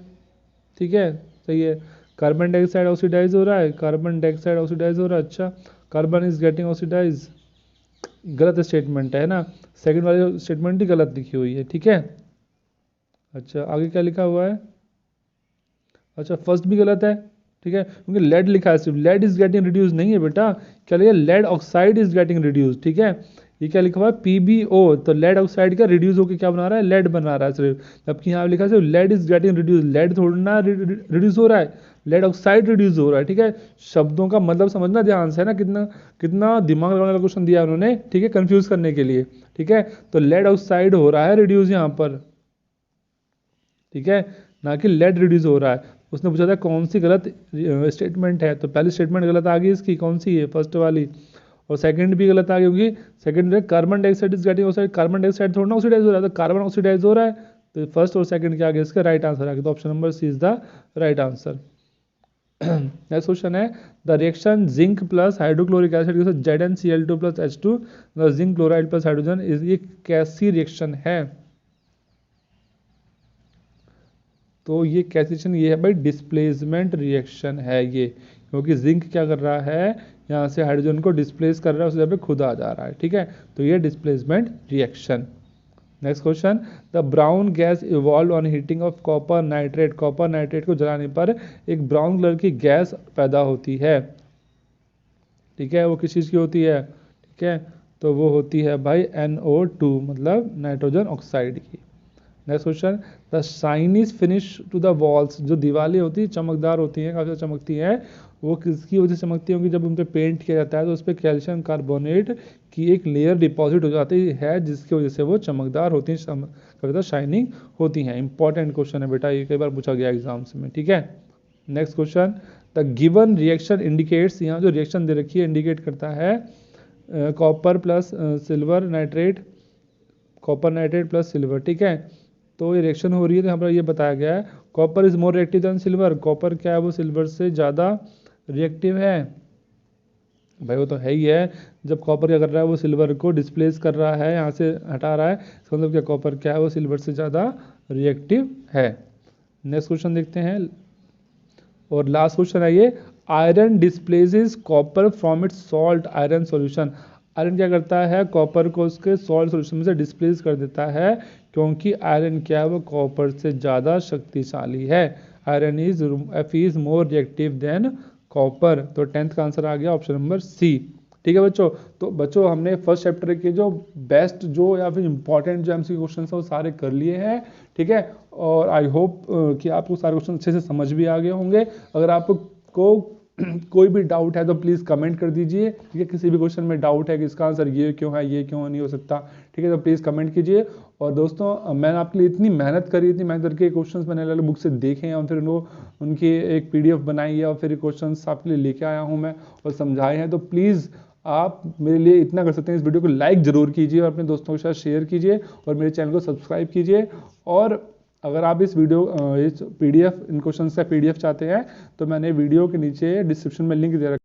ठीक है, सही है। कार्बन डाइऑक्साइड ऑक्सीडाइज हो रहा है, कार्बन डाइऑक्साइड ऑक्सीडाइज हो रहा है, अच्छा, कार्बन इज गेटिंग ऑक्सीडाइज, गलत स्टेटमेंट है ना, सेकंड वाली स्टेटमेंट ही गलत लिखी हुई है, ठीक है। अच्छा आगे क्या लिखा हुआ है, अच्छा फर्स्ट भी गलत है, ठीक है, क्योंकि लेड लिखा है सिर्फ, लेड इज गेटिंग रिड्यूस नहीं है बेटा, क्या लिखा, lead oxide is getting reduce, ठीक है, ये क्या लिखा हुआ है PbO, तो लेड ऑक्साइड का रिड्यूस होकर क्या बना रहा है, लेड बना रहा है सिर्फ, जबकि यहाँ लिखा है सिर्फ lead is getting reduce, lead थोड़ा ना रिड्यूस हो रहा है, लेड ऑक्साइड रिड्यूस हो रहा है, ठीक है, शब्दों का मतलब समझना ध्यान से है ना, कितना कितना दिमाग लगाने वाला क्वेश्चन दिया उन्होंने, ठीक है, कंफ्यूज करने के लिए, ठीक है, तो लेड ऑक्साइड हो रहा है रिड्यूस यहाँ पर, ठीक है, ना कि लेड रिड्यूस हो रहा है। उसने पूछा था कौन सी गलत स्टेटमेंट है, तो पहली स्टेटमेंट गलत आ गई इसकी, कौन सी है, फर्स्ट वाली, और सेकंड भी गलत आ गई, क्योंकि सेकंड में carbon dioxide is getting oxide, carbon dioxide थोड़ा ना ऑक्सीडाइज हो रहा है, तो कार्बन ऑक्सीडाइज हो रहा है, तो फर्स्ट और सेकंड क्या आ गया, इसका राइट आंसर आ गया, तो option number C is the right answer. Next question है, the reaction zinc plus hydrochloric acid के साथ ZnCl2 plus H2 zinc chloride plus hydrogen, ये कैसी रिएक्शन है, तो ये कैसी रिएक्शन, ये है भाई डिस्प्लेसमेंट रिएक्शन है ये, क्योंकि जिंक क्या कर रहा है, यहाँ से हाइड्रोजन को डिस्प्लेस कर रहा है, उस जगह पे खुद आ जा रहा है, ठीक है, तो ये displacement reaction. Next question, the brown gas evolve on heating of copper nitrate, copper nitrate को जलाने पर एक ब्राउन कलर की गैस पैदा होती है, ठीक है, वो किस चीज़ की होती है, ठीक है, तो वो होती है भाई NO2 मतलब नाइट्रोजन ऑक्साइड की। Next question, the shine is finish to the walls, जो दीवारें होती है चमकदार होती हैं, काफ़ी चमकती हैं, वो किसकी वजह से चमकती होंगी, जब उन पर पेंट किया जाता है तो उस पर कैल्शियम कार्बोनेट की एक लेयर डिपॉजिट हो जाती है, जिसकी वजह से वो चमकदार होती हैं, कभी शाइनिंग होती हैं। इंपॉर्टेंट क्वेश्चन है बेटा, ये कई बार पूछा गया एग्जाम्स में, ठीक है। Next question, the given reaction indicates, यहाँ जो रिएक्शन दे रखी है इंडिकेट करता है copper plus silver nitrate, copper nitrate plus silver, ठीक है, तो ये रिएक्शन हो रही है, तो यहाँ पर ये बताया गया है copper is more reactive than silver, copper क्या है वो सिल्वर से ज़्यादा रिएक्टिव है, भाई वो तो है ही है, जब कॉपर क्या कर रहा है वो सिल्वर को डिस्प्लेस कर रहा है, यहाँ से हटा रहा है, इसका मतलब क्या कॉपर क्या है वो सिल्वर से ज़्यादा रिएक्टिव है। नेक्स्ट क्वेश्चन देखते हैं, और लास्ट क्वेश्चन है ये, iron displaces copper from its salt iron solution, iron क्या करता है कॉपर को उसके सॉल्ट सॉल्यूशन में से डिस्प्लेस कर देता है, क्योंकि आयरन क्या है वो कॉपर से ज़्यादा शक्तिशाली है, iron is more reactive than copper, तो 10th का आंसर आ गया ऑप्शन नंबर सी, ठीक है बच्चों। तो बच्चों हमने फर्स्ट चैप्टर के जो बेस्ट जो या फिर इंपॉर्टेंट जो MCQ क्वेश्चन है वो सारे कर लिए हैं, ठीक है, और आई होप कि आपको सारे क्वेश्चन अच्छे से समझ भी आ गए होंगे। अगर आपको कोई भी डाउट है तो प्लीज़ कमेंट कर दीजिए, ठीक है, किसी भी क्वेश्चन में डाउट है कि इसका आंसर ये क्यों है, ये क्यों नहीं हो सकता, ठीक है, तो प्लीज़ कमेंट कीजिए। और दोस्तों मैंने आपके लिए इतनी मेहनत करी, इतनी मेहनत करके क्वेश्चंस मैंने अलग अलग बुक से देखे हैं और फिर उनकी एक PDF बनाई है और फिर क्वेश्चंस आपके लिए लेके आया हूँ मैं और समझाए हैं, तो प्लीज़ आप मेरे लिए इतना कर सकते हैं, इस वीडियो को लाइक ज़रूर कीजिए और अपने दोस्तों के साथ शेयर कीजिए और मेरे चैनल को सब्सक्राइब कीजिए। और अगर आप इस PDF इन क्वेश्चंस का PDF चाहते हैं तो मैंने वीडियो के नीचे डिस्क्रिप्शन में लिंक दे रखा है।